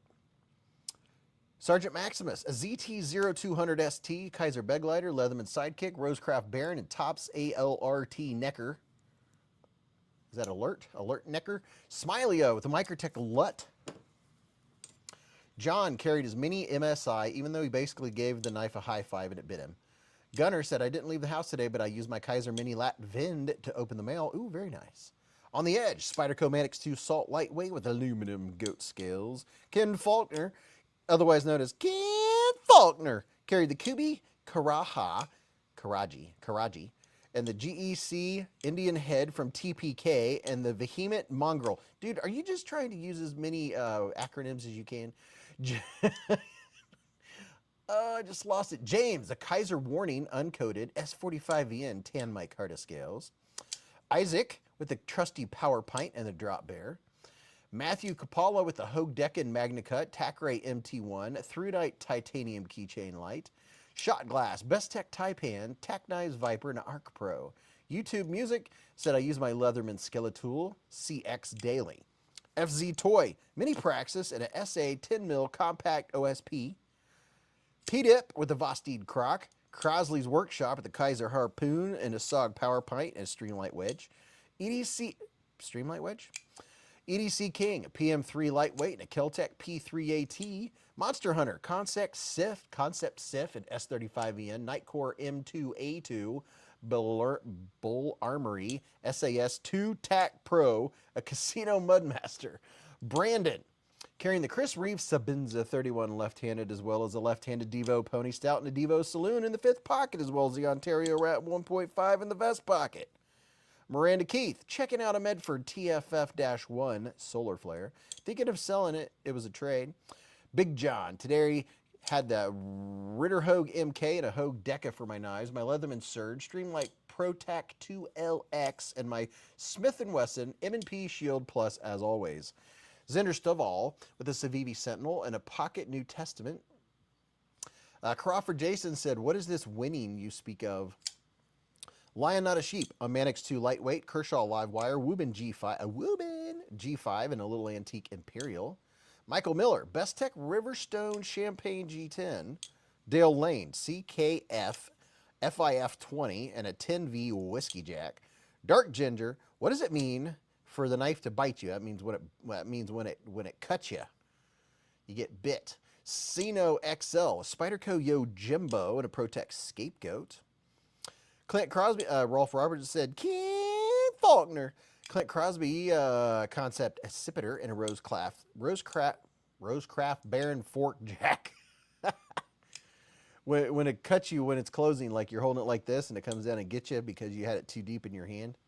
Sergeant Maximus, a ZT-0200 ST, Kaiser Beglighter, Leatherman Sidekick, Rosecraft Baron, and Tops ALRT Necker. Is that Alert? Alert Necker. Smileo with a Microtech Lut. John carried his mini MSI, even though he basically gave the knife a high five and it bit him. Gunner said, I didn't leave the house today, but I used my Kaiser Mini Lat Vind to open the mail. Ooh, very nice. On the Edge, Spyderco Manix 2 Salt Lightweight with aluminum goat scales. Ken Faulkner, otherwise known as Ken Faulkner, carried the Kubi Karaji, and the GEC Indian Head from TPK, and the Vehement Mongrel. Dude, are you just trying to use as many acronyms as you can? I just lost it. James, the Kaiser Warning Uncoded S45VN Tan Mic Hardest Scales. Isaac with the trusty Power Pint and the Drop Bear. Matthew Kapala with the Hogue Deccan MagnaCut Takray MT1 Throughnite Titanium Keychain Light. Shot Glass, Best Tech Taipan, Tac Knives Viper, and Arc Pro. YouTube Music said I use my Leatherman Skeletool CX daily. FZ Toy, Mini Praxis, and a SA 10mm Compact OSP. P-Dip with the Vosteed Croc. Crosley's Workshop at the Kaiser Harpoon, and a SOG Power Pint, and a Streamlight Wedge. EDC, Streamlight Wedge? EDC King, a PM3 Lightweight, and a Keltec P3AT. Monster Hunter, Concept Sif, and S35VN, Nightcore M2A2, Bull Armory, SAS2 TAC Pro, a Casino Mudmaster. Brandon, carrying the Chris Reeves Sabinza 31 left-handed, as well as a left-handed Devo Pony Stout and a Devo Saloon in the 5th pocket, as well as the Ontario Rat 1.5 in the vest pocket. Miranda Keith, checking out a Medford TFF-1 Solar Flare. Thinking of selling it. It was a trade. Big John, today had the Ritter Hogue MK and a Hogue Deca for my knives, my Leatherman Surge, Streamlight ProTac 2LX, and my Smith & Wesson M&P Shield Plus, as always. Zender Stovall with a Civivi Sentinel and a Pocket New Testament. Crawford Jason said, what is this winning you speak of? Lion Not a Sheep, a Manix 2 Lightweight, Kershaw Livewire, Woobin G5, and a little antique Imperial. Michael Miller, Best Tech Riverstone Champagne G10. Dale Lane, CKF FIF20, and a 10V Whiskey Jack. Dark Ginger, what does it mean for the knife to bite you? That means when it cuts you, you get bit. Sino XL, a Spyderco Yo Jimbo, and a Protect Scapegoat. Clint Crosby, Rolf Roberts said, Ken Faulkner. Clint Crosby, Concept Accipiter, and a Rosecraft Baron Fork Jack. when it cuts you when it's closing, like you're holding it like this, and it comes down and gets you because you had it too deep in your hand.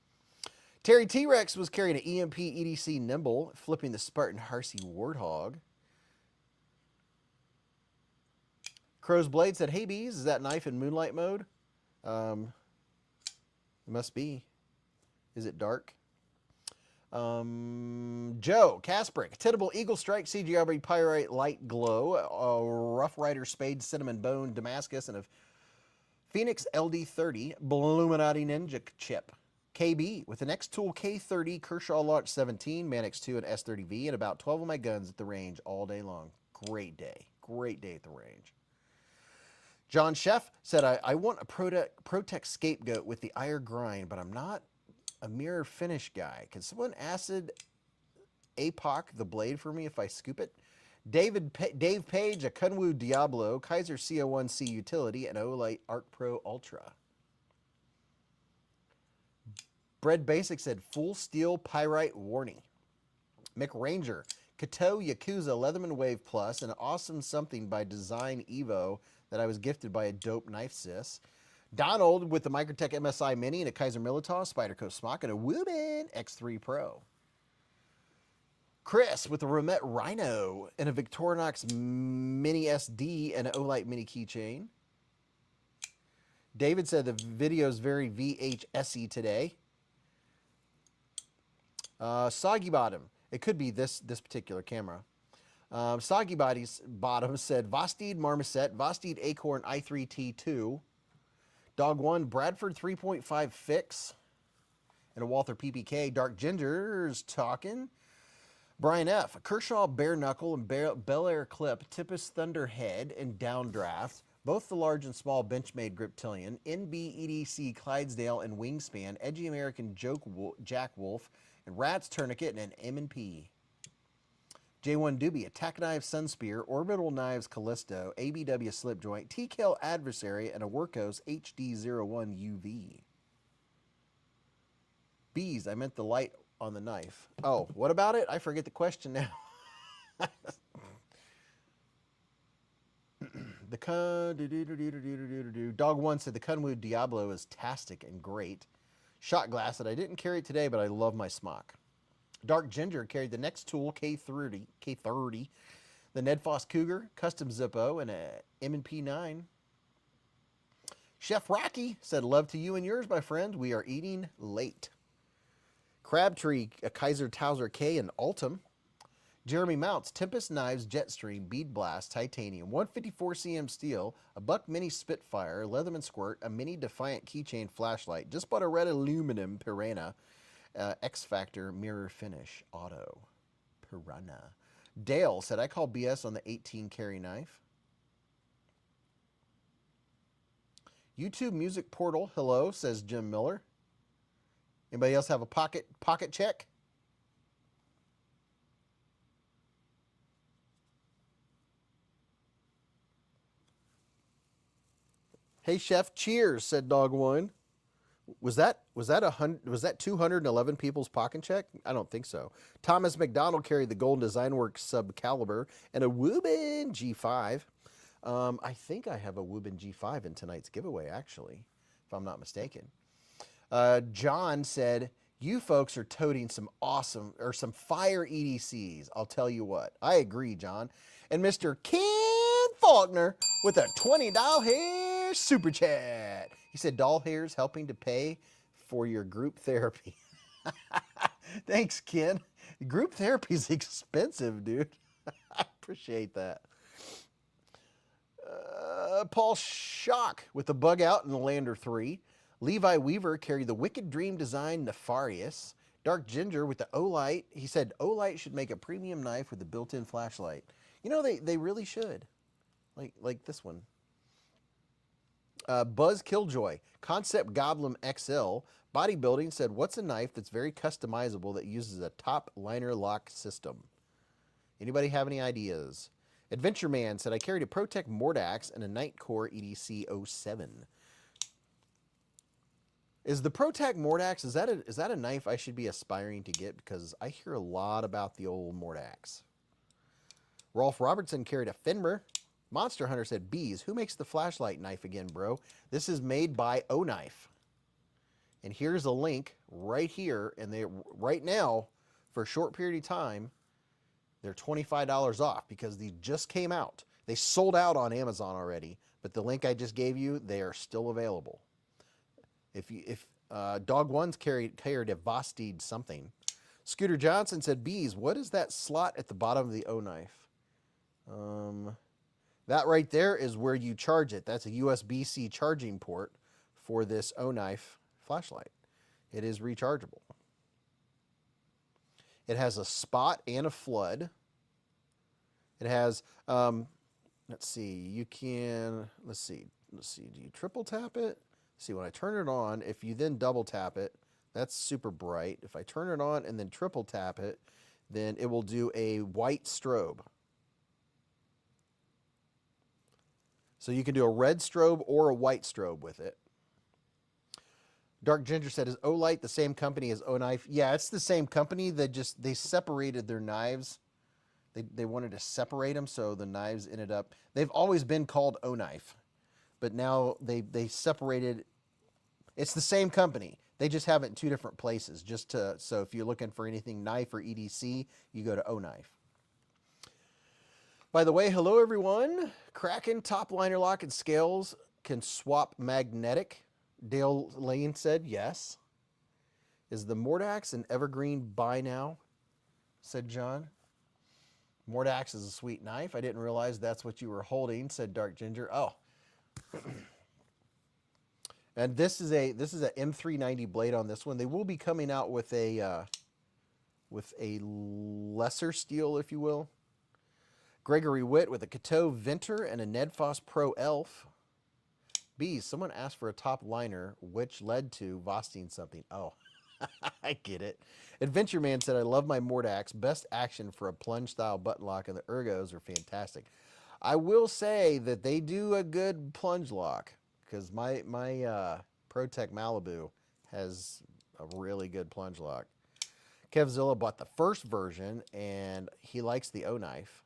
Terry T-Rex was carrying an EMP EDC Nimble, flipping the Spartan Harsey Warthog. Crow's Blade said, hey, Beez, is that knife in moonlight mode? It must be. Is it dark? Joe Kasperick, Tenable Eagle Strike CGRB Pyrite Light Glow, a Rough Rider Spade Cinnamon Bone Damascus, and a Phoenix LD30 Illuminati Ninja Chip. KB with an X-Tool K30 Kershaw Launch 17, Manix 2, and S30V, and about 12 of my guns at the range all day long. Great day. Great day at the range. John Sheff said, I want a Protect Scapegoat with the Ire Grind, but I'm not a mirror finish guy. Can someone acid APOC the blade for me if I scoop it? Dave Page, a Kunwu Diablo, Kaiser CO1C Utility, and Olight Arc Pro Ultra. Bread Basic said, full steel pyrite warning. McRanger, Kato Yakuza Leatherman Wave Plus, an awesome something by Design Evo that I was gifted by a dope knife sis. Donald with the Microtech MSI Mini and a Kaiser Militos, Spyderco Smock, and a Woobin X3 Pro. Chris with the Romet Rhino and a Victorinox Mini SD and an Olight Mini Keychain. David said the video is very VHS-y today. Soggy Bottom. It could be this particular camera. Soggy Bottom said Vosteed Marmoset, Vosteed Acorn i3T2, Dog 1 Bradford 3.5 Fix, and a Walther PPK. Dark Ginger's talking. Brian F. A Kershaw Bare Knuckle and Bel Air Clip, Tippus Thunderhead, and Downdraft. Both the large and small Benchmade Griptilian, NB EDC Clydesdale and Wingspan, Edgy American Jack Wolf, and Rat's Tourniquet, and an M&P. J1 Doobie, Attack Knives Sunspear, Orbital Knives Callisto, ABW Slip Joint, TKL Adversary, and a Workos HD01 UV. Beez, I meant the light on the knife. Oh, what about it? I forget the question now. Dog One said the Kunwu Diablo is tastic and great. Shot Glass said I didn't carry it today, but I love my smock. Dark Ginger carried the next tool K30, the Ned Foss Cougar, custom Zippo, and a M&P 9. Chef Rocky said love to you and yours, my friend. We are eating late. Crabtree, a Kaiser Towser K, and Altum. Jeremy Mounts, Tempest Knives, Jetstream, Bead Blast, Titanium, 154 cm steel, a Buck Mini Spitfire, Leatherman Squirt, a Mini Defiant keychain flashlight. Just bought a red aluminum Piranha, X Factor mirror finish auto. Piranha. Dale said, I call BS on the 18 carry knife. YouTube Music Portal, hello, says Jim Miller. Anybody else have a pocket check? Hey chef, cheers, said Dog One. Was that 211 people's pocket check? I don't think so. Thomas McDonald carried the Golden Design Works Sub Caliber and a Woobin G5. I think I have a Woobin G5 in tonight's giveaway, actually, if I'm not mistaken. John said, you folks are toting some awesome, or some fire EDCs. I'll tell you what. I agree, John. And Mr. Ken Faulkner with a $20 hair super chat. He said, doll hairs helping to pay for your group therapy. Thanks, Ken. Group therapy is expensive, dude. I appreciate that. Paul Schock with the bug out in the Lander 3. Levi Weaver carried the Wicked Dream Design Nefarious. Dark Ginger with the Olight. He said Olight should make a premium knife with a built-in flashlight. You know, they really should. Like this one. Buzz Killjoy. Concept Goblin XL. Bodybuilding said, what's a knife that's very customizable that uses a top liner lock system? Anybody have any ideas? Adventure Man said, I carried a ProTech Mordax and a Nightcore EDC 07. Is the ProTech Mordax, is that a knife I should be aspiring to get? Because I hear a lot about the old Mordax. Rolf Robertson carried a Fenrir. Monster Hunter said, Beez, who makes the flashlight knife again, bro? This is made by Oknife. And here's a link right here. And they right now, for a short period of time, they're $25 off because these just came out. They sold out on Amazon already, but the link I just gave you, they are still available. If Dog One's carried a Vosteed something. Scooter Johnson said, Beez, what is that slot at the bottom of the Oknife? That right there is where you charge it. That's a USB-C charging port for this Oknife flashlight. It is rechargeable. It has a spot and a flood. It has, let's see, do you triple tap it? See, when I turn it on, if you then double tap it, that's super bright. If I turn it on and then triple tap it, then it will do a white strobe. So you can do a red strobe or a white strobe with it. Dark Ginger said, is Olight the same company as Oknife? Yeah, it's the same company. They separated their knives. They wanted to separate them, so the knives ended up, they've always been called Oknife, but now they separated. It's the same company. They just have it in two different places. So if you're looking for anything knife or EDC, you go to Oknife. By the way, hello everyone. Kraken top liner lock and scales can swap magnetic. Dale Lane said yes. Is the Mordax an evergreen buy now? Said John. Mordax is a sweet knife. I didn't realize that's what you were holding, said Dark Ginger. Oh. And this is a M390 blade on this one. They will be coming out with a lesser steel, if you will. Gregory Witt with a Cateau Venter and a Ned Foss Pro Elf. Beez, someone asked for a top liner, which led to Vosteed something. Oh, I get it. Adventure Man said, I love my Mordax. Best action for a plunge-style button lock, and the ergos are fantastic. I will say that they do a good plunge lock, because my ProTech Malibu has a really good plunge lock. Kevzilla bought the first version, and he likes the Oknife.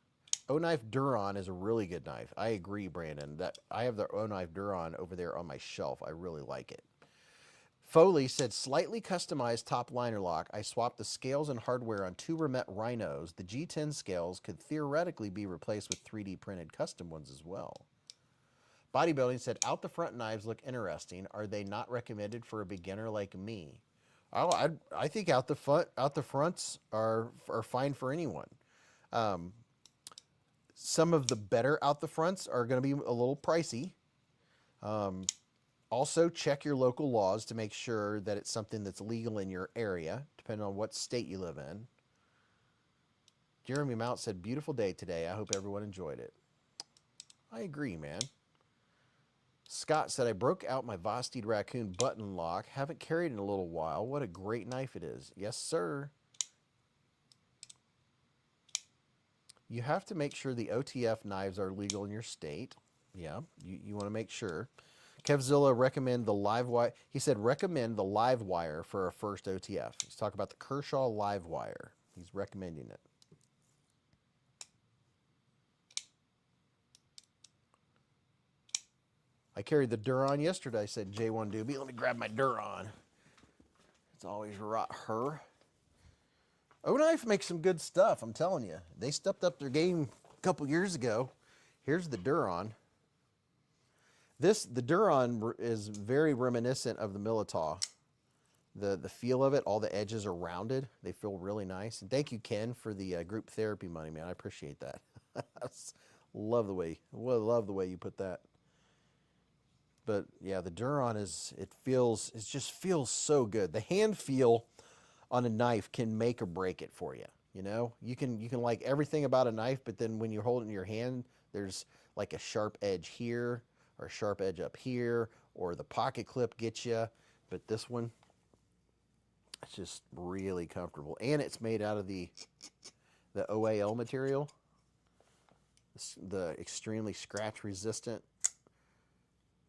Oknife Duron is a really good knife. I agree, Brandon. That I have the Oknife Duron over there on my shelf. I really like it. Foley said, slightly customized top liner lock. I swapped the scales and hardware on 2 Remet Rhinos. The G10 scales could theoretically be replaced with 3D printed custom ones as well. Bodybuilding said, out the front knives look interesting. Are they not recommended for a beginner like me? Oh, I think out the fronts are fine for anyone. Some of the better out the fronts are going to be a little pricey. Also, check your local laws to make sure that it's something that's legal in your area, depending on what state you live in. Jeremy Mount said, beautiful day today. I hope everyone enjoyed it. I agree, man. Scott said, I broke out my Vosteed Raccoon button lock. Haven't carried it in a little while. What a great knife it is. Yes, sir. You have to make sure the OTF knives are legal in your state. Yeah, you want to make sure. Kevzilla recommend the live wire. He said recommend the live wire for a first OTF. He's talking about the Kershaw live wire. He's recommending it. I carried the Duron yesterday, said J1 Doobie. Let me grab my Duron. It's always her. Oknife makes some good stuff, I'm telling you. They stepped up their game a couple years ago. Here's the Duron. The Duron is very reminiscent of the Militaw. The feel of it, all the edges are rounded. They feel really nice. And thank you, Ken, for the group therapy money, man. I appreciate that. love the way you put that. But yeah, the Duron it just feels so good. The hand feel on a knife can make or break it for you. You know, you can like everything about a knife, but then when you hold it in your hand, there's like a sharp edge here or a sharp edge up here, or the pocket clip gets you. But this one, it's just really comfortable, and it's made out of the OAL material, the extremely scratch resistant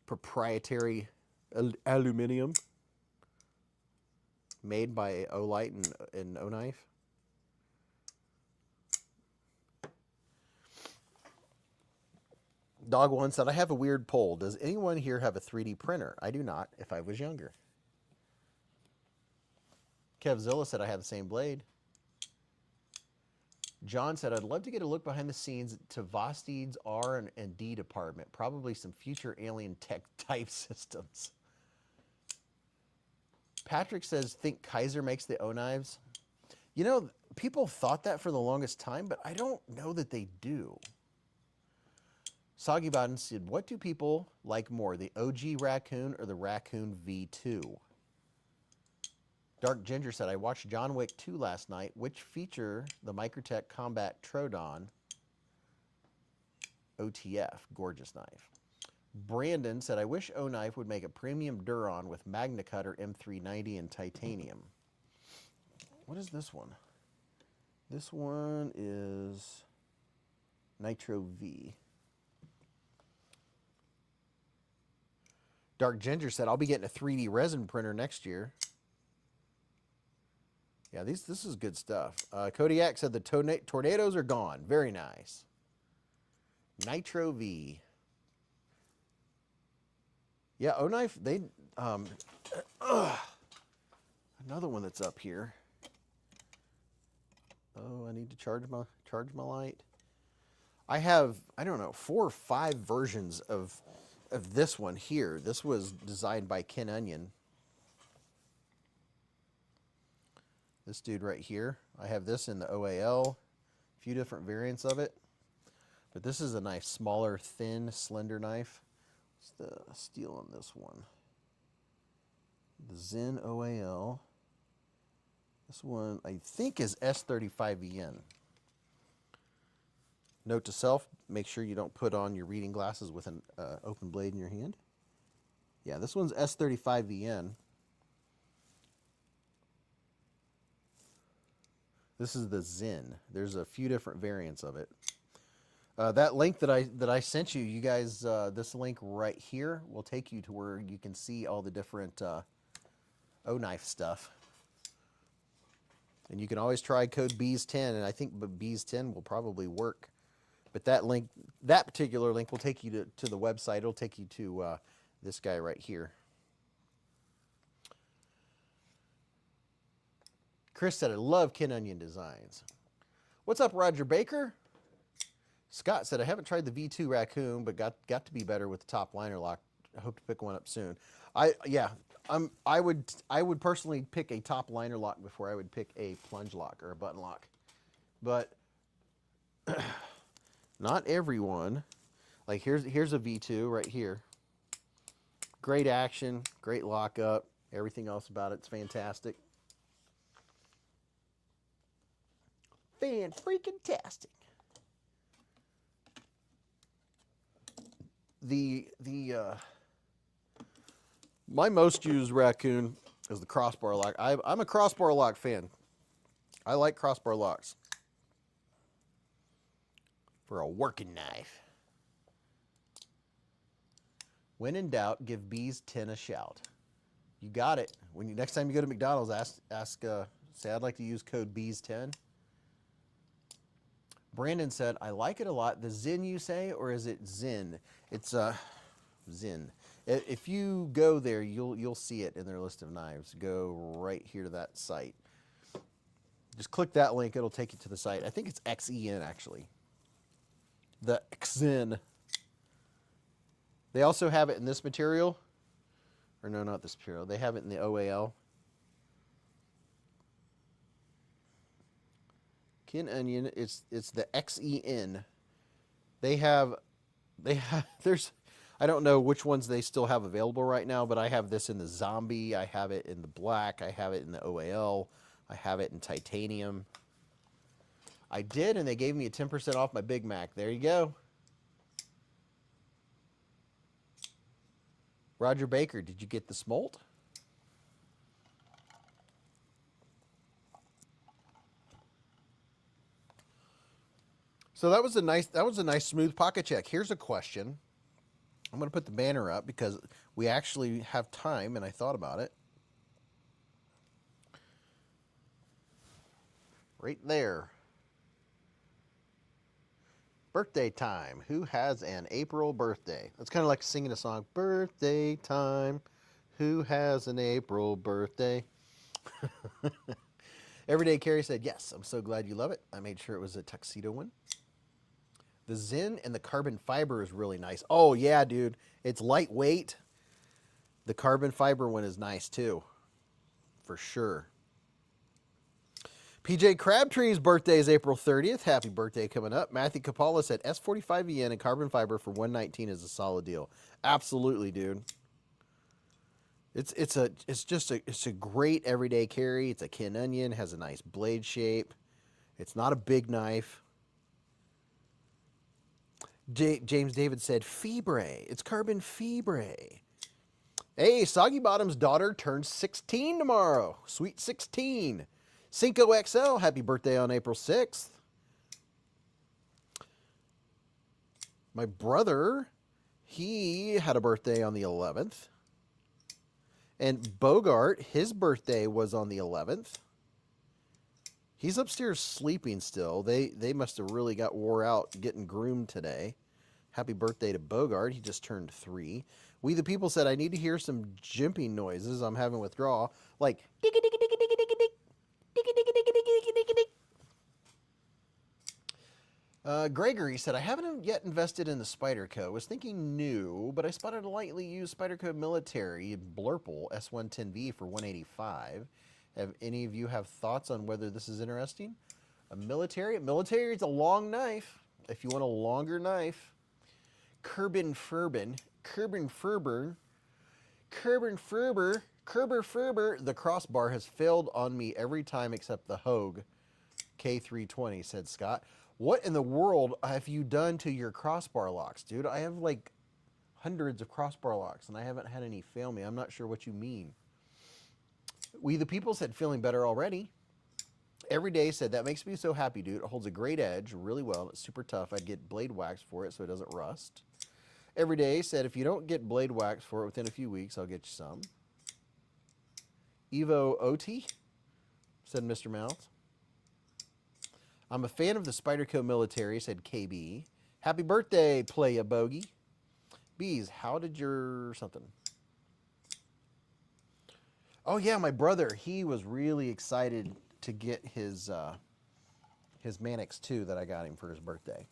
proprietary aluminum made by Olight and Oknife. Dog One said, I have a weird poll. Does anyone here have a 3D printer? I do not, if I was younger. Kevzilla said, I have the same blade. John said, I'd love to get a look behind the scenes to Vosteed's R&D department. Probably some future alien tech type systems. Patrick says, think Kaiser makes the O-knives? You know, people thought that for the longest time, but I don't know that they do. Soggy Bottom said, what do people like more, the OG Raccoon or the Raccoon V2? Dark Ginger said, I watched John Wick 2 last night, which feature the Microtech Combat Trodon OTF. Gorgeous knife. Brandon said, I wish Oknife would make a premium Duron with Magna Cutter M390 and titanium. What is this one? This one is Nitro V. Dark Ginger said, I'll be getting a 3D resin printer next year. Yeah, this is good stuff. Kodiak said the tornadoes are gone. Very nice. Nitro V. Yeah, Oknife, they another one that's up here. Oh, I need to charge my light. I have, I don't know, 4 or 5 versions of this one here. This was designed by Ken Onion. This dude right here. I have this in the OAL. A few different variants of it. But this is a knife, smaller, thin, slender knife. What's the steel on this one? The Zen OAL. This one, I think, is S35VN. Note to self, make sure you don't put on your reading glasses with an open blade in your hand. Yeah, this one's S35VN. This is the Zen. There's a few different variants of it. That link that I sent you, you guys, this link right here will take you to where you can see all the different Oknife stuff. And you can always try code Beez10, and I think Beez10 will probably work But that link, that particular link will take you to the website. It'll take you to this guy right here. Chris said, I love Ken Onion designs. What's up, Roger Baker? Scott said, I haven't tried the V2 Raccoon, but got to be better with the top liner lock. I hope to pick one up soon. I would personally pick a top liner lock before I would pick a plunge lock or a button lock. But not everyone. Like here's a V2 right here. Great action, great lockup. Everything else about it's fantastic. Fan-freaking-tastic. My most used Raccoon is the crossbar lock. I'm a crossbar lock fan. I like crossbar locks for a working knife. When in doubt, give Beez 10 a shout. You got it. Next time you go to McDonald's, say I'd like to use code Beez 10. Brandon said, I like it a lot. The Zin you say, or is it Zin? It's Zin. If you go there, you'll see it in their list of knives. Go right here to that site. Just click that link. It'll take you to the site. I think it's XEN, actually. The XEN. They also have it in this material. Or no, not this material. They have it in the OAL. Ken Onion, it's the XEN. There's, I don't know which ones they still have available right now, but I have this in the zombie, I have it in the black, I have it in the OAL, I have it in titanium. I did, and they gave me a 10% off my Big Mac. There you go. Roger Baker, did you get the smolt? So that was a nice smooth pocket check. Here's a question. I'm going to put the banner up because we actually have time, and I thought about it. Right there. Birthday time. Who has an April birthday? That's kind of like singing a song. Birthday time. Who has an April birthday? Everyday Carrie said, yes, I'm so glad you love it. I made sure it was a tuxedo one. The Zin and the carbon fiber is really nice. Oh, yeah, dude. It's lightweight. The carbon fiber one is nice, too. For sure. PJ Crabtree's birthday is April 30th. Happy birthday coming up. Matthew Capalla said S45 EN and carbon fiber for $119 is a solid deal. Absolutely, dude. It's a great everyday carry. It's a Ken Onion, has a nice blade shape. It's not a big knife. James David said fibre. It's carbon fibre. Hey, Soggy Bottom's daughter turns 16 tomorrow. Sweet 16. Cinco XL, happy birthday on April 6th. My brother, he had a birthday on the 11th. And Bogart, his birthday was on the 11th. He's upstairs sleeping still. They must have really got wore out getting groomed today. Happy birthday to Bogart. He just turned 3. We the People said, I need to hear some jimping noises. I'm having withdrawal. Like, diggy, diggy, diggy, diggy, diggy, diggy. Gregory said, I haven't yet invested in the Spyderco. Was thinking new, but I spotted a lightly used Spyderco Military Blurple S110V for $185. Have any of you have thoughts on whether this is interesting? A military? Military is a long knife. If you want a longer knife, Kerber Ferber, the crossbar has failed on me every time except the Hogue K320, said Scott. What in the world have you done to your crossbar locks, dude? I have like hundreds of crossbar locks and I haven't had any fail me. I'm not sure what you mean. We the People said feeling better already. Every day said that makes me so happy, dude. It holds a great edge really well. It's super tough. I'd get blade wax for it so it doesn't rust. Every day said if you don't get blade wax for it within a few weeks, I'll get you some. Evo OT, said Mr. Mouth. I'm a fan of the Spyderco Military, said KB. Happy birthday, Play a Bogey. Beez, how did your something? Oh yeah, my brother, he was really excited to get his Mannix 2 that I got him for his birthday.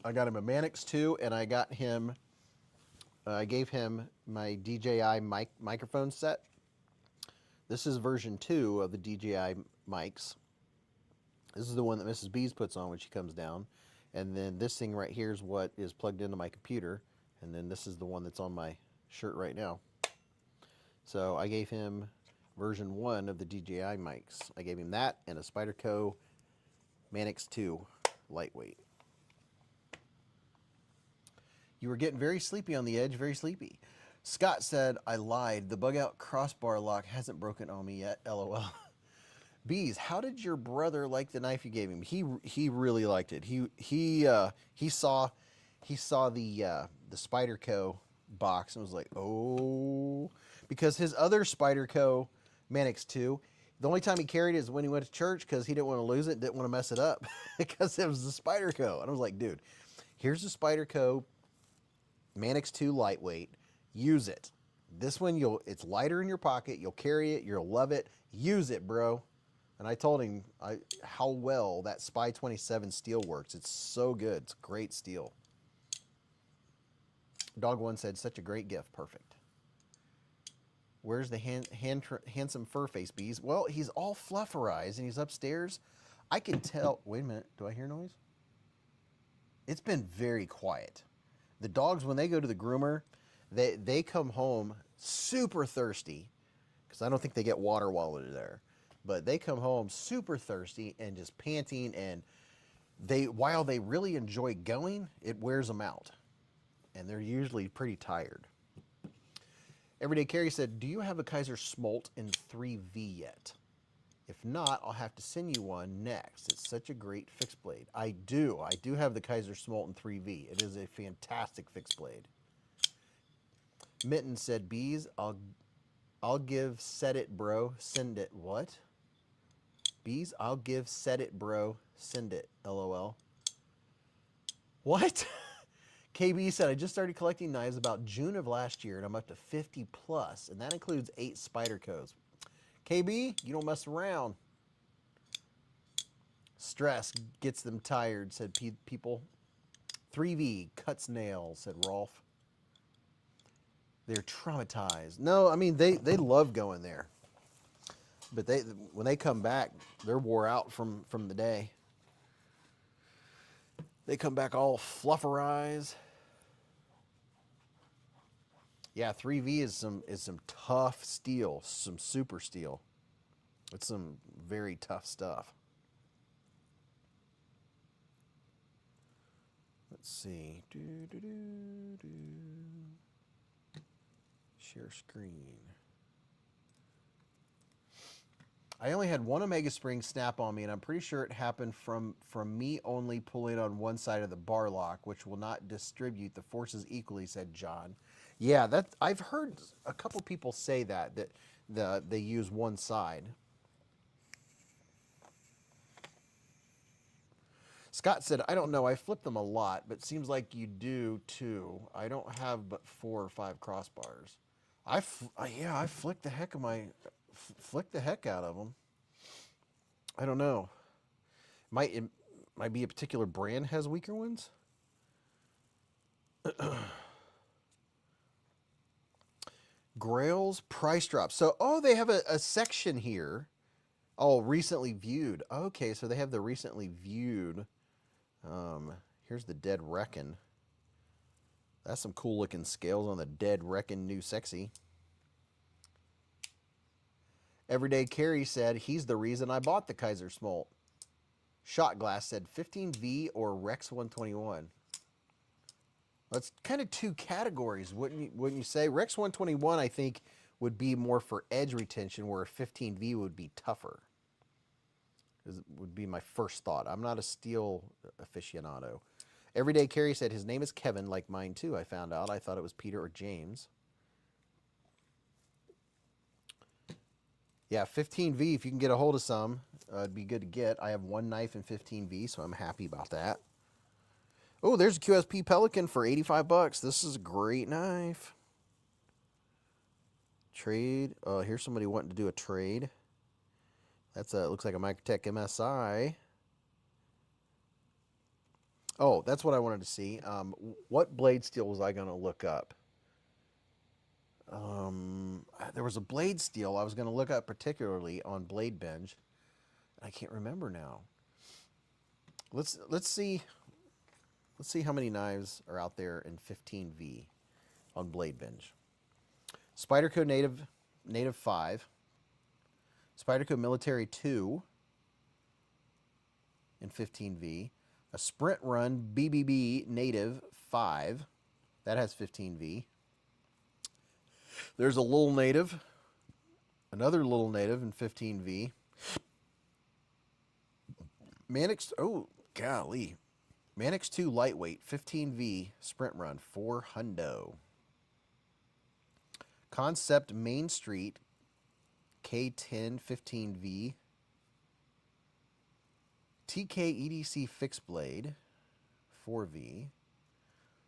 I got him a Mannix 2, and I got him, I gave him my DJI microphone set. This is version 2 of the DJI mics. This is the one that Mrs. Beez puts on when she comes down. And then this thing right here is what is plugged into my computer. And then this is the one that's on my shirt right now. So I gave him version 1 of the DJI mics. I gave him that and a Spyderco Mannix 2 lightweight. You were getting very sleepy on the edge, very sleepy. Scott said, I lied. The bug out crossbar lock hasn't broken on me yet, LOL. Beez, how did your brother like the knife you gave him? He really liked it. He saw the Spyderco box and was like, oh, because his other Spyderco Mannix 2, the only time he carried it is when he went to church because he didn't want to lose it, didn't want to mess it up because it was the Spyderco. And I was like, dude, here's the Spyderco Mannix 2 lightweight. Use it. This one, it's lighter in your pocket. You'll carry it. You'll love it. Use it, bro. And I told him how well that Spy 27 steel works. It's so good. It's great steel. Dog1 said, such a great gift. Perfect. Where's the handsome fur face, Beez? Well, he's all flufferized and he's upstairs. I can tell. Wait a minute. Do I hear noise? It's been very quiet. The dogs, when they go to the groomer, they come home super thirsty because I don't think they get water while they're there. But they come home super thirsty and just panting, and while they really enjoy going, it wears them out. And they're usually pretty tired. Everyday Carrie said, do you have a Kaiser Smolt in 3V yet? If not, I'll have to send you one next. It's such a great fixed blade. I do. I do have the Kaiser Smolt in 3V. It is a fantastic fixed blade. Mitten said, Beez, I'll give set it, bro. Send it. What? Beez, I'll give set it, bro. Send it. LOL. What? KB said, I just started collecting knives about June of last year, and I'm up to 50 plus, and that includes 8 Spydercos. KB, you don't mess around. Stress gets them tired, said people. 3V cuts nails, said Rolf. They're traumatized. No, I mean, they love going there. But when they come back, they're wore out from the day. They come back all flufferized. Yeah, 3V is some tough steel, some super steel. It's some very tough stuff. Let's see. Share screen. I only had one Omega Spring snap on me, and I'm pretty sure it happened from me only pulling on one side of the bar lock, which will not distribute the forces equally, said John. Yeah, I've heard a couple people say that they use one side. Scott said, I don't know, I flip them a lot, but seems like you do too. I don't have but 4 or 5 crossbars. I flick the heck out of them. I don't know. It might be a particular brand has weaker ones. Grail's price drop. So, they have a section here. Oh, recently viewed. Okay, so they have the recently viewed. Here's the Dead Reckin. That's some cool looking scales on the Dead Reckin New Sexy. Everyday Carrie said, he's the reason I bought the Kaiser Smolt. Shot Glass said 15V or Rex 121. That's kind of 2 categories, wouldn't you say? Rex 121, I think, would be more for edge retention, where a 15V would be tougher. Would be my first thought. I'm not a steel aficionado. Everyday Carrie said his name is Kevin, like mine too. I found out. I thought it was Peter or James. Yeah, 15V, if you can get a hold of some, it'd be good to get. I have one knife in 15V, so I'm happy about that. Oh, there's a QSP Pelican for 85 bucks. This is a great knife. Trade. Here's somebody wanting to do a trade. That's looks like a Microtech MSI. Oh, that's what I wanted to see. What blade steel was I going to look up? There was a blade steel I was going to look up particularly on Blade Binge. I can't remember now. Let's see how many knives are out there in 15V on Blade Binge. Spyderco Native 5. Spyderco Military 2 in 15V. A Sprint Run BBB Native 5. That has 15V. There's a little native. Another little native in 15V. Mannix, oh, golly. Mannix 2 Lightweight, 15V, Sprint Run, 4 hundo. Concept Main Street, K10, 15V. TK EDC Fixed Blade, 4V.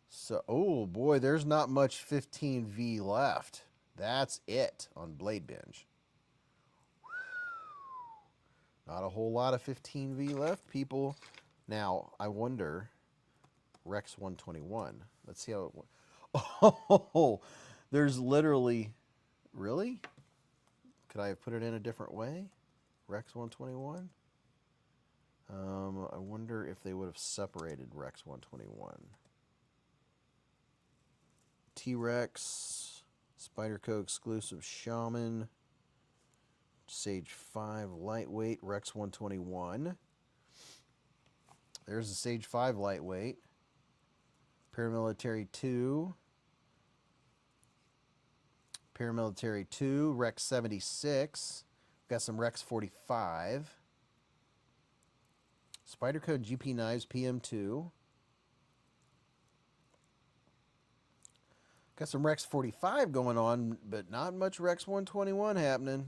So, oh boy, there's not much 15V left. That's it on Blade Binge. Not a whole lot of 15V left, people. Now, I wonder, Rex 121. Let's see how it works. Oh, there's literally, really? Could I have put it in a different way? Rex 121? I wonder if they would have separated Rex 121. T-Rex, Spyderco exclusive Shaman, Sage 5 lightweight, Rex 121. There's the Sage 5 lightweight. Paramilitary 2. Paramilitary 2, Rex 76. Got some Rex 45. Spyderco GP Knives PM2. Got some Rex 45 going on, but not much Rex 121 happening.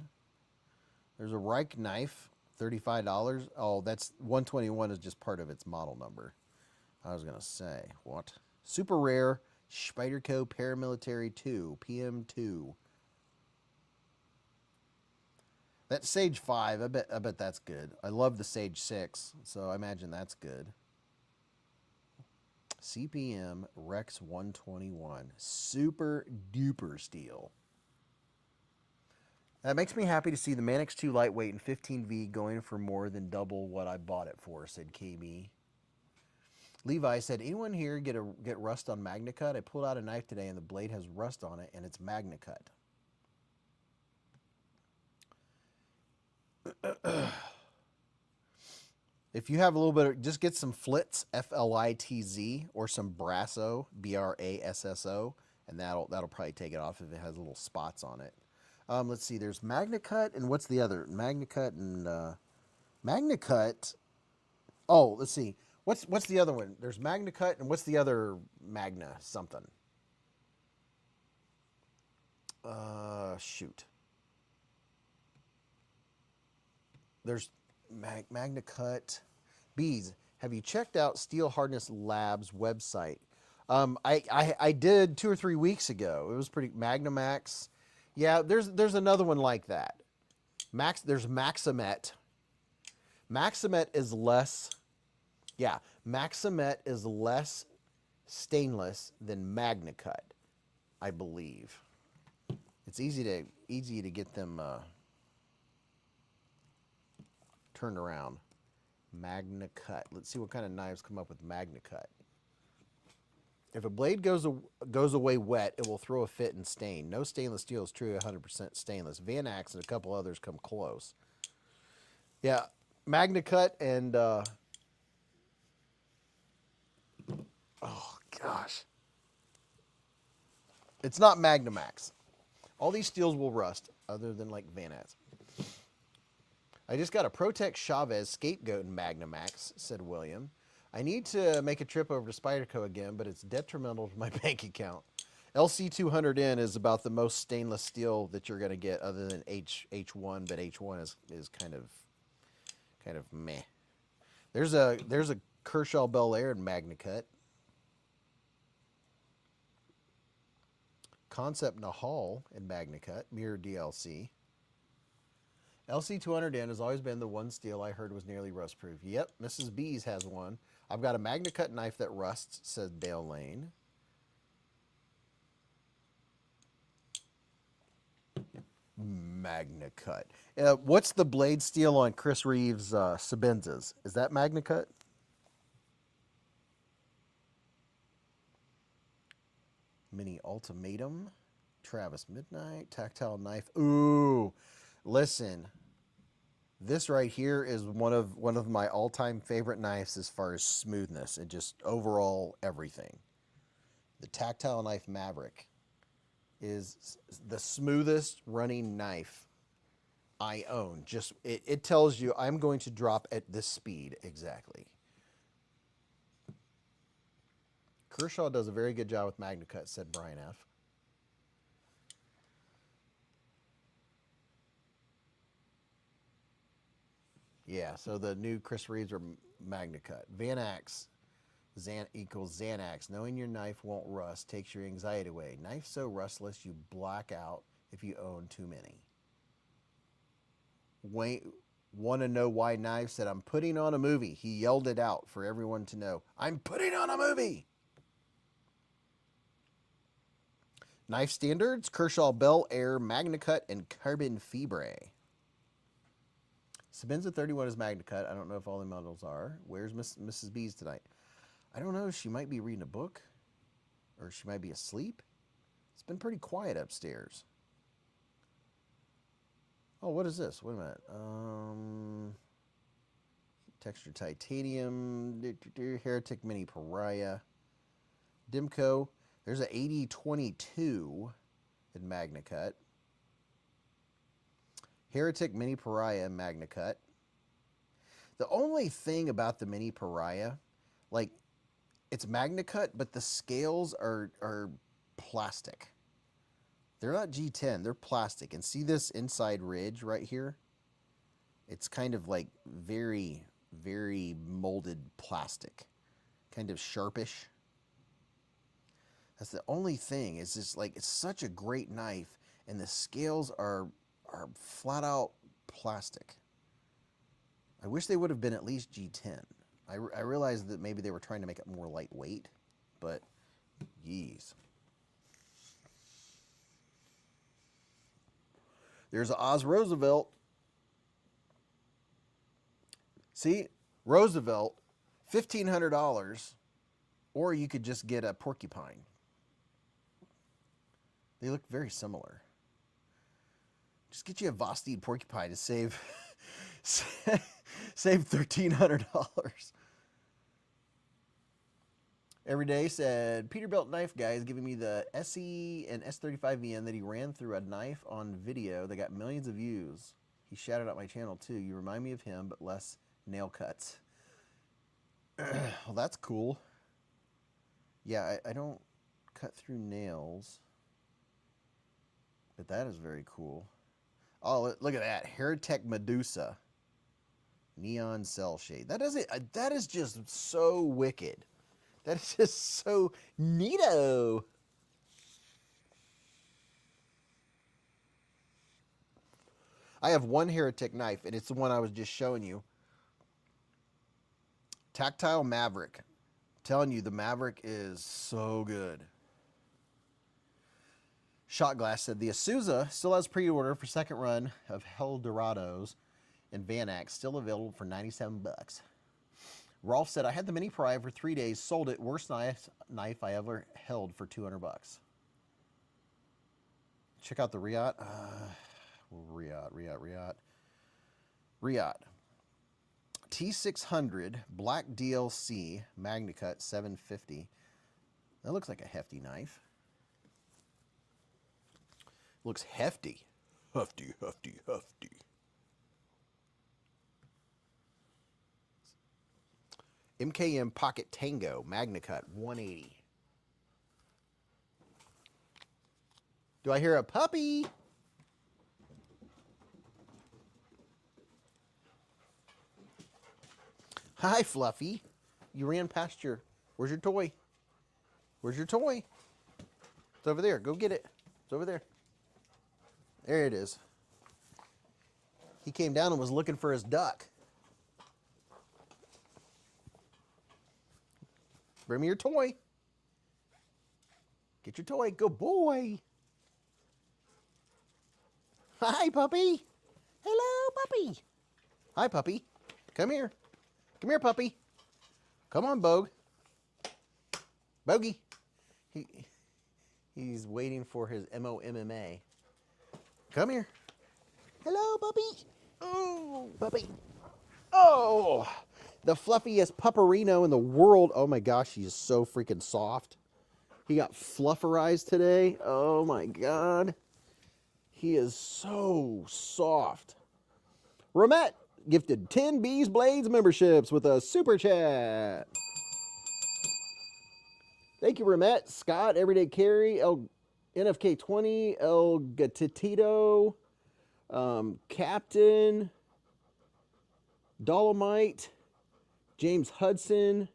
There's a Reich knife, $35. Oh, that's 121 is just part of its model number. I was going to say, what? Super rare Spyderco Paramilitary 2, PM2. That Sage 5, I bet that's good. I love the Sage 6, so I imagine that's good. CPM Rex 121. Super duper steel. That makes me happy to see the Mannix 2 lightweight and 15V going for more than double what I bought it for, said KB. Levi said, anyone here get rust on MagnaCut? I pulled out a knife today and the blade has rust on it and it's MagnaCut. If you have a little bit of, just get some Flitz, F-L-I-T-Z, or some Brasso, B-R-A-S-S-O, and that'll probably take it off if it has little spots on it. Let's see, there's MagnaCut, and what's the other? MagnaCut and, MagnaCut, oh, let's see. What's the other one? There's MagnaCut, and what's the other Magna something? Shoot. There's MagnaCut. Beez, have you checked out Steel Hardness Labs website? I did 2 or 3 weeks ago. It was pretty Magnamax. Yeah, there's another one like that. There's Maximet. Maximet is less. Yeah, Maximet is less stainless than MagnaCut, I believe. It's easy to get them turned around. MagnaCut. Let's see what kind of knives come up with MagnaCut. If a blade goes away wet, it will throw a fit and stain. No stainless steel is truly 100% stainless. Van Axe and a couple others come close. Yeah, MagnaCut and oh gosh, it's not Magnamax. All these steels will rust, other than like Van Axe. I just got a Protect Chavez scapegoat in Magnamax, said William. I need to make a trip over to Spyderco again, but it's detrimental to my bank account. LC200N is about the most stainless steel that you're going to get, other than H1, but H1 is kind of meh. There's a Kershaw Bel Air in MagnaCut. Concept Nahal in MagnaCut, mirror DLC. LC200N has always been the one steel I heard was nearly rust-proof. Yep, Mrs. Beez has one. I've got a MagnaCut knife that rusts, says Dale Lane. MagnaCut. What's the blade steel on Chris Reeves' Sabenzas? Is that MagnaCut? Mini Ultimatum. Travis Midnight. Tactile knife. Ooh, listen. This right here is one of my all-time favorite knives as far as smoothness and just overall everything. The Tactile Knife Maverick is the smoothest running knife I own. Just it tells you I'm going to drop at this speed exactly. Kershaw does a very good job with MagnaCut, said Brian F. Yeah, so the new Chris Reeves are MagnaCut. Vanax equals Xanax. Knowing your knife won't rust takes your anxiety away. Knife so rustless you black out if you own too many. Wait, want to know why Knife said, I'm putting on a movie. He yelled it out for everyone to know. I'm putting on a movie. Knife standards, Kershaw Bel Air, MagnaCut, and Carbon Fibre. Sabenza 31 is MagnaCut. I don't know if all the models are. Where's Mrs. Beez tonight? I don't know. She might be reading a book. Or she might be asleep. It's been pretty quiet upstairs. Oh, what is this? Wait a minute. Texture Titanium. Heretic Mini Pariah. Dimco. There's an 8022 in MagnaCut. Heretic Mini Pariah in MagnaCut. The only thing about the Mini Pariah, like, it's MagnaCut, but the scales are plastic. They're not G10, they're plastic. And see this inside ridge right here? It's kind of like very, very molded plastic. Kind of sharpish. That's the only thing. It's just like, it's such a great knife, and the scales are flat out plastic. I wish they would have been at least G10. I realized that maybe they were trying to make it more lightweight, but yeez. There's Oz Roosevelt. See, Roosevelt, $1,500, or you could just get a porcupine. They look very similar. Just get you a Vosteed porcupine to save $1,300. Every day said, Peterbilt knife guy is giving me the SE and S35VN that he ran through a knife on video that got millions of views. He shouted out my channel too. You remind me of him, but less nail cuts. Well, that's cool. Yeah, I don't cut through nails, but that is very cool. Oh, look at that. Heretic Medusa. Neon cell shade. That is just so wicked. That is just so neato. I have one Heretic knife, and it's the one I was just showing you. Tactile Maverick. I'm telling you, the Maverick is so good. Shot Glass said, the Azusa still has pre-order for second run of Hell Dorados and Vanax, still available for 97 bucks. Rolf said, I had the Mini Pariah for 3 days, sold it, worst knife I ever held for 200 bucks. Check out the Riot. Riot. T600 Black DLC MagnaCut 750. That looks like a hefty knife. Looks hefty. Hefty. MKM Pocket Tango MagnaCut 180. Do I hear a puppy? Hi, Fluffy. You ran past your... Where's your toy? Where's your toy? It's over there. Go get it. It's over there. There it is. He came down and was looking for his duck. Bring me your toy. Get your toy. Good boy. Hi, puppy. Hello, puppy. Hi, puppy. Come here. Come here, puppy. Come on, Bogue. Bogey. He's waiting for his MOMMA. Come here. Hello, puppy. Oh, puppy. Oh, the fluffiest pupperino in the world. Oh my gosh, he's so freaking soft. He got flufferized today. Oh my God. He is so soft. Ramette gifted 10 beezblades memberships with a super chat. Thank you, Ramette. Scott, Everyday Carry, NFK20, El Gatito, Captain, Dolomite, James Hudson,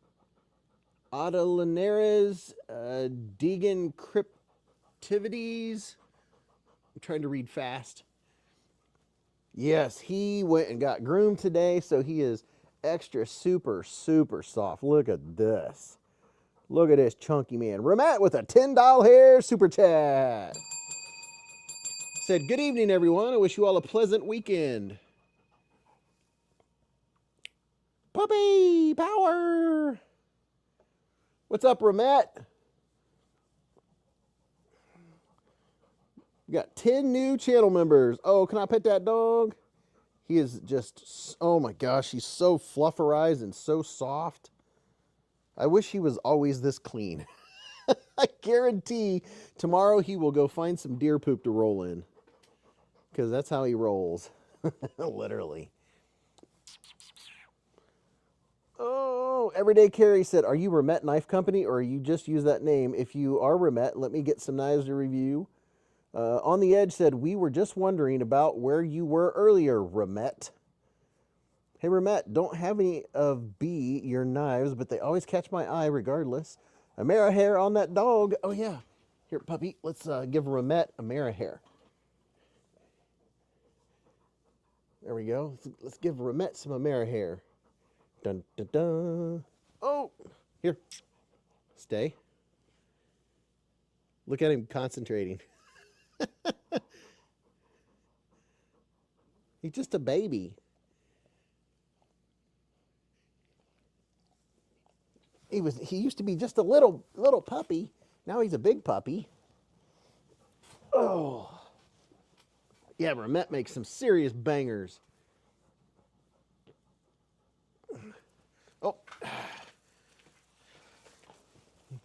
Ada Linares, Deegan Cryptivities. I'm trying to read fast. Yes, he went and got groomed today, so he is extra super soft. Look at this. Look at this chunky man. Ramette with a $10 hair super chat. Said, good evening, everyone. I wish you all a pleasant weekend. Puppy power. What's up, Ramette? We got 10 new channel members. Oh, can I pet that dog? He is just, oh my gosh, he's so flufferized and so soft. I wish he was always this clean. I guarantee tomorrow he will go find some deer poop to roll in. Because that's how he rolls. Literally. Oh, Everyday Carry said, are you Ramette Knife Company or you just use that name? If you are Ramette, let me get some knives to review. On the Edge said, we were just wondering about where you were earlier, Ramette. Hey, Ramette, don't have any of your knives, but they always catch my eye regardless. A mara hair on that dog. Oh, yeah. Here, puppy, let's give Ramette a mara hair. There we go. Let's give Ramette some Amara hair. Dun, dun, dun. Oh, here. Stay. Look at him concentrating. He's just a baby. He used to be just a little puppy. Now he's a big puppy. Oh. Yeah, Ramette makes some serious bangers. Oh.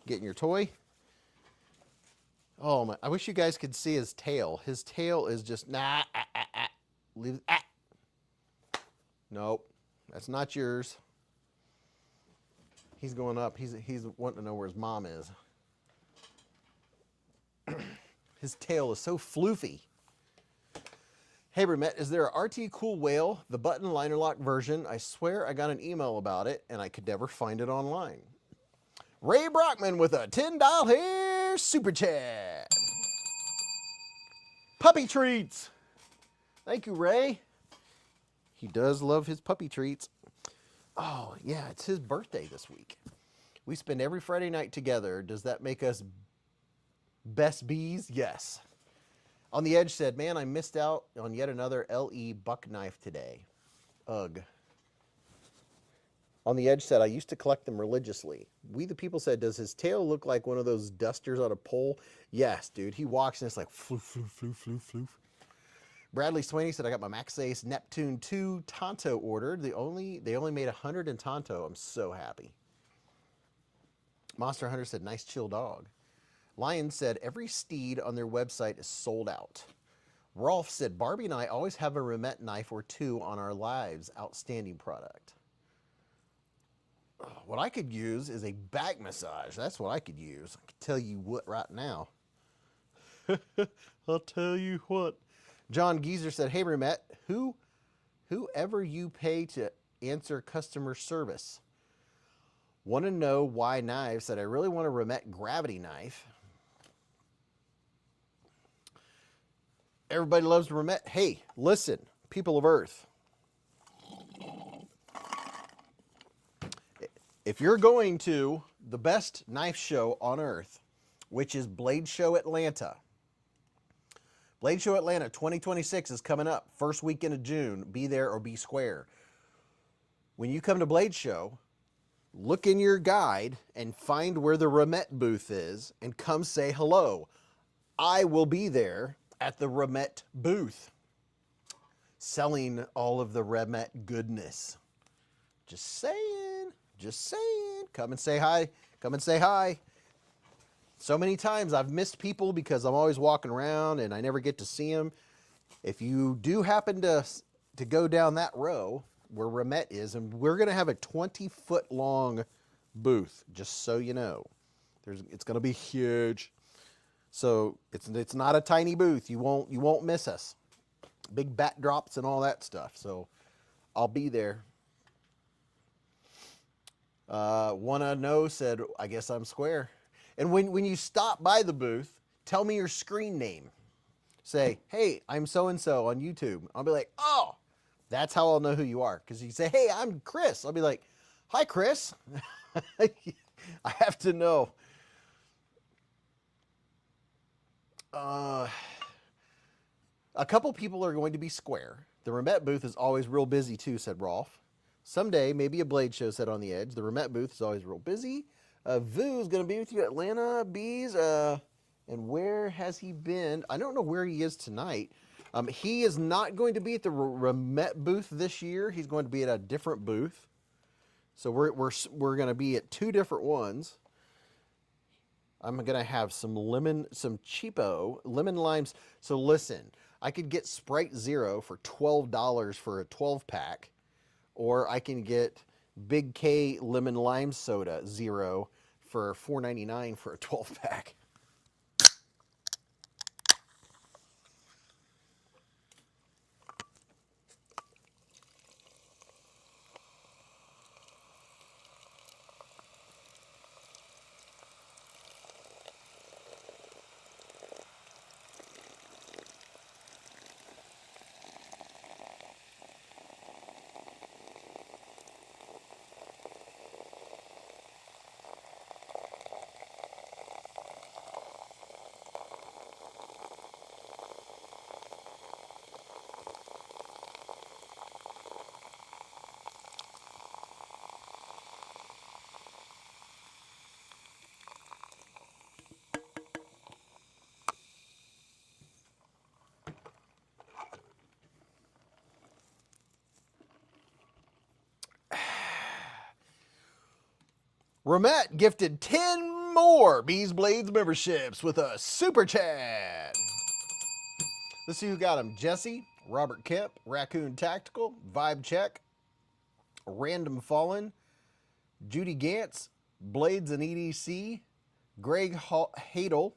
Getting your toy. Oh my, I wish you guys could see his tail. His tail is just leave Nope. That's not yours. He's going up. He's wanting to know where his mom is. His tail is so floofy. Hey, Ramette, is there a RT Cool Whale, the button liner lock version? I swear I got an email about it, and I could never find it online. Ray Brockman with a $10 hair super chat. Puppy treats. Thank you, Ray. He does love his puppy treats. Oh, yeah, it's his birthday this week. We spend every Friday night together. Does that make us best bees? Yes. On the Edge said, man, I missed out on yet another LE buck knife today. Ugh. On the Edge said, I used to collect them religiously. We the People said, does his tail look like one of those dusters on a pole? Yes, dude. He walks and it's like floof, floof, floof, floof, floof. Bradley Swaney said, I got my Max Ace Neptune 2 Tonto ordered. They only made 100 in Tonto. I'm so happy. Monster Hunter said, nice chill dog. Lion said, every steed on their website is sold out. Rolf said, Barbie and I always have a Ramette knife or two on our lives. Outstanding product. What I could use is a back massage. That's what I could use. I can tell you what right now. I'll tell you what. John Geezer said, hey, Rumette, whoever you pay to answer customer service. Want to know why knives? Said, I really want a Rumette gravity knife. Everybody loves Rumette. Hey, listen, people of Earth. If you're going to the best knife show on Earth, which is Blade Show Atlanta. Blade Show Atlanta 2026 is coming up. First weekend of June. Be there or be square. When you come to Blade Show, look in your guide and find where the Rumette booth is and come say hello. I will be there at the Rumette booth selling all of the Rumette goodness. Just saying. Just saying. Come and say hi. Come and say hi. So many times I've missed people because I'm always walking around and I never get to see them. If you do happen to go down that row where Rumette is, and we're going to have a 20-foot long booth, just so you know. It's going to be huge. So it's not a tiny booth. You won't miss us. Big backdrops and all that stuff. So I'll be there. Wanna know said, I guess I'm square. And when you stop by the booth, tell me your screen name. Say, hey, I'm so-and-so on YouTube. I'll be like, oh, that's how I'll know who you are. Because you say, hey, I'm Chris. I'll be like, hi, Chris. I have to know. A couple people are going to be square. The Rumette booth is always real busy too, said Rolf. Someday, maybe a Blade Show set on the edge. The Rumette booth is always real busy. Vu is going to be with you at Atlanta, Beez. And where has he been? I don't know where he is tonight. He is not going to be at the Rumette booth this year. He's going to be at a different booth. So we're going to be at two different ones. I'm going to have some cheapo lemon limes. So listen, I could get Sprite Zero for $12 for a 12-pack. Or I can get Big K Lemon Lime Soda Zero for $4.99 for a 12-pack. Rumette gifted 10 more beezblades memberships with a super chat. Let's see who got them. Jesse, Robert Kemp, Raccoon Tactical, Vibe Check, Random Fallen, Judy Gantz, Blades and EDC, Greg Hadel,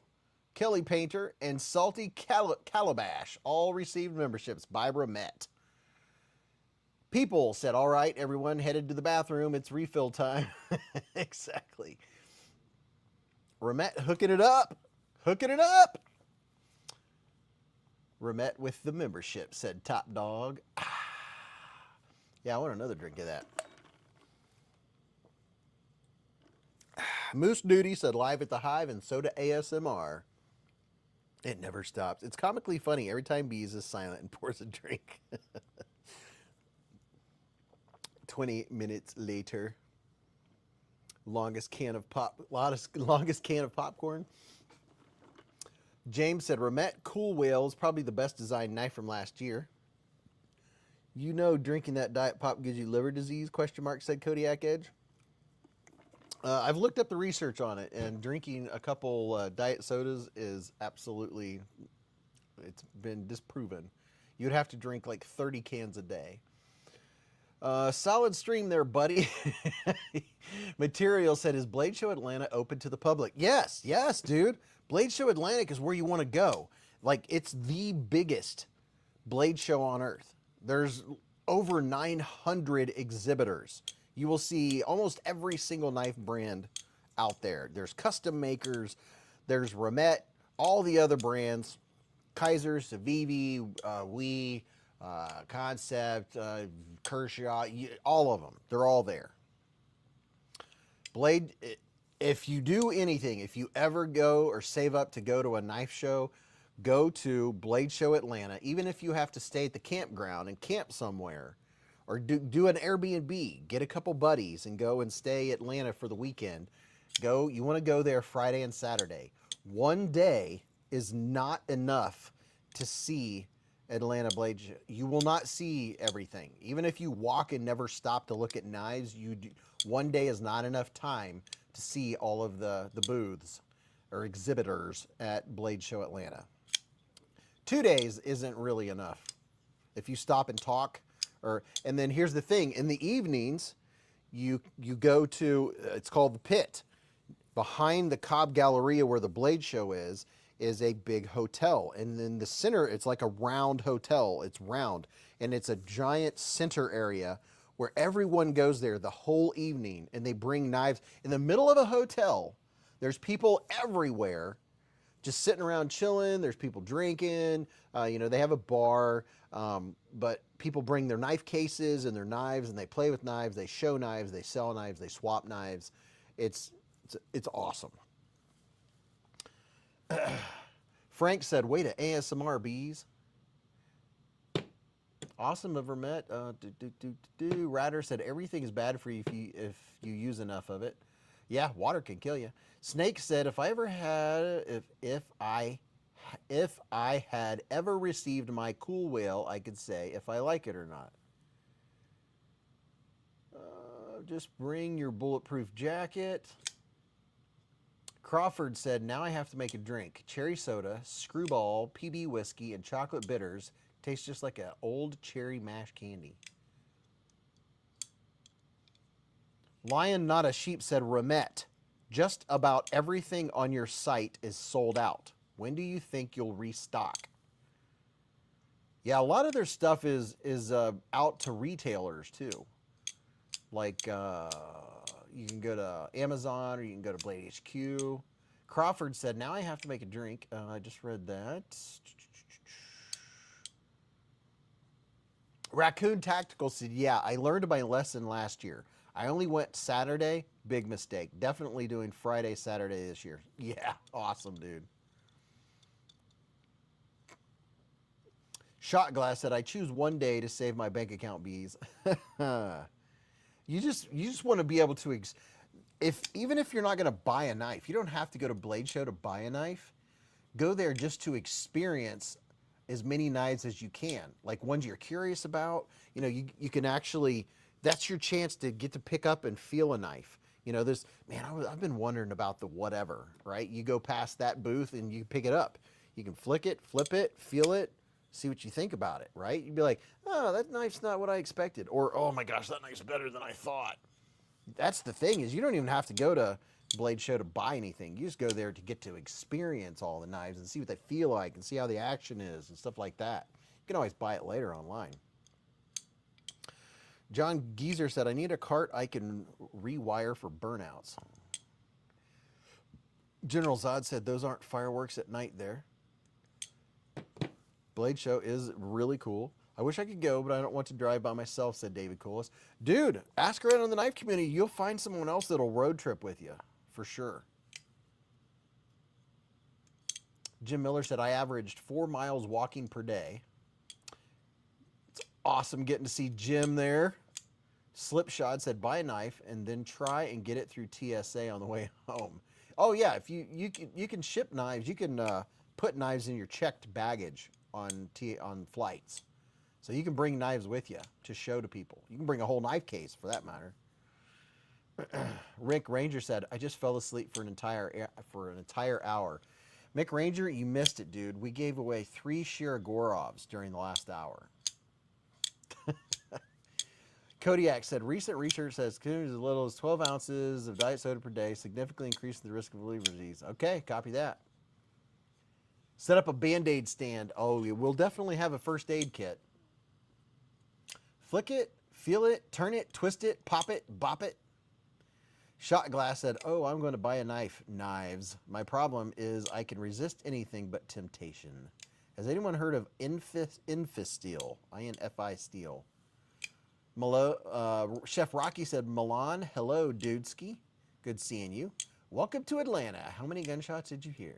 Kelly Painter, and Salty Calabash all received memberships by Rumette. People said, all right, everyone headed to the bathroom. It's refill time. Exactly. Rumette hooking it up. Hooking it up. Rumette with the membership, said Top Dog. Yeah, I want another drink of that. Moose Duty said live at the Hive and soda ASMR. It never stops. It's comically funny every time Beez is silent and pours a drink. 20 minutes later. Longest can of popcorn. James said, Rumette Cool Whale is probably the best designed knife from last year. You know drinking that Diet Pop gives you liver disease, ? Said Kodiak Edge. I've looked up the research on it, and drinking a couple diet sodas is absolutely, it's been disproven. You'd have to drink like 30 cans a day. Solid stream there, buddy. Material said, is Blade Show Atlanta open to the public? Yes, yes, dude. Blade Show Atlantic is where you want to go. Like, it's the biggest blade show on earth. There's over 900 exhibitors. You will see almost every single knife brand out there. There's custom makers, there's Ramet, all the other brands, Kaiser, Civivi, We, Concept, Kershaw, all of them. They're all there. Blade, if you do anything, if you ever go or save up to go to a knife show, go to Blade Show Atlanta, even if you have to stay at the campground and camp somewhere, or do an Airbnb, get a couple buddies and go and stay Atlanta for the weekend. You want to go there Friday and Saturday. One day is not enough to see Atlanta Blade Show. You will not see everything. Even if you walk and never stop to look at knives, one day is not enough time to see all of the booths or exhibitors at Blade Show Atlanta. 2 days isn't really enough. If you stop and talk, and then here's the thing, in the evenings, you go to, it's called the Pit. Behind the Cobb Galleria where the Blade Show is a big hotel. And in the center, it's like a round hotel. It's round. And it's a giant center area where everyone goes there the whole evening and they bring knives. In the middle of a hotel, there's people everywhere just sitting around chilling. There's people drinking. They have a bar. But people bring their knife cases and their knives and they play with knives. They show knives. They sell knives. They swap knives. It's awesome. Frank said, way to ASMR, Beez. Awesome, ever met. Ratter said, everything is bad for you if you use enough of it. Yeah, water can kill you. Snake said, if I had ever received my cool whale, I could say if I like it or not. Just bring your bulletproof jacket. Crawford said, now I have to make a drink. Cherry soda, screwball, PB whiskey, and chocolate bitters. Tastes just like an old cherry mash candy. Lion Not a Sheep said, Ramet, just about everything on your site is sold out. When do you think you'll restock? Yeah, a lot of their stuff is out to retailers too. Like you can go to Amazon or you can go to Blade HQ. Crawford said, now I have to make a drink. I just read that. Raccoon Tactical said, yeah, I learned my lesson last year. I only went Saturday. Big mistake. Definitely doing Friday, Saturday this year. Yeah, awesome, dude. Shot Glass said, I choose one day to save my bank account, Beez. You just want to be able to, even if you're not going to buy a knife, you don't have to go to Blade Show to buy a knife. Go there just to experience as many knives as you can. Like ones you're curious about, you can actually, that's your chance to get to pick up and feel a knife. I've been wondering about the whatever, right? You go past that booth and you pick it up. You can flick it, flip it, feel it, see what you think about it, right? You'd be like, oh, that knife's not what I expected. Or, oh my gosh, that knife's better than I thought. That's the thing, is you don't even have to go to Blade Show to buy anything. You just go there to get to experience all the knives and see what they feel like and see how the action is and stuff like that. You can always buy it later online. John Geezer said, I need a cart I can rewire for burnouts. General Zod said, those aren't fireworks at night there. Blade Show is really cool. I wish I could go, but I don't want to drive by myself, said David Coolis. Dude, ask around in the knife community. You'll find someone else that'll road trip with you, for sure. Jim Miller said, I averaged 4 miles walking per day. It's awesome getting to see Jim there. Slipshod said, buy a knife and then try and get it through TSA on the way home. Oh, yeah, if you can ship knives. You can put knives in your checked baggage on flights. So you can bring knives with you to show to people. You can bring a whole knife case for that matter. Rick Ranger said, I just fell asleep for an entire hour. Mick Ranger, you missed it, dude. We gave away 3 Shiragorovs during the last hour. Kodiak said, recent research says consuming as little as 12 ounces of diet soda per day significantly increases the risk of liver disease. Okay, copy that. Set up a Band-Aid stand. Oh, we'll definitely have a first aid kit. Flick it, feel it, turn it, twist it, pop it, bop it. Shot Glass said, oh, I'm going to buy a knife. Knives. My problem is I can resist anything but temptation. Has anyone heard of Infisteel? I-N-F-I Steel. Chef Rocky said, Milan, hello, dudeski. Good seeing you. Welcome to Atlanta. How many gunshots did you hear?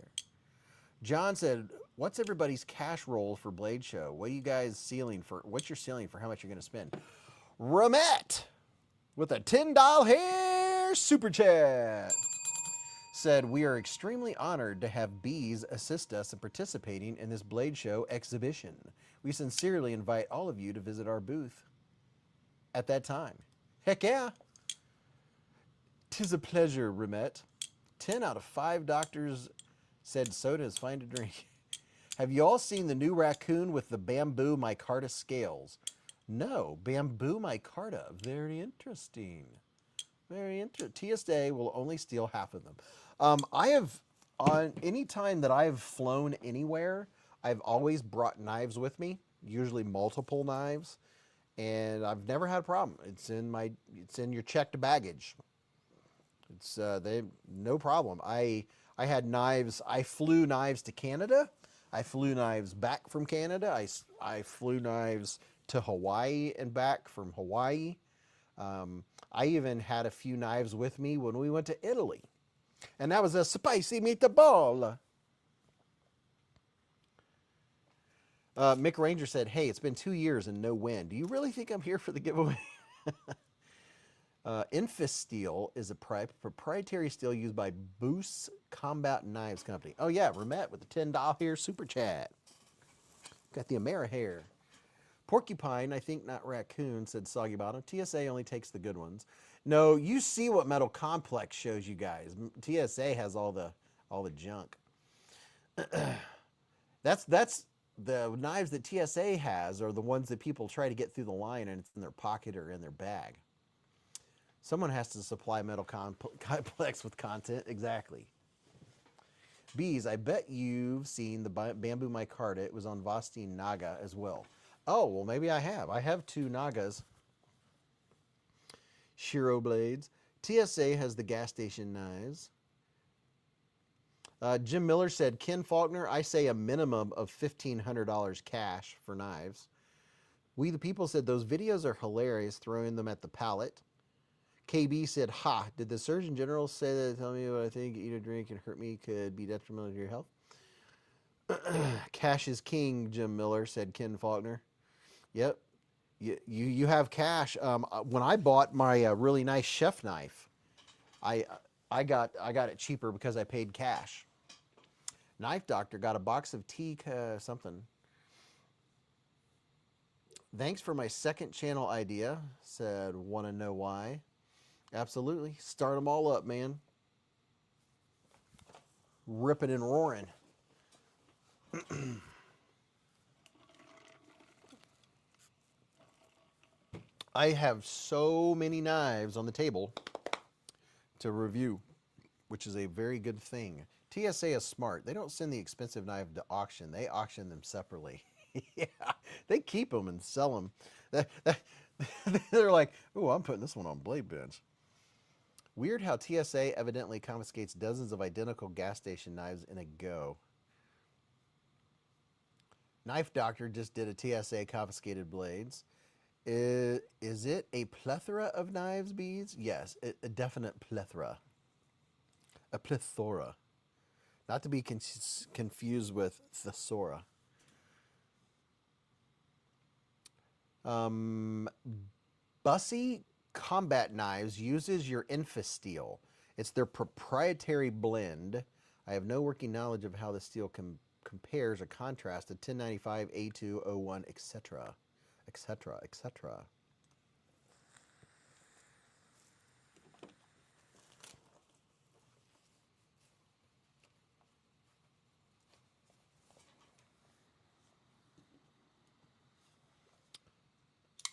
John said, what's everybody's cash roll for Blade Show? What are you guys ceiling for? What's your ceiling for how much you're going to spend? Ramette with a $10 hair super chat said, we are extremely honored to have Beez assist us in participating in this Blade Show exhibition. We sincerely invite all of you to visit our booth at that time. Heck yeah. 'Tis a pleasure, Ramette. 10 out of 5 doctors said soda is fine to drink. Have you all seen the new raccoon with the bamboo micarta scales? No, bamboo micarta. Very interesting. Very interesting. TSA will only steal half of them. I have, on any time that I've flown anywhere, I've always brought knives with me, usually multiple knives, and I've never had a problem. It's in your checked baggage. It's no problem. I had knives. I flew knives to Canada. I flew knives back from Canada. I flew knives to Hawaii and back from Hawaii. I even had a few knives with me when we went to Italy. And that was a spicy meatball. Mick Ranger said, hey, it's been 2 years and no win. Do you really think I'm here for the giveaway? Infisteel is a proprietary steel used by Boos Combat Knives Company. Oh, yeah, Ramette with the $10 here super chat. Got the Amera hair. Porcupine, I think not raccoon, said Soggy Bottom. TSA only takes the good ones. No, you see what Metal Complex shows you guys. TSA has all the junk. That's the knives that TSA has are the ones that people try to get through the line and it's in their pocket or in their bag. Someone has to supply Metal Complex with content. Exactly. Beez, I bet you've seen the bamboo micarta. It was on Vosteed Naga as well. Oh, well, maybe I have. I have 2 Nagas. Shiro blades. TSA has the gas station knives. Jim Miller said, Ken Faulkner, I say a minimum of $1,500 cash for knives. We the People said, those videos are hilarious, throwing them at the pallet. KB said, ha, did the Surgeon General say that? Tell me what I think, eat or drink and hurt me could be detrimental to your health? Cash is king, Jim Miller, said Ken Faulkner. Yep, you have cash. When I bought my really nice chef knife, I got it cheaper because I paid cash. Knife Doctor got a box of tea something. Thanks for my second channel idea, said wanna know why. Absolutely, start them all up, man. Ripping and roaring. I have so many knives on the table to review, which is a very good thing. TSA is smart. They don't send the expensive knife to auction. They auction them separately. Yeah, they keep them and sell them. They're like, oh, I'm putting this one on Blade Bench. Weird how TSA evidently confiscates dozens of identical gas station knives in a go. Knife Doctor just did a TSA confiscated blades. Is it a plethora of knives, Beez? Yes, a definite plethora. A plethora. Not to be confused with thesaurus. Bussy Combat Knives uses your Infisteel. It's their proprietary blend. I have no working knowledge of how the steel compares or contrasts to 1095, A2, O1, etc. etc., etc.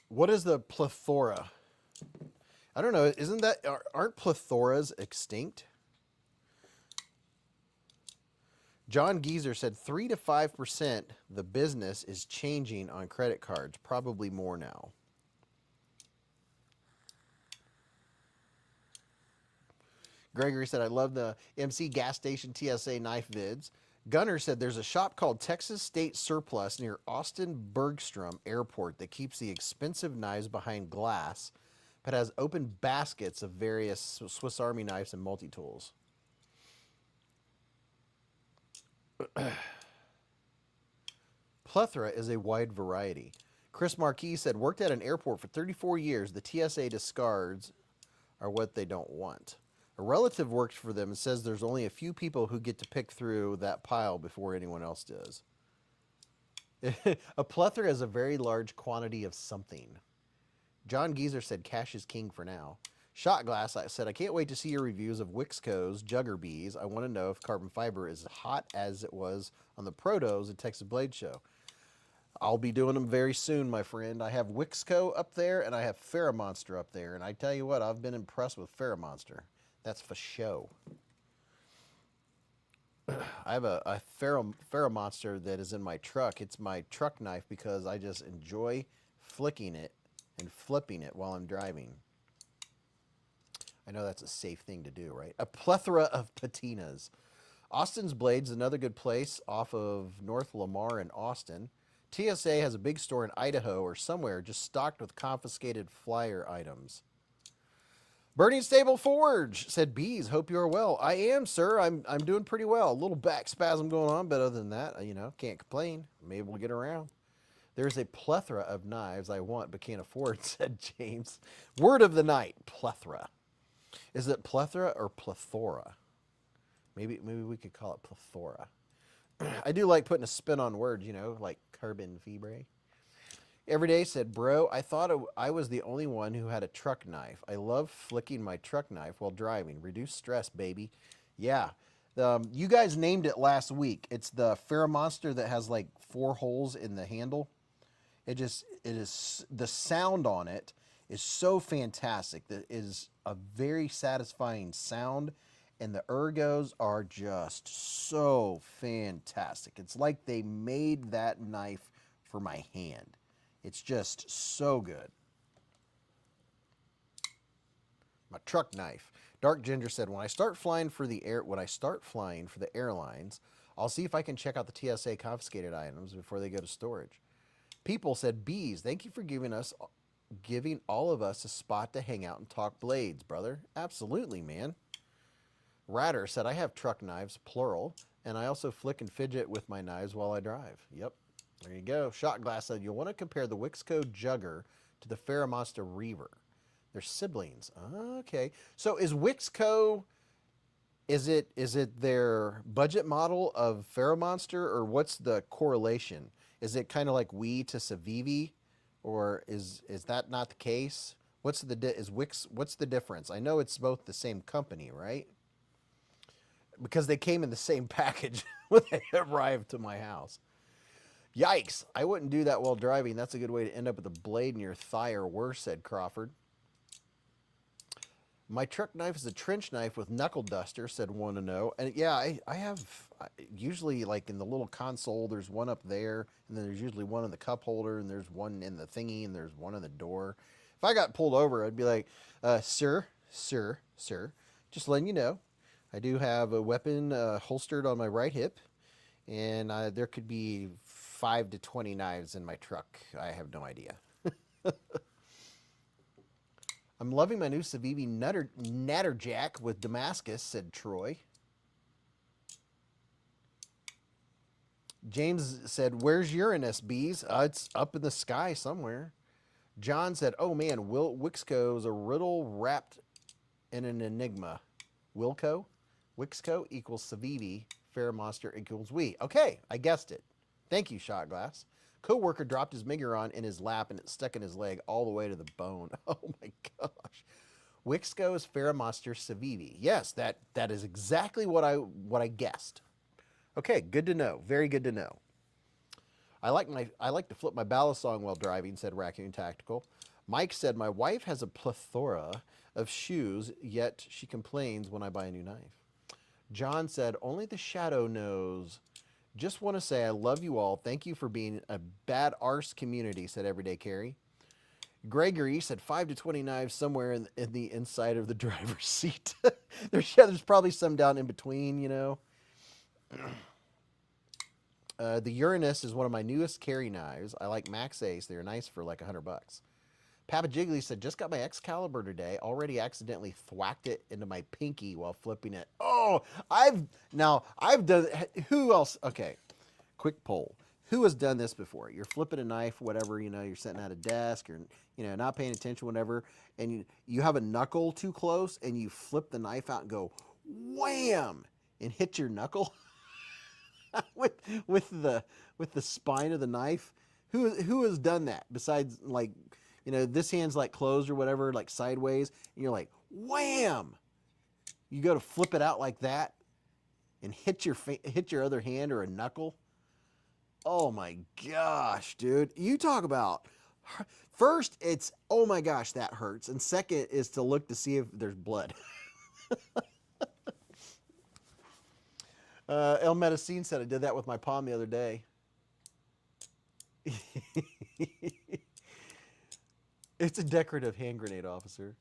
What is the plethora? I don't know. Isn't that, aren't plethoras extinct? John Geezer said 3 to 5% the business is changing on credit cards. Probably more now. Gregory said, I love the MC gas station TSA knife vids. Gunner said, there's a shop called Texas State Surplus near Austin Bergstrom Airport that keeps the expensive knives behind glass, but has open baskets of various Swiss Army knives and multi-tools. Plethora is a wide variety. Chris Marquis said, worked at an airport for 34 years. The TSA discards are what they don't want. A relative works for them and says there's only a few people who get to pick through that pile before anyone else does. A plethora is a very large quantity of something. John Geezer said cash is king for now. Shot Glass said, I can't wait to see your reviews of Wixco's Jugger Beez. I want to know if carbon fiber is hot as it was on the Protos at Texas Blade Show. I'll be doing them very soon, my friend. I have Wixco up there, and I have Ferromonster up there. And I tell you what, I've been impressed with Ferromonster. That's for show. I have a Ferromonster that is in my truck. It's my truck knife because I just enjoy flicking it and flipping it while I'm driving. I know that's a safe thing to do, right? A plethora of patinas. Austin's Blades, another good place off of North Lamar in Austin. TSA has a big store in Idaho or somewhere just stocked with confiscated flyer items. Burning Stable Forge said, Beez, hope you are well. I am, sir. I'm doing pretty well. A little back spasm going on, but other than that, you know, can't complain. Maybe we'll get around. There's a plethora of knives I want but can't afford, said James. Word of the night, plethora. Is it plethora or plethora? Maybe we could call it plethora. I do like putting a spin on words, you know, like carbon fibre. Everyday said, bro, I thought I was the only one who had a truck knife. I love flicking my truck knife while driving. Reduce stress, baby. Yeah. You guys named it last week. It's the Ferromonster that has like 4 holes in the handle. It is, the sound on it is so fantastic. That is a very satisfying sound, and the ergos are just so fantastic. It's like they made that knife for my hand. It's just so good. My truck knife. Dark Ginger said, when I start flying for the airlines, I'll see if I can check out the TSA confiscated items before they go to storage. People said, Beez, thank you for giving all of us a spot to hang out and talk blades, brother. Absolutely, man. Ratter said, I have truck knives, plural, and I also flick and fidget with my knives while I drive. Yep. There you go. Shot Glass said, you'll want to compare the Wixco Jugger to the Ferromonster Reaver. They're siblings. Okay. So is Wixco, is it their budget model of Ferromonster, or what's the correlation? Is it kind of like Wii to Civivi, or is that not the case? What's the difference? I know it's both the same company, right? Because they came in the same package when they arrived to my house. Yikes, I wouldn't do that while driving. That's a good way to end up with a blade in your thigh or worse, said Crawford. My truck knife is a trench knife with knuckle duster, said One to Know. And yeah, I have, usually like in the little console, there's one up there, and then there's usually one in the cup holder, and there's one in the thingy, and there's one in the door. If I got pulled over, I'd be like, sir, just letting you know, I do have a weapon holstered on my right hip, and there could be 5 to 20 knives in my truck. I have no idea. I'm loving my new Civivi Natterjack with Damascus, said Troy. James said, where's Uranus, Beez? It's up in the sky somewhere. John said, oh man, Wixco's a riddle wrapped in an enigma. Wilco? Wixco equals Civivi. Ferromonster equals Wii. Okay, I guessed it. Thank you, Shot Glass. Coworker dropped his Miguron in his lap and it stuck in his leg all the way to the bone. Oh my gosh. Wixco is Ferromonster Civivi. Yes, that is exactly what I guessed. Okay, good to know. Very good to know. I like to flip my ballast song while driving, said Raccoon Tactical. Mike said, my wife has a plethora of shoes, yet she complains when I buy a new knife. John said, only the shadow knows. Just want to say I love you all. Thank you for being a bad arse community, said Everyday Carrie. Gregory said 5 to 20 knives somewhere in the inside of the driver's seat. There's probably some down in between, you know. The Uranus is one of my newest carry knives. I like Max Ace. They're nice for like $100. Papa Jiggly said, just got my Excalibur today. Already accidentally thwacked it into my pinky while flipping it. Oh, I've done, who else? Okay, quick poll. Who has done this before? You're flipping a knife, whatever, you know, you're sitting at a desk, or, you know, not paying attention, whatever, and you have a knuckle too close, and you flip the knife out and go, wham, and hit your knuckle with the spine of the knife. Who has done that besides, like, you know, this hand's like closed or whatever, like sideways, and you're like, wham! You go to flip it out like that and hit your other hand or a knuckle. Oh my gosh, dude. You talk about, first it's, oh my gosh, that hurts. And second is to look to see if there's blood. El Medicine said I did that with my palm the other day. It's a decorative hand grenade, officer.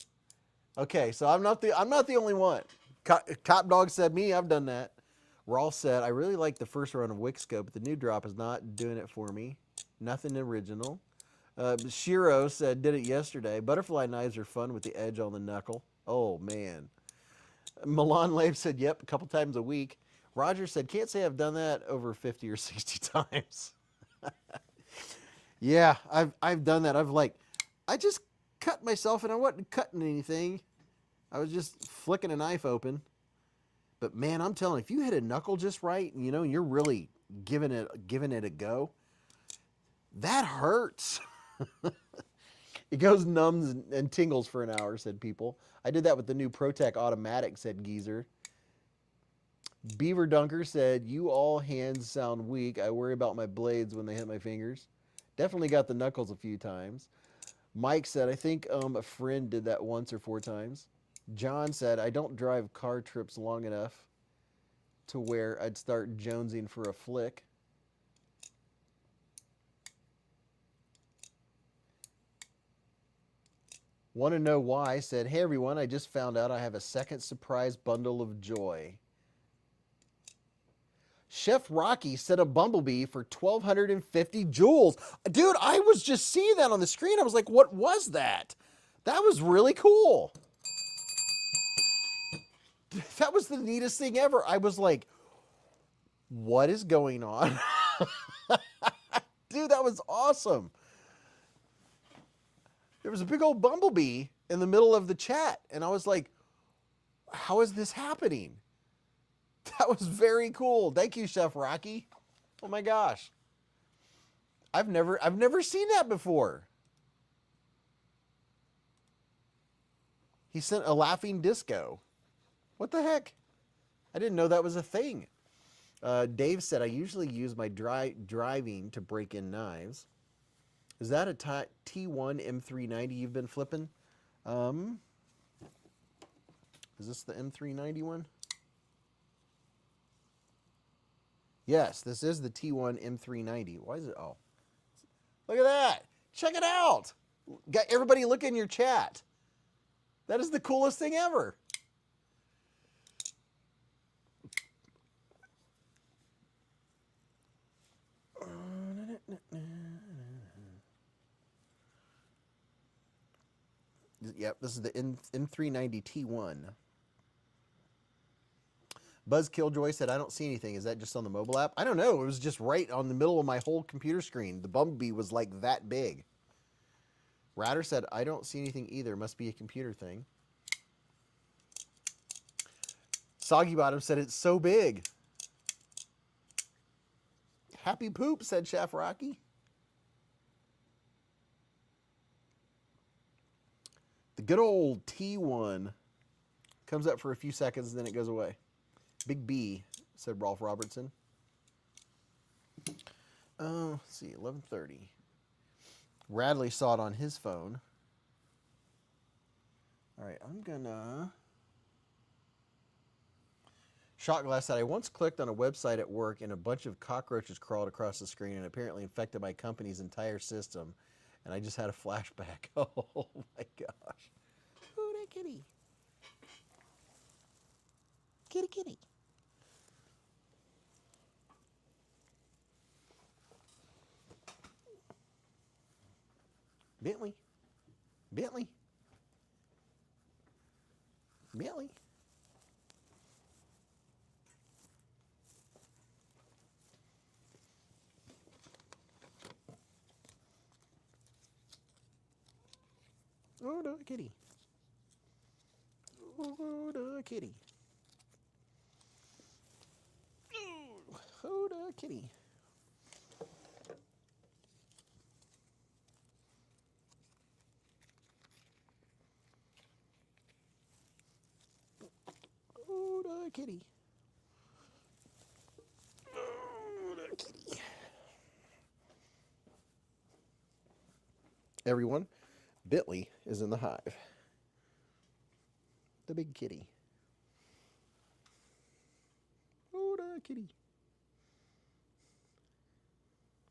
Okay, so I'm not the only one. Cop Dog said me, I've done that. Rolf said, I really like the first run of Wickscope, but the new drop is not doing it for me. Nothing original. Shiro said, did it yesterday. Butterfly knives are fun with the edge on the knuckle. Oh, man. Milan Lave said, yep, a couple times a week. Roger said, can't say I've done that over 50 or 60 times. Yeah, I've done that. I just cut myself, and I wasn't cutting anything. I was just flicking a knife open. But man, I'm telling you, if you hit a knuckle just right, you know, you're really giving it a go, that hurts. It goes numbs and tingles for an hour, said people. I did that with the new ProTech automatic, said Geezer. Beaver Dunker said, you all hands sound weak. I worry about my blades when they hit my fingers. Definitely got the knuckles a few times. Mike said, I think a friend did that once or 4 times. John said, I don't drive car trips long enough to where I'd start jonesing for a flick. Want to know why? Said, hey everyone, I just found out I have a second surprise bundle of joy. Chef Rocky said a Bumblebee for 1,250 joules. Dude, I was just seeing that on the screen. I was like, what was that? That was really cool. That was the neatest thing ever. I was like, what is going on? Dude, that was awesome. There was a big old Bumblebee in the middle of the chat, and I was like, how is this happening? That was very cool. Thank you, Chef Rocky. Oh my gosh. I've never seen that before. He sent a laughing disco. What the heck? I didn't know that was a thing. Dave said, I usually use my driving to break in knives. Is that a T1 M390 you've been flipping? Is this the M390 one? Yes, this is the T1 M390. Why is it? Oh, look at that. Check it out. Got everybody look in your chat. That is the coolest thing ever. Yep, this is the M390 T1. Buzz Killjoy said, I don't see anything. Is that just on the mobile app? I don't know. It was just right on the middle of my whole computer screen. The Bumblebee was like that big. Ratter said, I don't see anything either. Must be a computer thing. Soggy Bottom said, it's so big. Happy poop, said Chef Rocky. The good old T1 comes up for a few seconds and then it goes away. Big B, said Rolf Robertson. Let's see, 11:30. Radley saw it on his phone. All right, I'm gonna... Shot glass said, I once clicked on a website at work and a bunch of cockroaches crawled across the screen and apparently infected my company's entire system. And I just had a flashback. Oh my gosh. Oh, that kitty. Kitty, kitty. Bentley. Bentley. Bentley. Oh, the kitty. Oh, the kitty. Oh, the kitty. Oh, the kitty. Oh, the kitty. Everyone, Bentley is in the hive. The big kitty. Oh, the kitty.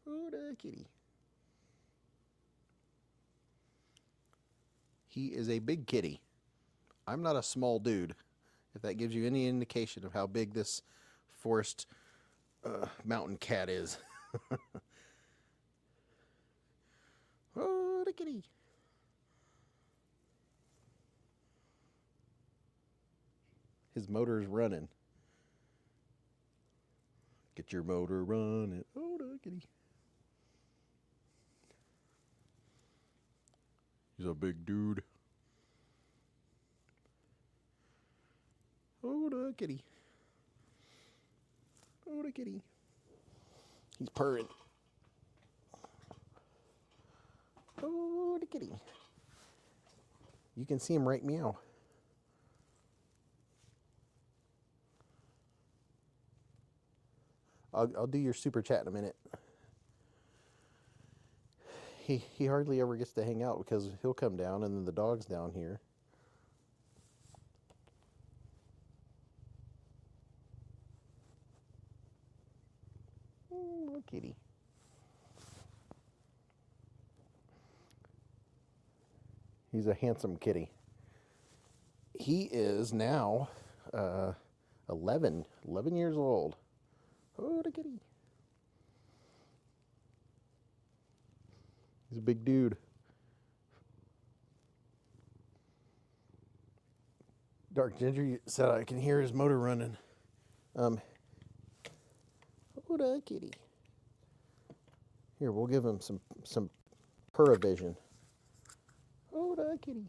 Oh, the kitty. He is a big kitty. I'm not a small dude, if that gives you any indication of how big this forest mountain cat is. Oh, the kitty. His motor is running. Get your motor running. Oh, the kitty. He's a big dude. Oh, the kitty. Oh, the kitty. He's purring. Oh, the kitty. You can see him right meow. I'll do your super chat in a minute. He hardly ever gets to hang out because he'll come down and then the dog's down here. Oh, kitty. He's a handsome kitty. He is now 11 years old. Oh, the kitty. He's a big dude. Dark Ginger said I can hear his motor running. Oh, the kitty. Here, we'll give him some purr-vision. Oh, the kitty.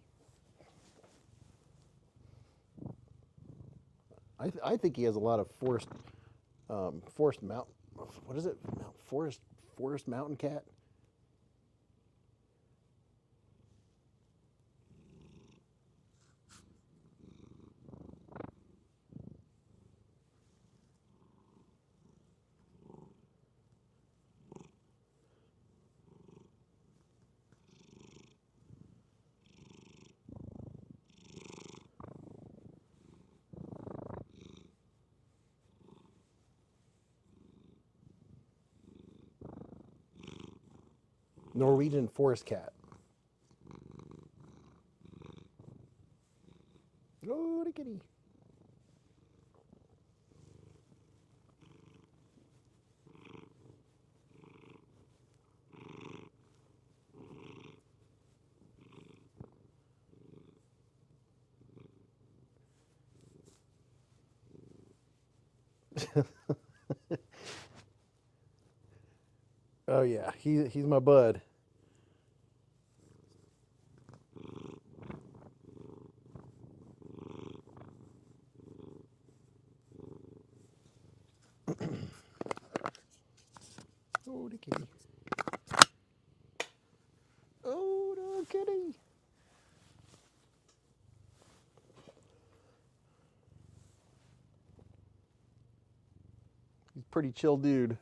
I think he has a lot of forest mountain. What is it? Forest mountain cat. Norwegian forest cat. Oh, the kitty. Oh yeah, he's my bud. Oh, the kitty. Oh, the kitty. He's a pretty chill dude.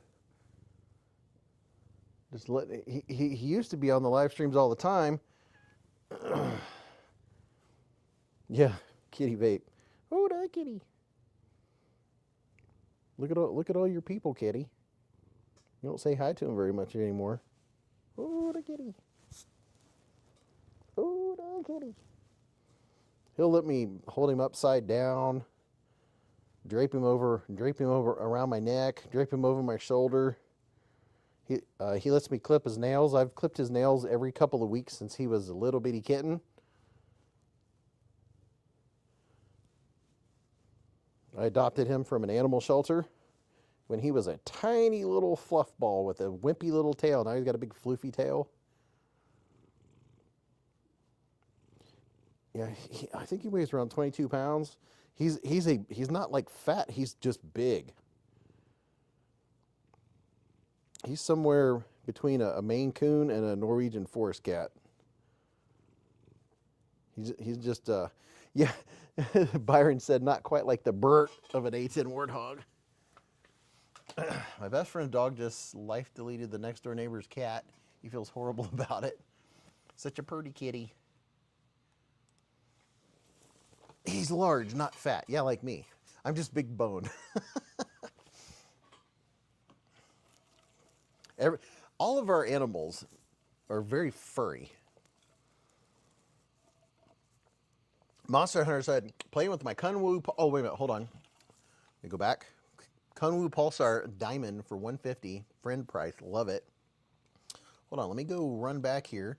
Just he used to be on the live streams all the time. Yeah, kitty vape. Oh, that kitty. Look at all your people, kitty. You don't say hi to him very much anymore. Oh, the kitty. Oh, the kitty. He'll let me hold him upside down, drape him over around my neck, drape him over my shoulder. He lets me clip his nails. I've clipped his nails every couple of weeks since he was a little bitty kitten. I adopted him from an animal shelter when he was a tiny little fluff ball with a wimpy little tail. Now he's got a big floofy tail. Yeah, I think he weighs around 22 pounds. He's not like fat. He's just big. He's somewhere between a Maine Coon and a Norwegian forest cat. He's just yeah. Byron said not quite like the Bert of an A10 Warthog. My best friend's dog just life deleted the next door neighbor's cat. He feels horrible about it. Such a purty kitty. He's large, not fat. Yeah, like me. I'm just big boned. All of our animals are very furry. Monster Hunter said, playing with my Kunwu... Oh, wait a minute. Hold on. Let me go back. Kunwu Pulsar Diamond for $150. Friend price. Love it. Hold on. Let me go run back here.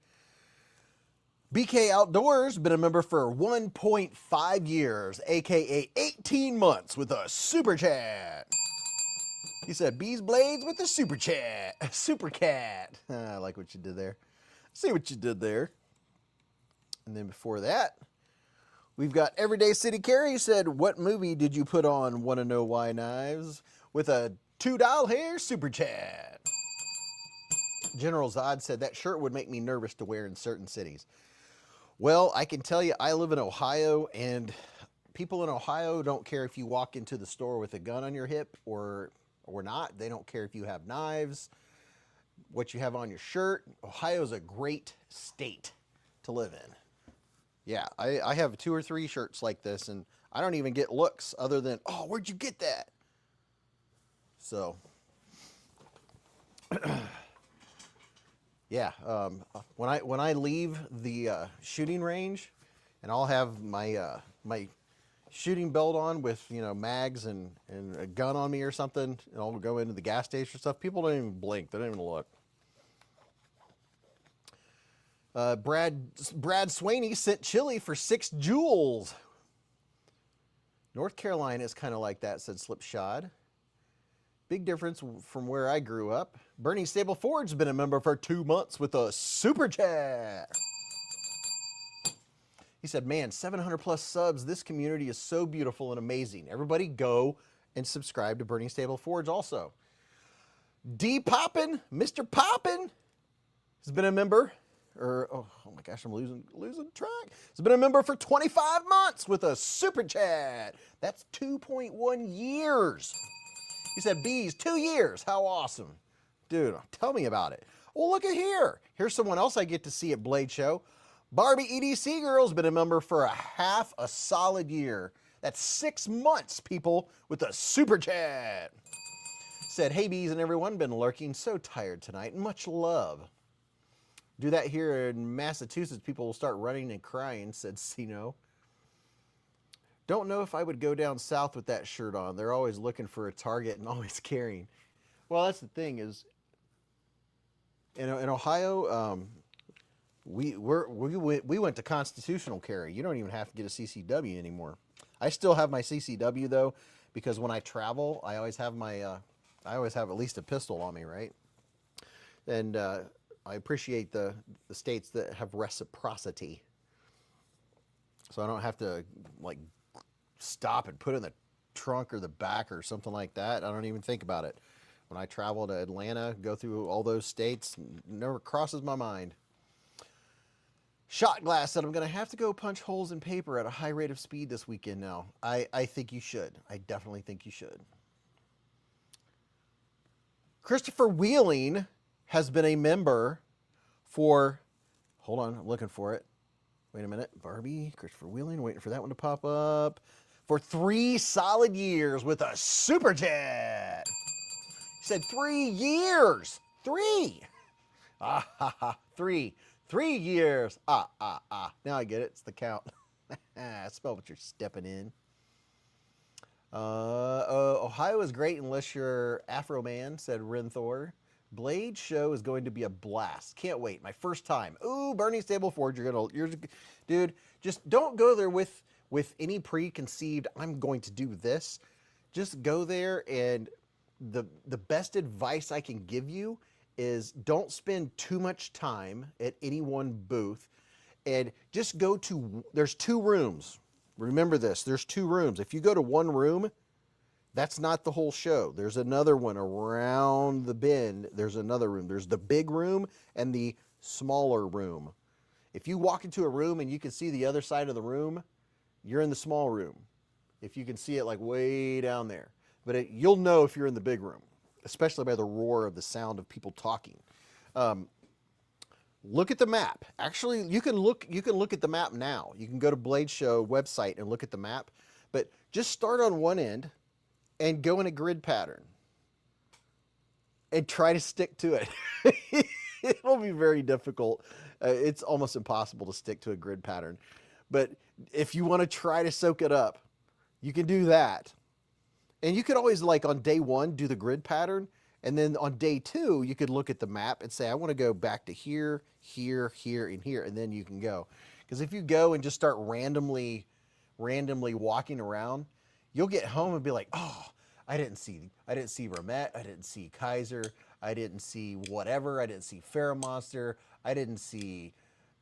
BK Outdoors, been a member for 1.5 years, a.k.a. 18 months with a super chat. He said, beezblades with the super chat. Super cat. I like what you did there. See what you did there. And then before that, we've got Everyday City Carry said, what movie did you put on Want to Know Why Knives? With a $2 hair super chat. General Zod said, that shirt would make me nervous to wear in certain cities. Well, I can tell you, I live in Ohio, and people in Ohio don't care if you walk into the store with a gun on your hip or not. They don't care if you have knives, what you have on your shirt. Ohio's a great state to live in. Yeah, I have 2 or 3 shirts like this, and I don't even get looks other than, oh, where'd you get that? So, yeah, when I leave the shooting range, and I'll have my my shooting belt on with, you know, mags and a gun on me or something, and I'll go into the gas station or stuff. People don't even blink. They don't even look. Brad Swaney sent chili for 6 joules. North Carolina is kind of like that, said Slipshod. Big difference from where I grew up. Bernie Stable Ford's been a member for 2 months with a super chat. He said, man, 700 plus subs. This community is so beautiful and amazing. Everybody go and subscribe to Bernie Stable Forge also. D Poppin, Mr. Poppin has been a member. Oh my gosh, I'm losing track. Has been a member for 25 months with a super chat. That's 2.1 years. He said, Beez, 2 years. How awesome. Dude, tell me about it. Well, look at here. Here's someone else I get to see at Blade Show. Barbie EDC Girl's been a member for half a solid year. That's 6 months, people, with a super chat. Said, hey, Beez and everyone, been lurking. So tired tonight. Much love. Do that here in Massachusetts. People will start running and crying, said Sino. Don't know if I would go down south with that shirt on. They're always looking for a target and always carrying. Well, that's the thing is, in Ohio, we went to constitutional carry. You don't even have to get a CCW anymore. I still have my CCW though, because when I travel, I always have my I always have at least a pistol on me, right? And I appreciate the states that have reciprocity, so I don't have to like stop and put it in the trunk or the back or something like that. I don't even think about it. When I travel to Atlanta, go through all those states, never crosses my mind. Shot Glass said, I'm going to have to go punch holes in paper at a high rate of speed this weekend now. I think you should. I definitely think you should. Christopher Wheeling has been a member for, hold on, I'm looking for it. Wait a minute. Barbie, Christopher Wheeling, waiting for that one to pop up. For 3 solid years with a super chat. He said 3 years. 3. Ah, ha, ha. 3. 3 years. Ah, ah, ah. Now I get it. It's the count. Spell what you're stepping in. Ohio is great unless you're Afro Man, said Renthor. Blade show is going to be a blast. Can't wait. My first time. Ooh, Bernie's Table Forge. Dude, just don't go there with any preconceived, I'm going to do this. Just go there, and the best advice I can give you is don't spend too much time at any one booth, and just go to, there's 2 rooms. Remember this, there's 2 rooms. If you go to one room, that's not the whole show. There's another one around the bend. There's another room. There's the big room and the smaller room. If you walk into a room and you can see the other side of the room, you're in the small room. If you can see it like way down there. But you'll know if you're in the big room, especially by the roar of the sound of people talking. Look at the map. Actually, you can look at the map now. You can go to Blade Show website and look at the map. But just start on one end and go in a grid pattern and try to stick to it. It'll be very difficult. It's almost impossible to stick to a grid pattern. But if you want to try to soak it up, you can do that. And you could always, like on day 1, do the grid pattern. And then on day 2, you could look at the map and say, I want to go back to here, here, here, and here. And then you can go. Because if you go and just start randomly walking around, you'll get home and be like, oh, I didn't see Ramette, I didn't see Kaiser, I didn't see whatever, I didn't see Monster, I didn't see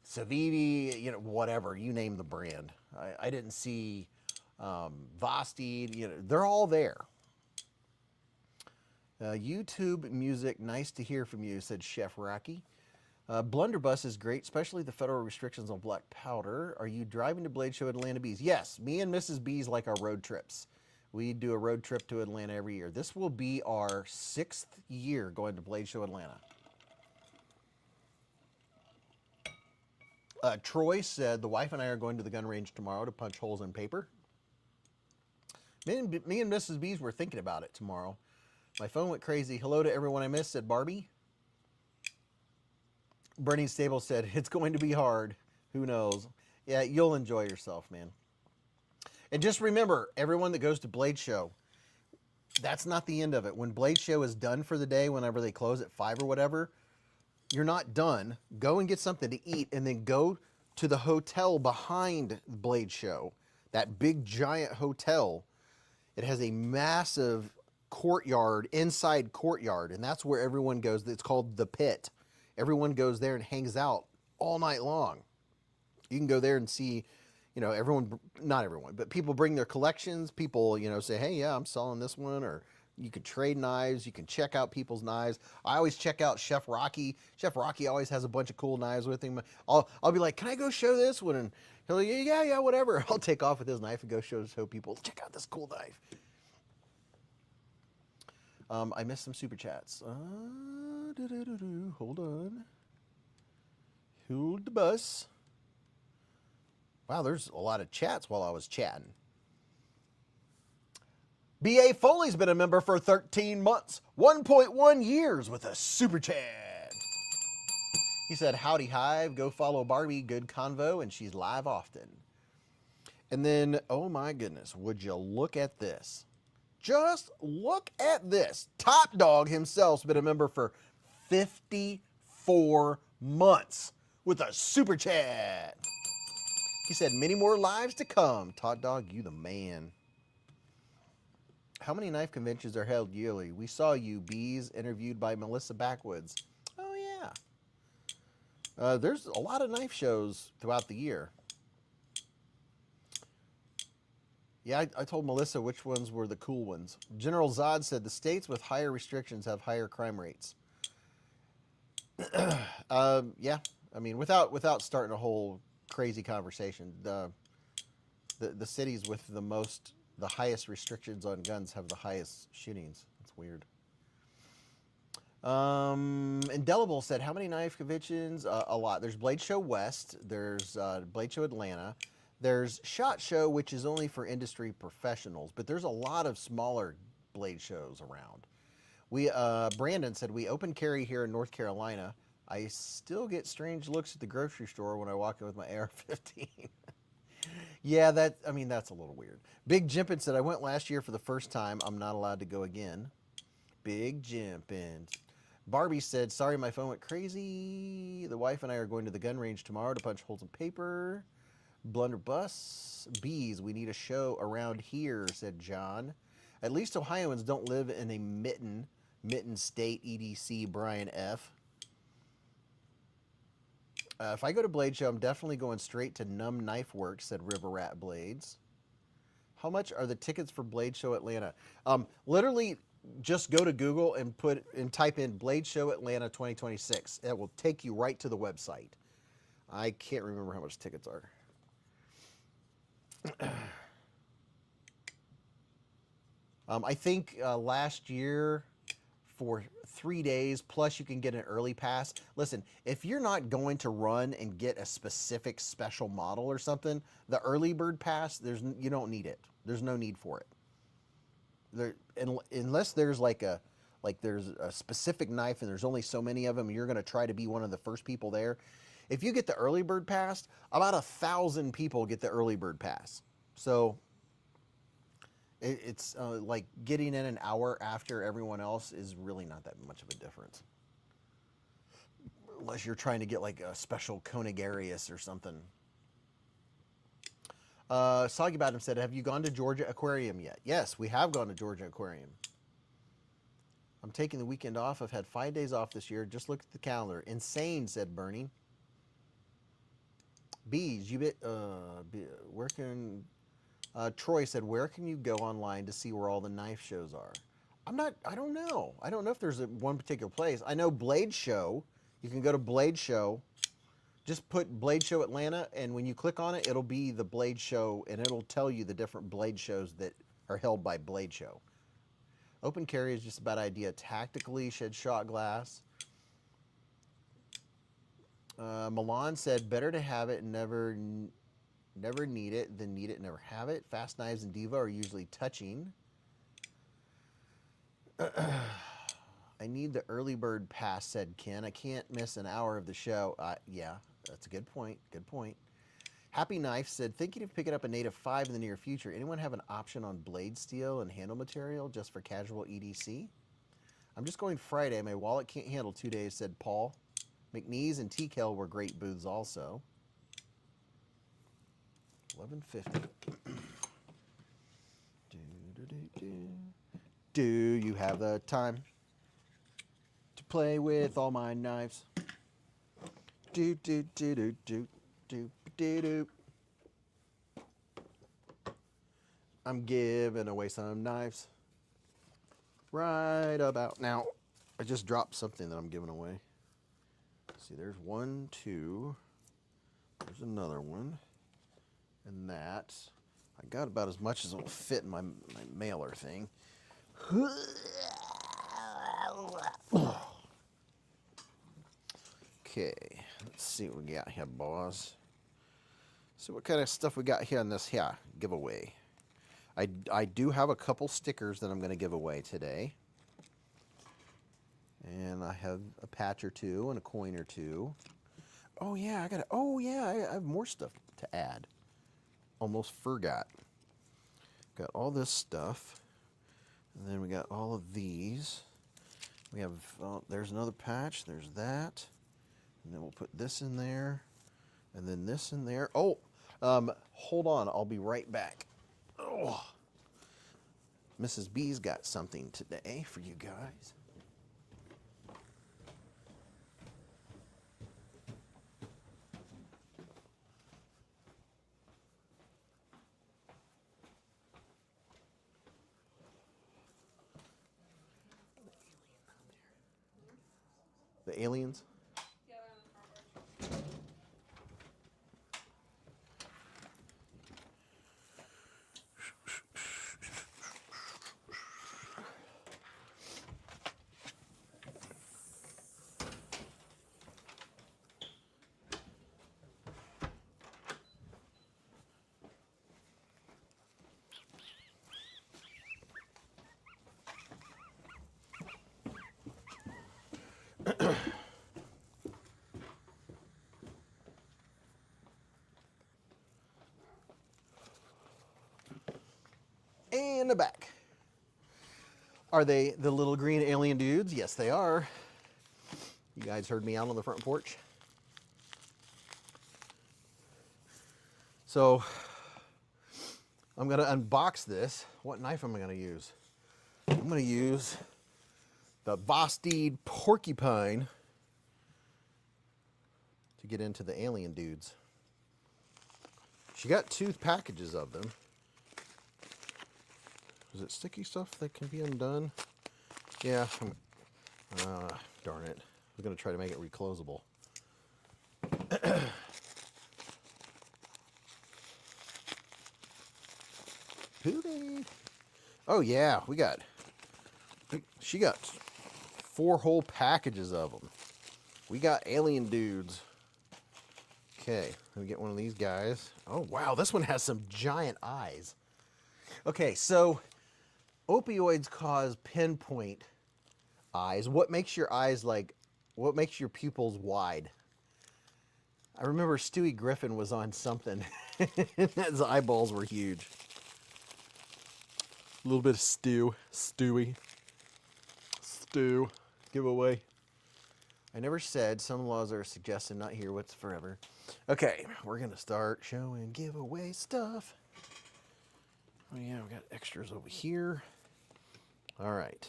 Savivi, you know, whatever, you name the brand. I didn't see Vosteed, you know, they're all there. YouTube music, nice to hear from you, said Chef Rocky. Blunderbuss is great, especially the federal restrictions on black powder. Are you driving to Blade Show Atlanta Beez? Yes, me and Mrs. Beez like our road trips. We do a road trip to Atlanta every year. This will be our 6th year going to Blade Show Atlanta. Troy said, the wife and I are going to the gun range tomorrow to punch holes in paper. Me and Mrs. Beez were thinking about it tomorrow. My phone went crazy. Hello to everyone I missed, said Barbie. Bernie Stable said, it's going to be hard. Who knows? Yeah, you'll enjoy yourself, man. And just remember, everyone that goes to Blade Show, that's not the end of it. When Blade Show is done for the day, whenever they close at 5 or whatever, you're not done. Go and get something to eat, and then go to the hotel behind Blade Show. That big, giant hotel. It has a massive courtyard, inside courtyard, and that's where everyone goes. It's called The Pit. Everyone goes there and hangs out all night long. You can go there and see, you know, everyone, not everyone, but people bring their collections. People, you know, say, hey, yeah, I'm selling this one, or you can trade knives. You can check out people's knives. I always check out Chef Rocky. Chef Rocky always has a bunch of cool knives with him. I'll be like, can I go show this one? And he'll like, yeah, whatever. I'll take off with his knife and go show people, check out this cool knife. I missed some super chats. Hold on. Hold the bus. Wow, there's a lot of chats while I was chatting. B.A. Foley's been a member for 13 months, 1.1 years with a super chat. He said, howdy hive, go follow Barbie, good convo, and she's live often. And then, oh my goodness, would you look at this? Just look at this. Top Dog himself's been a member for 54 months with a super chat. He said, many more lives to come. Top Dog, you the man. How many knife conventions are held yearly? We saw you, Beez, interviewed by Melissa Backwoods. Oh, yeah. There's a lot of knife shows throughout the year. Yeah, I told Melissa which ones were the cool ones. General Zod said the states with higher restrictions have higher crime rates. Yeah, I mean, without starting a whole crazy conversation, the cities with the highest restrictions on guns have the highest shootings. It's weird. Indelible said, how many knife conventions? A lot. There's Blade Show West. There's Blade Show Atlanta. There's SHOT Show, which is only for industry professionals, but there's a lot of smaller blade shows around. Brandon said, we open carry here in North Carolina. I still get strange looks at the grocery store when I walk in with my AR-15. Yeah, that's a little weird. Big Jimpin said, I went last year for the first time. I'm not allowed to go again. Big Jimpin. Barbie said, sorry, my phone went crazy. The wife and I are going to the gun range tomorrow to punch holes in paper. Blunderbuss. Beez, we need a show around here, said John. At least Ohioans don't live in a mitten state, EDC, Brian F. If I go to Blade Show, I'm definitely going straight to Numb Knife Works, said River Rat Blades. How much are the tickets for Blade Show Atlanta? Literally, just go to Google and type in Blade Show Atlanta 2026. It will take you right to the website. I can't remember how much tickets are. I think last year for 3 days, plus you can get an early pass. Listen, if you're not going to run and get a specific special model or something, the early bird pass, you don't need it. There's no need for it. Unless there's there's a specific knife and there's only so many of them, and you're going to try to be one of the first people there. If you get the early bird pass, about 1,000 people get the early bird pass. So it's like getting in an hour after everyone else is really not that much of a difference. Unless you're trying to get like a special Conigarius or something. Soggy Bottom said, have you gone to Georgia Aquarium yet? Yes, we have gone to Georgia Aquarium. I'm taking the weekend off. I've had 5 days off this year. Just look at the calendar. Insane, said Bernie. Beez, where can... Troy said, where can you go online to see where all the knife shows are? I don't know. I don't know if there's one particular place. I know Blade Show. You can go to Blade Show. Just put Blade Show Atlanta, and when you click on it, it'll be the Blade Show, and it'll tell you the different Blade shows that are held by Blade Show. Open carry is just a bad idea. Tactically shed shot glass. Milan said, better to have it and never need it than need it and never have it. Fast knives and Diva are usually touching. I need the early bird pass, said Ken. I can't miss an hour of the show. Yeah, that's a good point. Good point. Happy Knife said, thinking of picking up a Native 5 in the near future. Anyone have an option on blade steel and handle material just for casual EDC? I'm just going Friday. My wallet can't handle 2 days, said Paul. McNeese and TKL were great booths also. $11.50. Do you have the time to play with all my knives? Do. I'm giving away some knives right about now. I just dropped something that I'm giving away. See, there's 1, 2. There's another one. And that, I got about as much as it'll fit in my mailer thing. Okay, let's see what we got here, boys. See what kind of stuff we got here in this here giveaway. I do have a couple stickers that I'm going to give away today. And I have a patch or two and a coin or two. Oh yeah, I have more stuff to add. Almost forgot. Got all this stuff. And then we got all of these. We have, there's another patch. There's that. And then we'll put this in there. And then this in there. Oh, hold on. I'll be right back. Oh. Mrs. B's got something today for you guys. The aliens? in the back. Are they the little green alien dudes? Yes, they are. You guys heard me out on the front porch. So I'm gonna unbox this. What knife am I gonna use? I'm gonna use the Vosteed Porcupine to get into the alien dudes. She got 2 packages of them. Is it sticky stuff that can be undone? Yeah. Darn it. I'm gonna try to make it reclosable. Poopy. Oh yeah, she got 4 whole packages of them. We got alien dudes. Okay, let me get one of these guys. Oh wow, this one has some giant eyes. Okay, so opioids cause pinpoint eyes. What makes your eyes what makes your pupils wide? I remember Stewie Griffin was on something and his eyeballs were huge. A little bit of Stewie giveaway. I never said some laws are suggested, not here. What's forever? Okay, we're gonna start showing giveaway stuff. Oh yeah, we got extras over here. All right.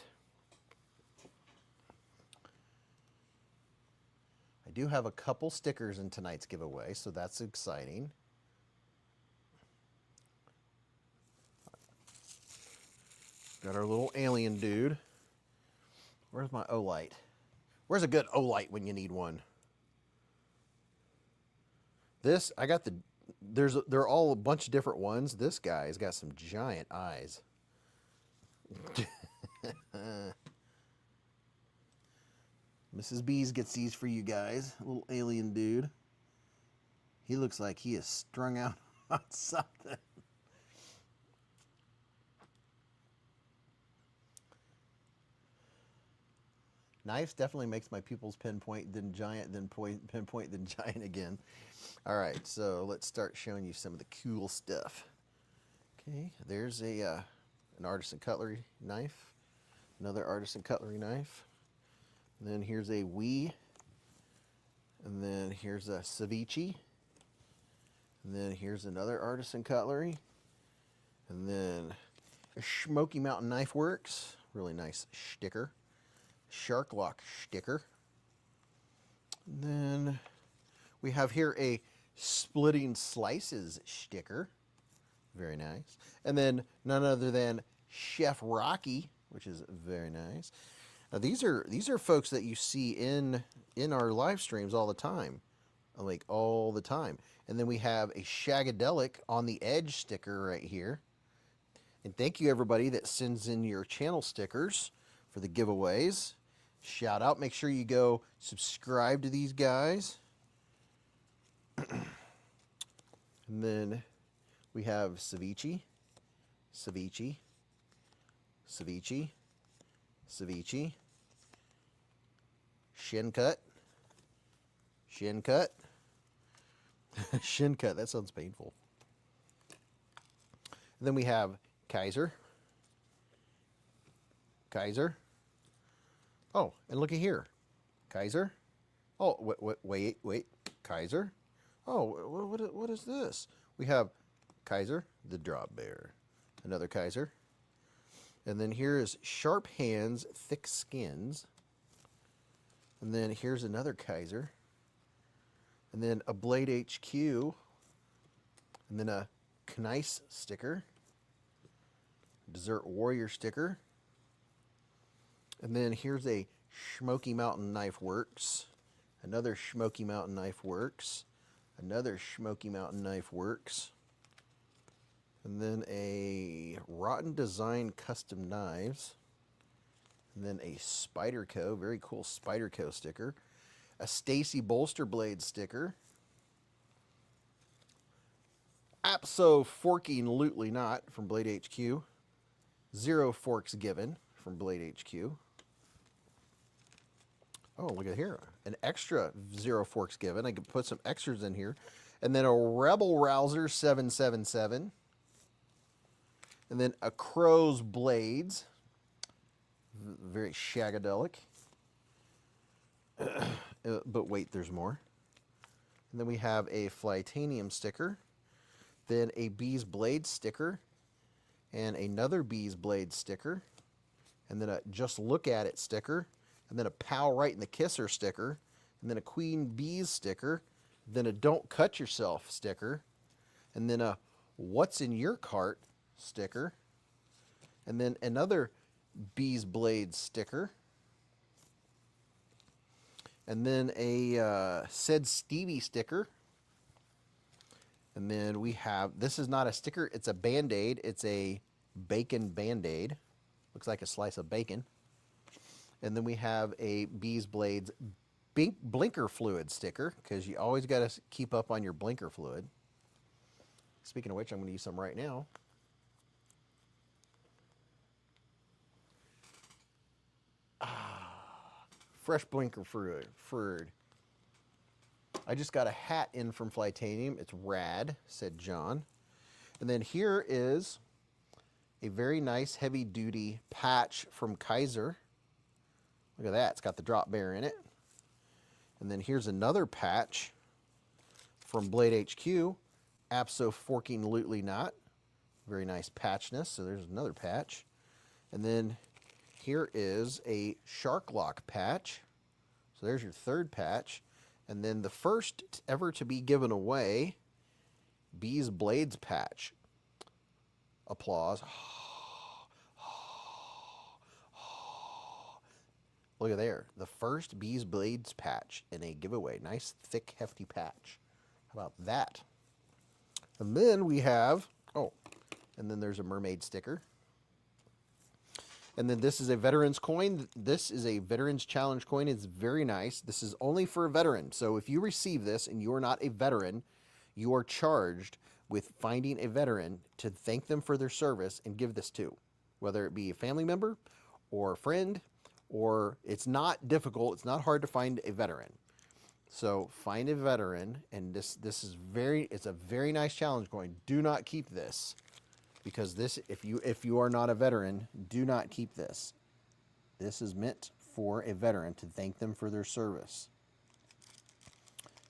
I do have a couple stickers in tonight's giveaway, so that's exciting. Got our little alien dude. Where's my O-light? Where's a good O-light when you need one? This, I got the, they're all a bunch of different ones. This guy's got some giant eyes. Mrs. Beez gets these for you guys. A little alien dude. He looks like he is strung out on something. Knives definitely makes my pupils pinpoint, then giant, then pinpoint, then giant again. All right, so let's start showing you some of the cool stuff. Okay, there's an artisan cutlery knife, another artisan cutlery knife. And then here's a Wii, and then here's a ceviche, and then here's another artisan cutlery, and then a Smoky Mountain Knife Works, really nice sticker. Shark Lock sticker. And then we have here a Splitting Slices sticker. Very nice. And then none other than Chef Rocky, which is very nice. Now these are folks that you see in our live streams all the time. Like all the time. And then we have a Shagadelic on the Edge sticker right here. And thank you everybody that sends in your channel stickers for the giveaways. Shout out. Make sure you go subscribe to these guys. And then we have ceviche, ceviche, ceviche, ceviche, shin cut, shin cut, shin cut. That sounds painful. And then we have Kaiser, Kaiser. Oh, and looky here, Kaiser. Oh, wait, Kaiser. Oh, what is this? We have Kaiser, the drop bear, another Kaiser, and then here is Sharp Hands, Thick Skins, and then here's another Kaiser, and then a Blade HQ, and then a Knice sticker, Desert Warrior sticker. And then here's a Smoky Mountain Knife Works, another Smoky Mountain Knife Works, another Smoky Mountain Knife Works, and then a Rotten Design Custom Knives, and then a Spyderco, very cool Spyderco sticker, a Stacy Bolster Blade sticker, Abso-forking-lutely not from Blade HQ, Zero Forks Given from Blade HQ. Oh, look at here. An extra Zero Forks Given. I could put some extras in here. And then a Rebel Rouser 777. And then a crow's blades. Very shagadelic. But wait, there's more. And then we have a Flytanium sticker. Then a Beez blade sticker. And another Beez blade sticker. And then a Just Look At It sticker. And then a Pow Right in the Kisser sticker. And then a Queen Beez sticker. Then a Don't Cut Yourself sticker. And then a What's in Your Cart sticker. And then another Beez blade sticker. And then a Said Stevie sticker. And then we have, this is not a sticker, it's a Band-Aid. It's a bacon Band-Aid. Looks like a slice of bacon. And then we have a Beez blades blinker fluid sticker, because you always got to keep up on your blinker fluid. Speaking of which, I'm going to use some right now. Fresh blinker fluid. I just got a hat in from Flytanium. It's rad, said John. And then here is a very nice heavy-duty patch from Kaiser. Look at that. It's got the drop bear in it. And then here's another patch from Blade HQ. Abso-forking-lutely not. Very nice patchness. So there's another patch. And then here is a Shark Lock patch. So there's your third patch. And then the first ever to be given away, Beez Blades patch. Applause. Look at there. The first Beez Blades patch in a giveaway. Nice, thick, hefty patch. How about that? And then we have, oh, and then there's a mermaid sticker. And then this is a veteran's coin. This is a veteran's challenge coin. It's very nice. This is only for a veteran. So if you receive this and you are not a veteran, you are charged with finding a veteran to thank them for their service and give this to, whether it be a family member or a friend, or it's not difficult. It's not hard to find a veteran. So find a veteran, and this is it's a very nice challenge coin. Do not keep this. Because this, if you are not a veteran, do not keep this. This is meant for a veteran to thank them for their service.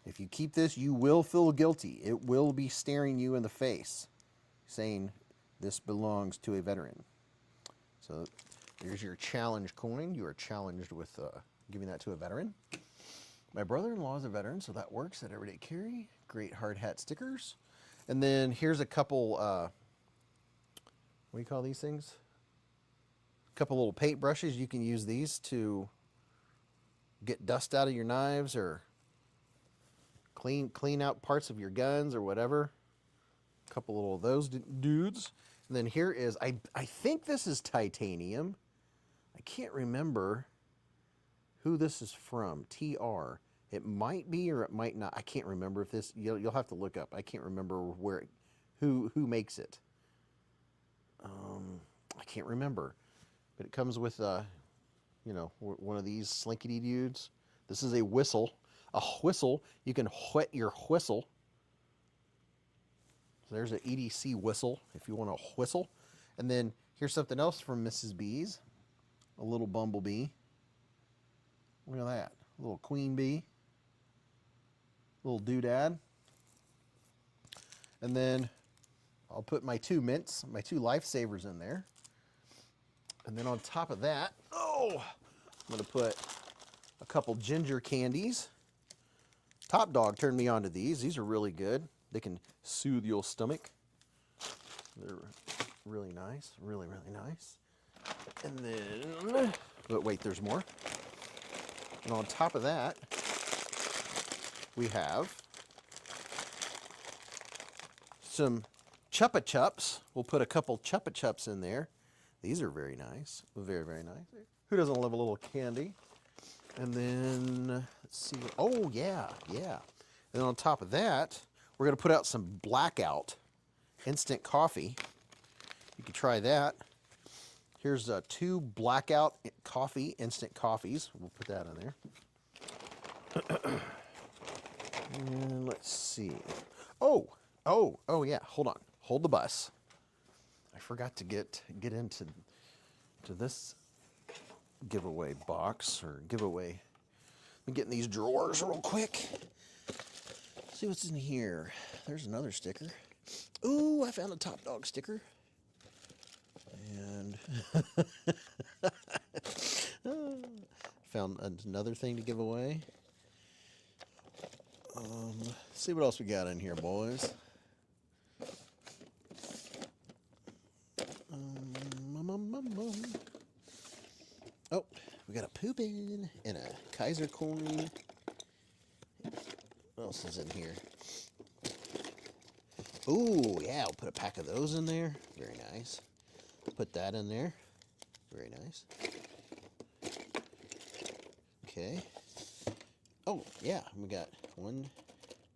If you keep this, you will feel guilty. It will be staring you in the face, saying this belongs to a veteran. So there's your challenge coin. You are challenged with giving that to a veteran. My brother-in-law is a veteran, so that works at Everyday Carry. Great hard hat stickers. And then here's a couple... what do you call these things? A couple little paint brushes. You can use these to get dust out of your knives or clean out parts of your guns or whatever. A couple little of those dudes. And then here is, I think this is titanium. I can't remember who this is from. TR. It might be or it might not. I can't remember if this, you'll have to look up. I can't remember who makes it. I can't remember, but it comes with, you know, one of these slinkety dudes. This is a whistle. A whistle. You can whet your whistle. So there's an EDC whistle if you want to whistle. And then here's something else from Mrs. Beez. A little bumblebee. Look at that. A little queen bee. Little doodad. And then I'll put my two mints, my two lifesavers in there. And then on top of that, I'm going to put a couple ginger candies. Top Dog turned me on to these. These are really good. They can soothe your stomach. They're really nice, really, really nice. And then, but wait, there's more. And on top of that, we have some Chupa Chups. We'll put a couple Chupa Chups in there. These are very nice. Very, very nice. Who doesn't love a little candy? And then, let's see. Oh, yeah, yeah. And then on top of that, we're going to put out some Blackout instant coffee. You can try that. Here's 2 Blackout coffee, instant coffees. We'll put that in there. And let's see. Oh, yeah. Hold on. Hold the bus. I forgot to get into this giveaway box or giveaway. Let me get in these drawers real quick. See what's in here. There's another sticker. Ooh, I found a Top Dog sticker. And found another thing to give away. See what else we got in here, boys. Oh, we got a poopin' and a Kaiser coin. What else is in here? Ooh, yeah, I'll put a pack of those in there. Very nice. Put that in there. Very nice. Okay. Oh, yeah, we got 1,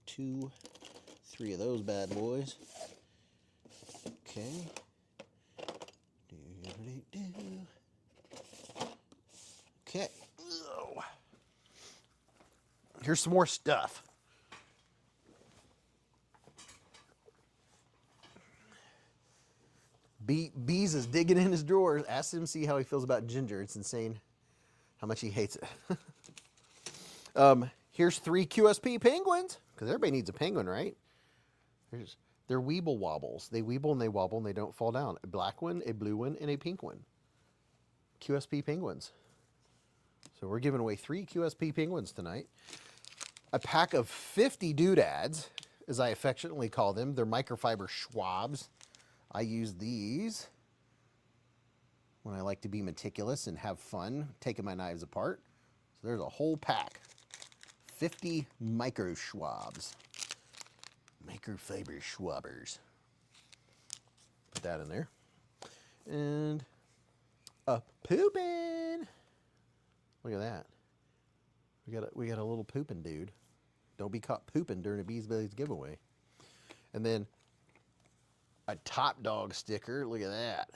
2, 3 of those bad boys. Okay. Okay. Here's some more stuff. Beez is digging in his drawers. Ask him to see how he feels about ginger. It's insane how much he hates it. Here's 3 QSP penguins, because everybody needs a penguin, right? They're Weeble Wobbles. They weeble and they wobble and they don't fall down. A black one, a blue one, and a pink one. QSP penguins. So we're giving away 3 QSP penguins tonight. A pack of 50 doodads, as I affectionately call them. They're microfiber Schwabs. I use these when I like to be meticulous and have fun taking my knives apart. So there's a whole pack. 50 micro Schwabs. Microfiber Schwabbers. Put that in there. And a poopin'. Look at that. We got a little poopin' dude. Don't be caught pooping during a beezblades giveaway. And then a Top Dog sticker. Look at that.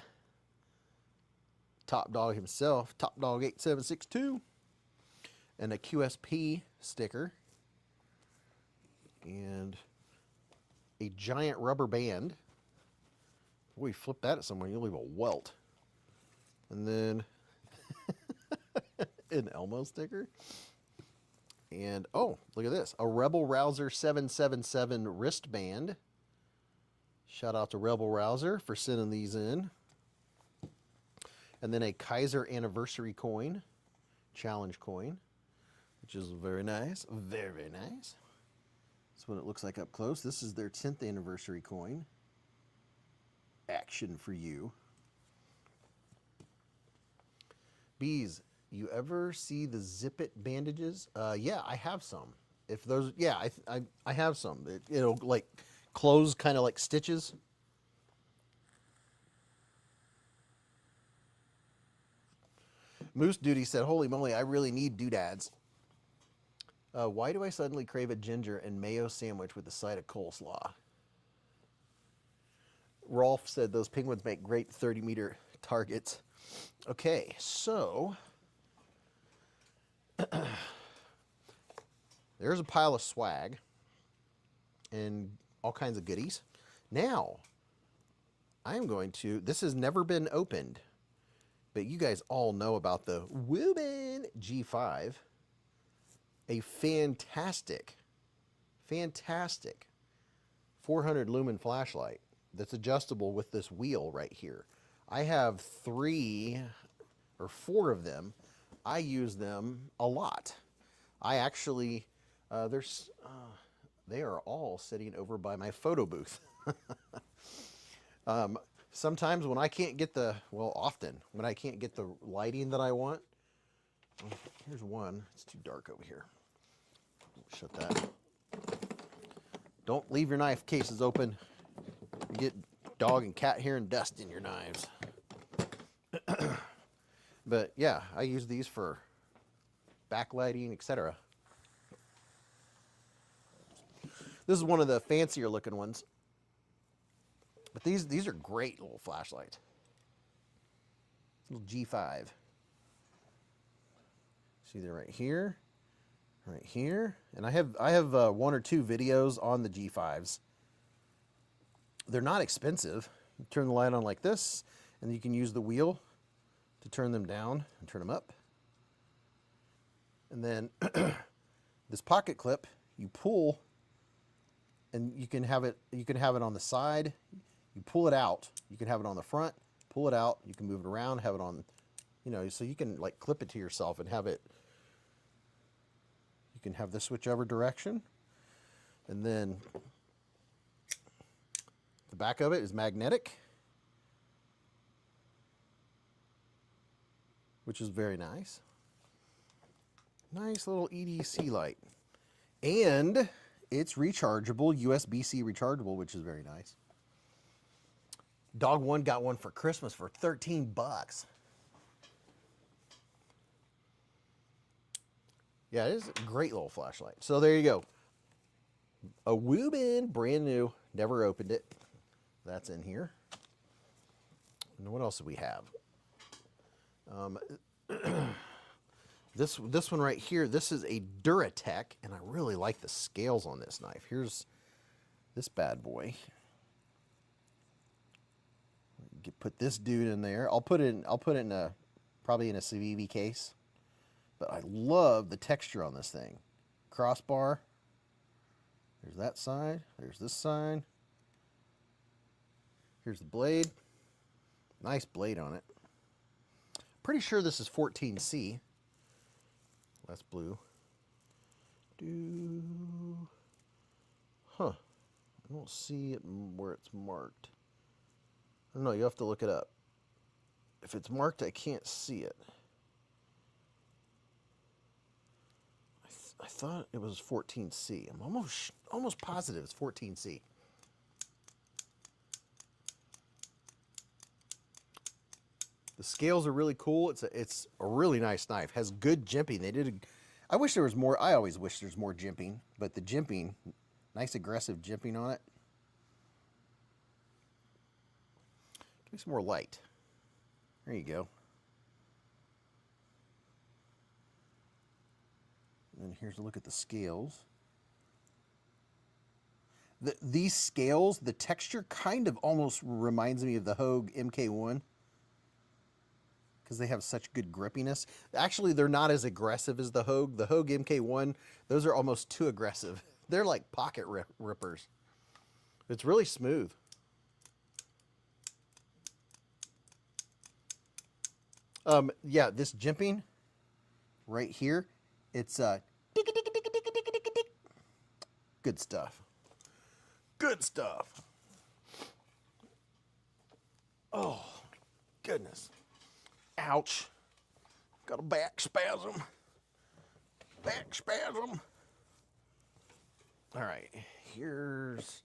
Top Dog himself. Top Dog 8762. And a QSP sticker. And a giant rubber band. Boy, flip that at someone, you'll leave a welt. And then an Elmo sticker. And, oh, look at this. A Rebel Rouser 777 wristband. Shout out to Rebel Rouser for sending these in. And then a Kaiser anniversary coin. Challenge coin. Which is very nice. Very, very nice. That's what it looks like up close. This is their 10th anniversary coin. Action for you. Beez, you ever see the Zip It bandages? Yeah, I have some. If those, yeah, I have some. It'll like close kind of like stitches. Moose Duty said, holy moly, I really need doodads. Why do I suddenly crave a ginger and mayo sandwich with a side of coleslaw? Rolf said those penguins make great 30-meter targets. Okay, so there's a pile of swag and all kinds of goodies. Now, I am going to, this has never been opened, but you guys all know about the Woobin G5. A fantastic 400 lumen flashlight that's adjustable with this wheel right here. I have 3 or 4 of them. I use them a lot. I actually, they are all sitting over by my photo booth. Sometimes when I can't get the, well, often when I can't get the lighting that I want, here's one. It's too dark over here. Shut that. Don't leave your knife cases open. You get dog and cat hair and dust in your knives. But yeah, I use these for backlighting, etc. This is one of the fancier looking ones. But these are great little flashlights. Little G5. See, they're right here. Right here, and I have 1 or 2 videos on the G5s. They're not expensive. You turn the light on like this, and you can use the wheel to turn them down and turn them up. And then this pocket clip, you pull, and you can have it on the side. You pull it out. You can have it on the front, pull it out. You can move it around, have it on, you know, so you can like clip it to yourself and have it. You can have this whichever direction. And then the back of it is magnetic, which is very nice. Nice little EDC light. And it's rechargeable, USB-C rechargeable, which is very nice. Dog One got one for Christmas for 13 bucks. Yeah, it is a great little flashlight. So there you go. A Woobin, brand new, never opened it. That's in here. And what else do we have? This one right here, this is a Duratech, and I really like the scales on this knife. Here's this bad boy. Put this dude in there. I'll put it in a probably in a Civivi case. But I love the texture on this thing. Crossbar. There's that side. There's this side. Here's the blade. Nice blade on it. Pretty sure this is 14C. That's blue. Huh. I don't see it where it's marked. I don't know. You have to look it up. If it's marked, I can't see it. I thought it was 14C. I'm almost positive it's 14C. The scales are really cool. It's a really nice knife. Has good jimping. I wish there was more. I always wish there's more jimping, but the jimping, nice aggressive jimping on it. Give me some more light. There you go. And here's a look at the scales. These scales, the texture kind of almost reminds me of the Hogue MK1 because they have such good grippiness. Actually, they're not as aggressive as the Hogue. The Hogue MK1, those are almost too aggressive. They're like pocket rippers. It's really smooth. Yeah, this jimping right here, it's good stuff. Good stuff. Oh, goodness. Ouch. Got a back spasm. Back spasm. All right, here's,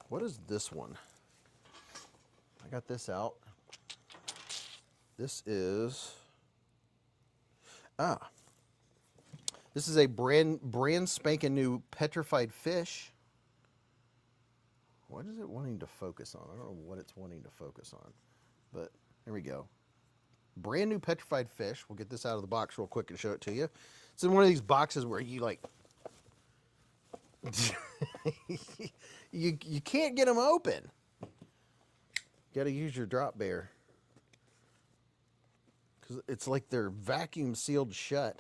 what is this one? I got this out. This is, this is a brand spanking new petrified fish. What is it wanting to focus on? I don't know what it's wanting to focus on, but there we go. Brand new petrified fish. We'll get this out of the box real quick and show it to you. It's in one of these boxes where you like, you can't get them open. You gotta use your drop bear. Because it's like they're vacuum sealed shut.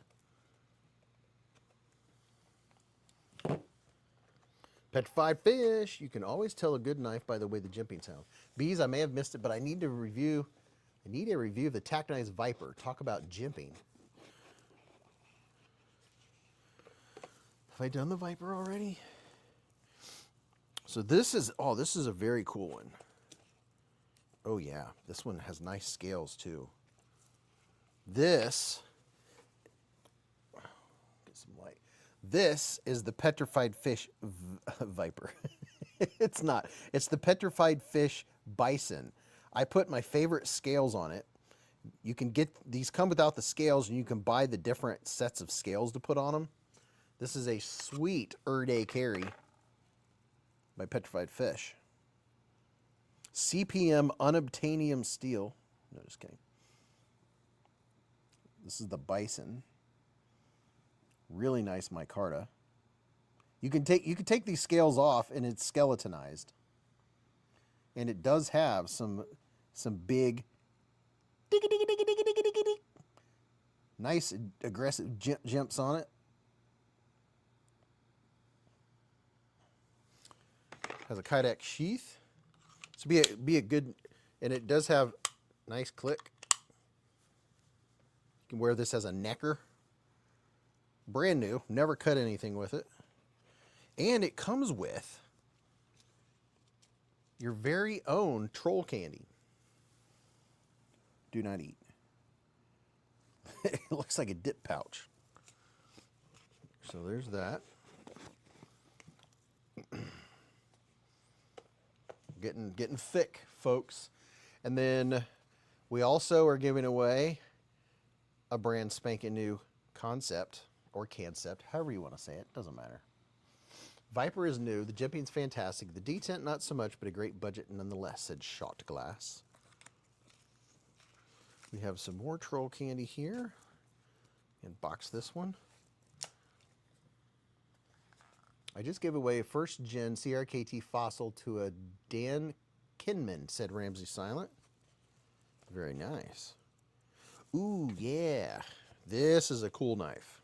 Petrified fish. You can always tell a good knife by the way the jimping sounds. Beez, I may have missed it, but I need a review of the Tactonized Viper. Talk about jimping. Have I done the Viper already? So this is a very cool one. Oh yeah, this one has nice scales too. This, get some light. This is the petrified fish Viper. It's not. It's the petrified fish bison. I put my favorite scales on it. You can get these, come without the scales, and you can buy the different sets of scales to put on them. This is a sweet Day carry by Petrified Fish. CPM unobtainium steel. No, just kidding. This is the bison. Really nice micarta. You can take these scales off and it's skeletonized. And it does have some big, nice aggressive jumps on it. Has a Kydex sheath. So be a good, and it does have nice click. You can wear this as a necker. Brand new, never cut anything with it. And it comes with your very own troll candy. Do not eat. It looks like a dip pouch. So there's that. Getting thick, folks. And then we also are giving away a brand spanking new concept or concept, however you want to say it, doesn't matter. Viper is new, the jimping's fantastic, the detent not so much, but a great budget nonetheless, said Shot Glass. We have some more troll candy here. And box this one. I just gave away first gen CRKT fossil to a Dan Kinman, said Ramsey Silent. Very nice. Ooh, yeah. This is a cool knife.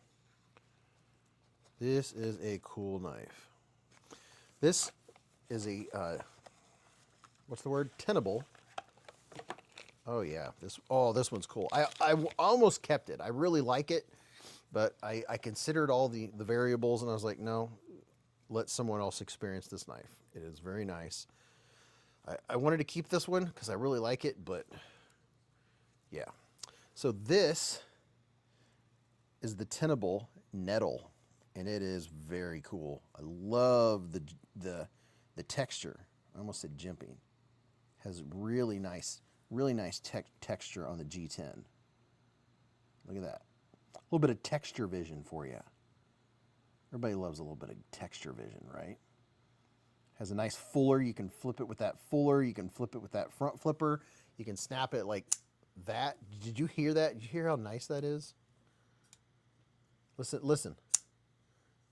This is a cool knife. This is a, what's the word? Tenable. Oh, yeah. This one's cool. I almost kept it. I really like it, but I considered all the variables, and I was like, no, let someone else experience this knife. It is very nice. I wanted to keep this one because I really like it, but yeah. So this is the Tenable Nettle, and it is very cool. I love the texture. I almost said jimping. Has really nice texture on the G10. Look at that. A little bit of texture vision for you. Everybody loves a little bit of texture vision, right? Has a nice fuller. You can flip it with that fuller. You can flip it with that front flipper. You can snap it like that. Did you hear that? Did you hear how nice that is? Listen.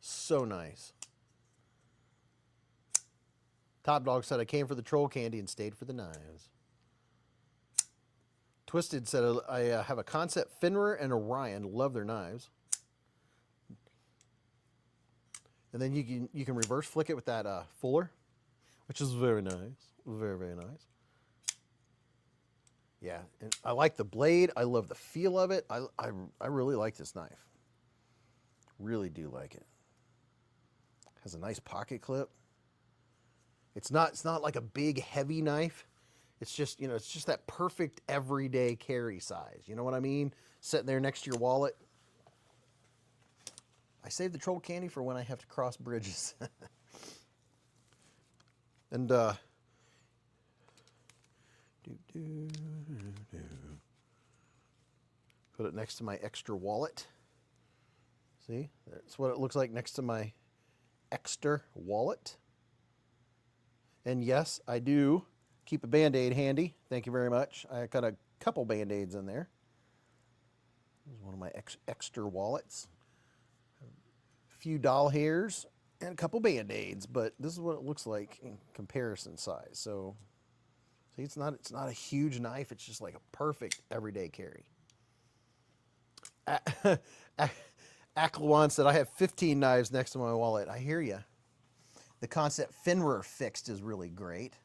So nice. Top Dog said, I came for the troll candy and stayed for the knives. Twisted said, I have a Concept Fenrir and Orion. Love their knives. And then you can reverse flick it with that fuller, which is very nice. Very, very nice. Yeah, and I like the blade. I love the feel of it. I really like this knife. Really do like it. Has a nice pocket clip. It's not like a big heavy knife. It's just, it's just that perfect everyday carry size. You know what I mean? Sitting there next to your wallet. I save the troll candy for when I have to cross bridges. And put it next to my extra wallet. See, that's what it looks like next to my extra wallet. And yes, I do keep a Band-Aid handy. Thank you very much. I got a couple Band-Aids in there. This is one of my extra wallets. A few doll hairs and a couple Band-Aids, but this is what it looks like in comparison size. So see, it's not a huge knife. It's just like a perfect everyday carry. Aklawan said, I have 15 knives next to my wallet. I hear you. The Concept Fenrir fixed is really great.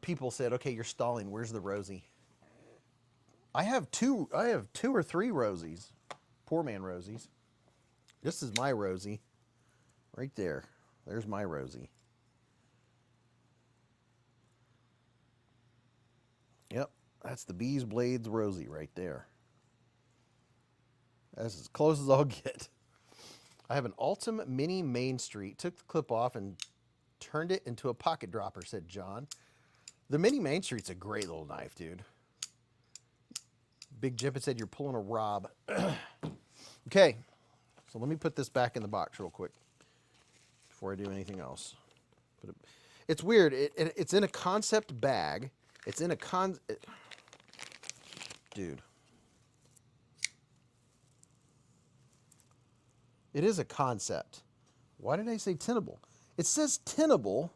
People said, okay, you're stalling. Where's the Rosie? I have two or three Rosies. Poor man Rosies. This is my Rosie. Right there. There's my Rosie. Yep. That's the beezblades Rosie right there. That's as close as I'll get. I have an Ultim Mini Main Street. Took the clip off and turned it into a pocket dropper, said John. The Mini Main Street's a great little knife, dude. Big Jimpin said you're pulling a Rob. Okay, so let me put this back in the box real quick before I do anything else. It's weird. It's in a concept bag. It's in a dude. It is a concept. Why did I say tenable? It says tenable,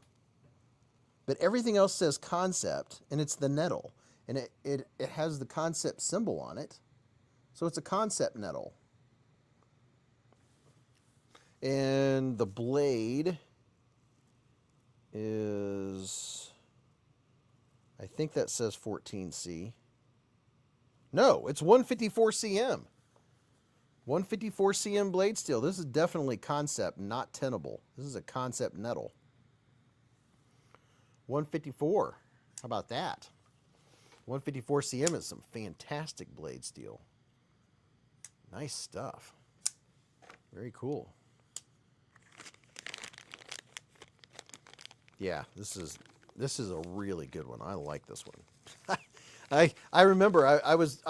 but everything else says concept, and it's the nettle. And it has the concept symbol on it. So it's a concept nettle. And the blade is, I think that says 14C. No, it's 154 cm. 154 cm blade steel. This is definitely concept, not tenable. This is a concept nettle. 154. How about that? 154 cm is some fantastic blade steel. Nice stuff. Very cool. Yeah, this is a really good one. I like this one. I remember I was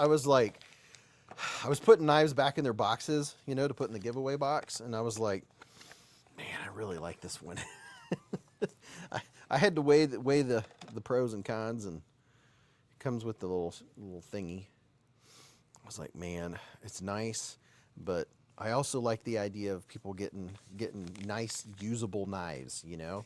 putting knives back in their boxes, you know, to put in the giveaway box, and I was like, man, I really like this one. I had to weigh the pros and cons, and it comes with the little thingy. I was like, man, it's nice, but I also like the idea of people getting nice usable knives, you know.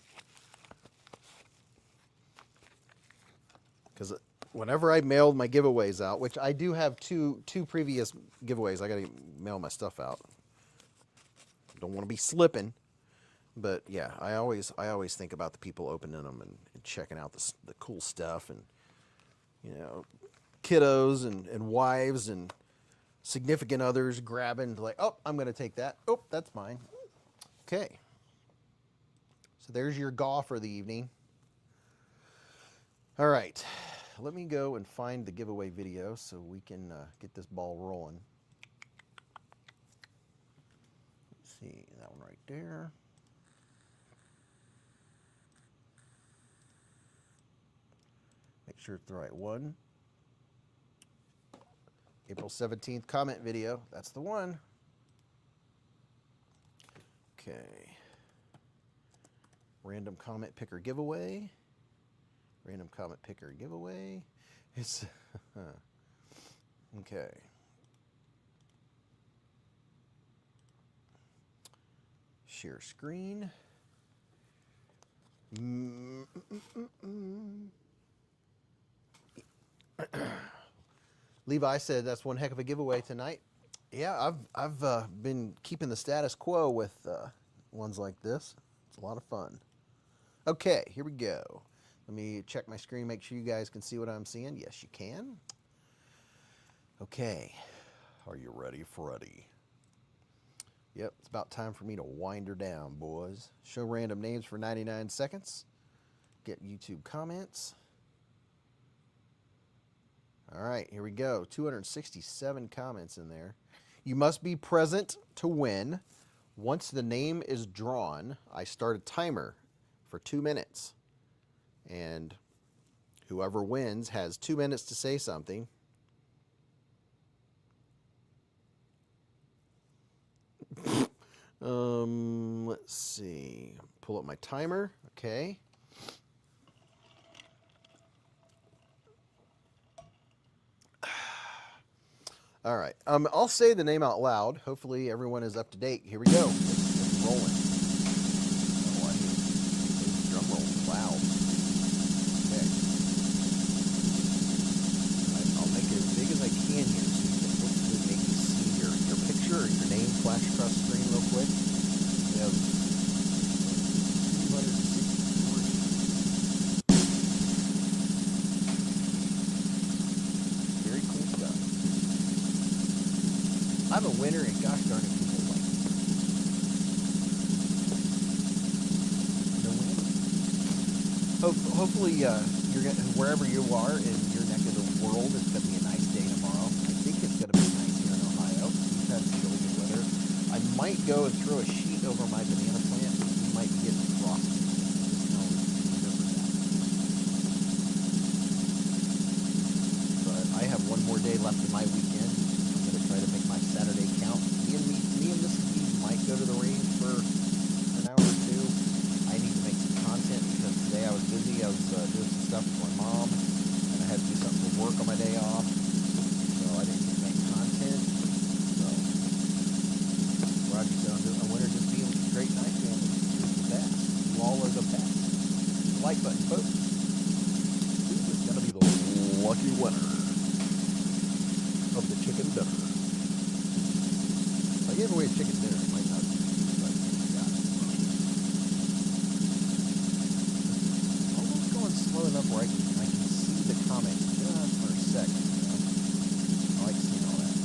Because whenever I mailed my giveaways out, which I do have two previous giveaways, I got to mail my stuff out. Don't want to be slipping, but yeah, I always think about the people opening them and checking out the cool stuff, and you know, kiddos and wives and significant others grabbing like, oh, I'm going to take that. Oh, that's mine. Okay. So there's your gaw for the evening. All right, let me go and find the giveaway video so we can get this ball rolling. Let's see, that one right there. Make sure it's the right one. April 17th comment video, that's the one. Okay. Random comment picker giveaway. Random comment picker giveaway. It's okay. Share screen. Levi said that's one heck of a giveaway tonight. Yeah, I've been keeping the status quo with ones like this. It's a lot of fun. Okay, here we go. Let me check my screen, make sure you guys can see what I'm seeing. Yes, you can. Okay. Are you ready, Freddy? Yep, it's about time for me to wind her down, boys. Show random names for 99 seconds. Get YouTube comments. All right, here we go. 267 comments in there. You must be present to win. Once the name is drawn, I start a timer for 2 minutes. And whoever wins has 2 minutes to say something. Let's see. Pull up my timer. Okay. All right. I'll say the name out loud. Hopefully everyone is up to date. Here we go. It's rolling. Oh, I hear drum roll. Wow. Okay. I'll make it as big as I can here so you can hopefully maybe see your picture or your name flash across the screen real quick. We have 263. Very cool stuff. I'm a winner, and gosh darn it, people like it. No win. Hopefully, you're gonna, wherever you are in your neck of the world, it's going to be a nice day tomorrow. I think it's going to be nice here in Ohio. We've had some really good weather. I might go and throw a sheet over my banana plant. We might be getting frosty. But I have one more day left of my weekend. Try to make my Saturday count. Me and Mrs. Beez might go to the range for an hour or two. I need to make some content because today I was busy. I was doing some stuff with my mom, and I had to do something for work on my day off, so I didn't get to make content. So Roger said I'm a winner just being a great knife family. You're the best. You all are the best. Like button, folks. lucky winner of the chicken dinner. If I gave away a chicken dinner, it might not be, but yeah. Almost going slow enough where I can see the comments just for a second. You know? I like seeing all that.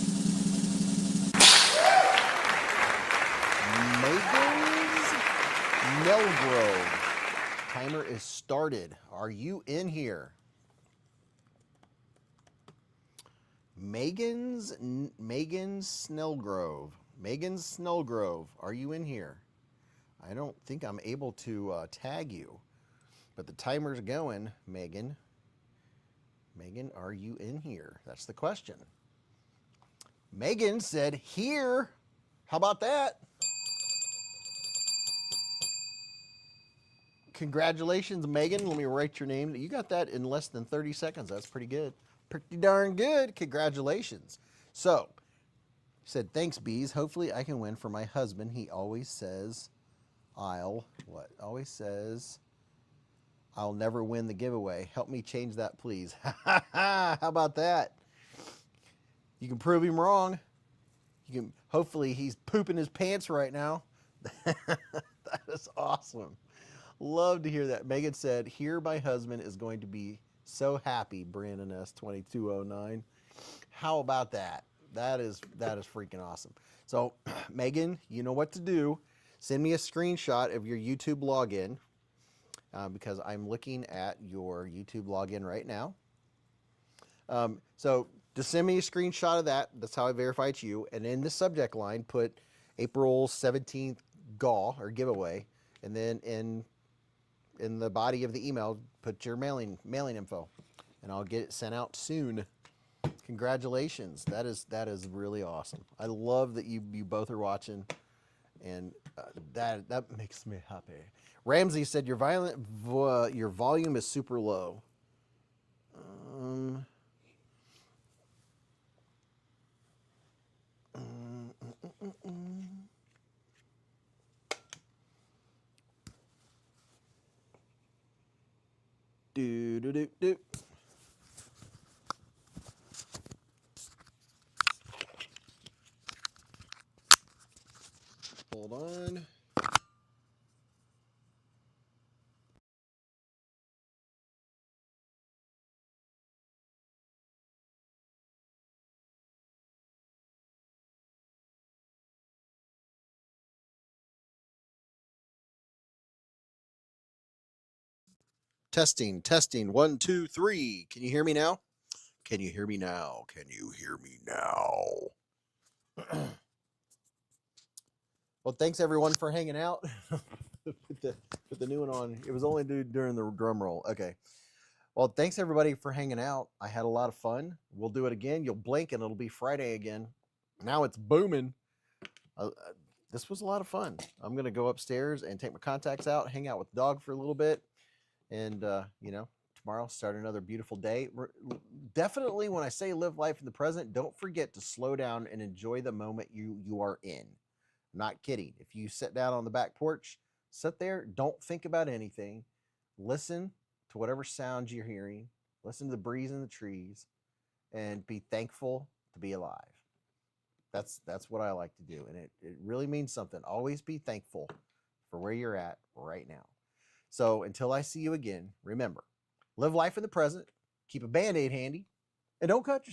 Megan's Melgrove. Timer is started. Are you in here? Megan Snellgrove. Megan Snellgrove, are you in here? I don't think I'm able to tag you, but the timer's going. Megan, are you in here? That's the question. Megan said here. How about that? Congratulations, Megan. Let me write your name. You got that in less than 30 seconds. That's pretty good. Pretty darn good. Congratulations. So, said, thanks, Beez. Hopefully I can win for my husband. He always says I'll never win the giveaway. Help me change that, please. How about that? You can prove him wrong. You can. Hopefully he's pooping his pants right now. That is awesome. Love to hear that. Megan said, here my husband is going to be so happy, Brandon S2209. How about that? That is freaking awesome. So, Megan, you know what to do. Send me a screenshot of your YouTube login because I'm looking at your YouTube login right now. So, just send me a screenshot of that. That's how I verify it's you. And in the subject line, put April 17th GAW or giveaway. And then in the body of the email, put your mailing info, and I'll get it sent out soon. Congratulations. That is really awesome. I love that you both are watching, and that makes me happy. Ramsey said your volume is super low. Do. Hold on. Testing. 1, 2, 3. Can you hear me now? Can you hear me now? Can you hear me now? Well, thanks everyone for hanging out. Put the new one on. It was only during the drum roll. Okay. Well, thanks everybody for hanging out. I had a lot of fun. We'll do it again. You'll blink and it'll be Friday again. Now it's booming. This was a lot of fun. I'm going to go upstairs and take my contacts out, hang out with the dog for a little bit. And, tomorrow, start another beautiful day. Definitely, when I say live life in the present, don't forget to slow down and enjoy the moment you are in. I'm not kidding. If you sit down on the back porch, sit there, don't think about anything. Listen to whatever sounds you're hearing. Listen to the breeze in the trees, and be thankful to be alive. That's what I like to do, and it really means something. Always be thankful for where you're at right now. So until I see you again, remember, live life in the present, keep a Band-Aid handy, and don't cut yourself.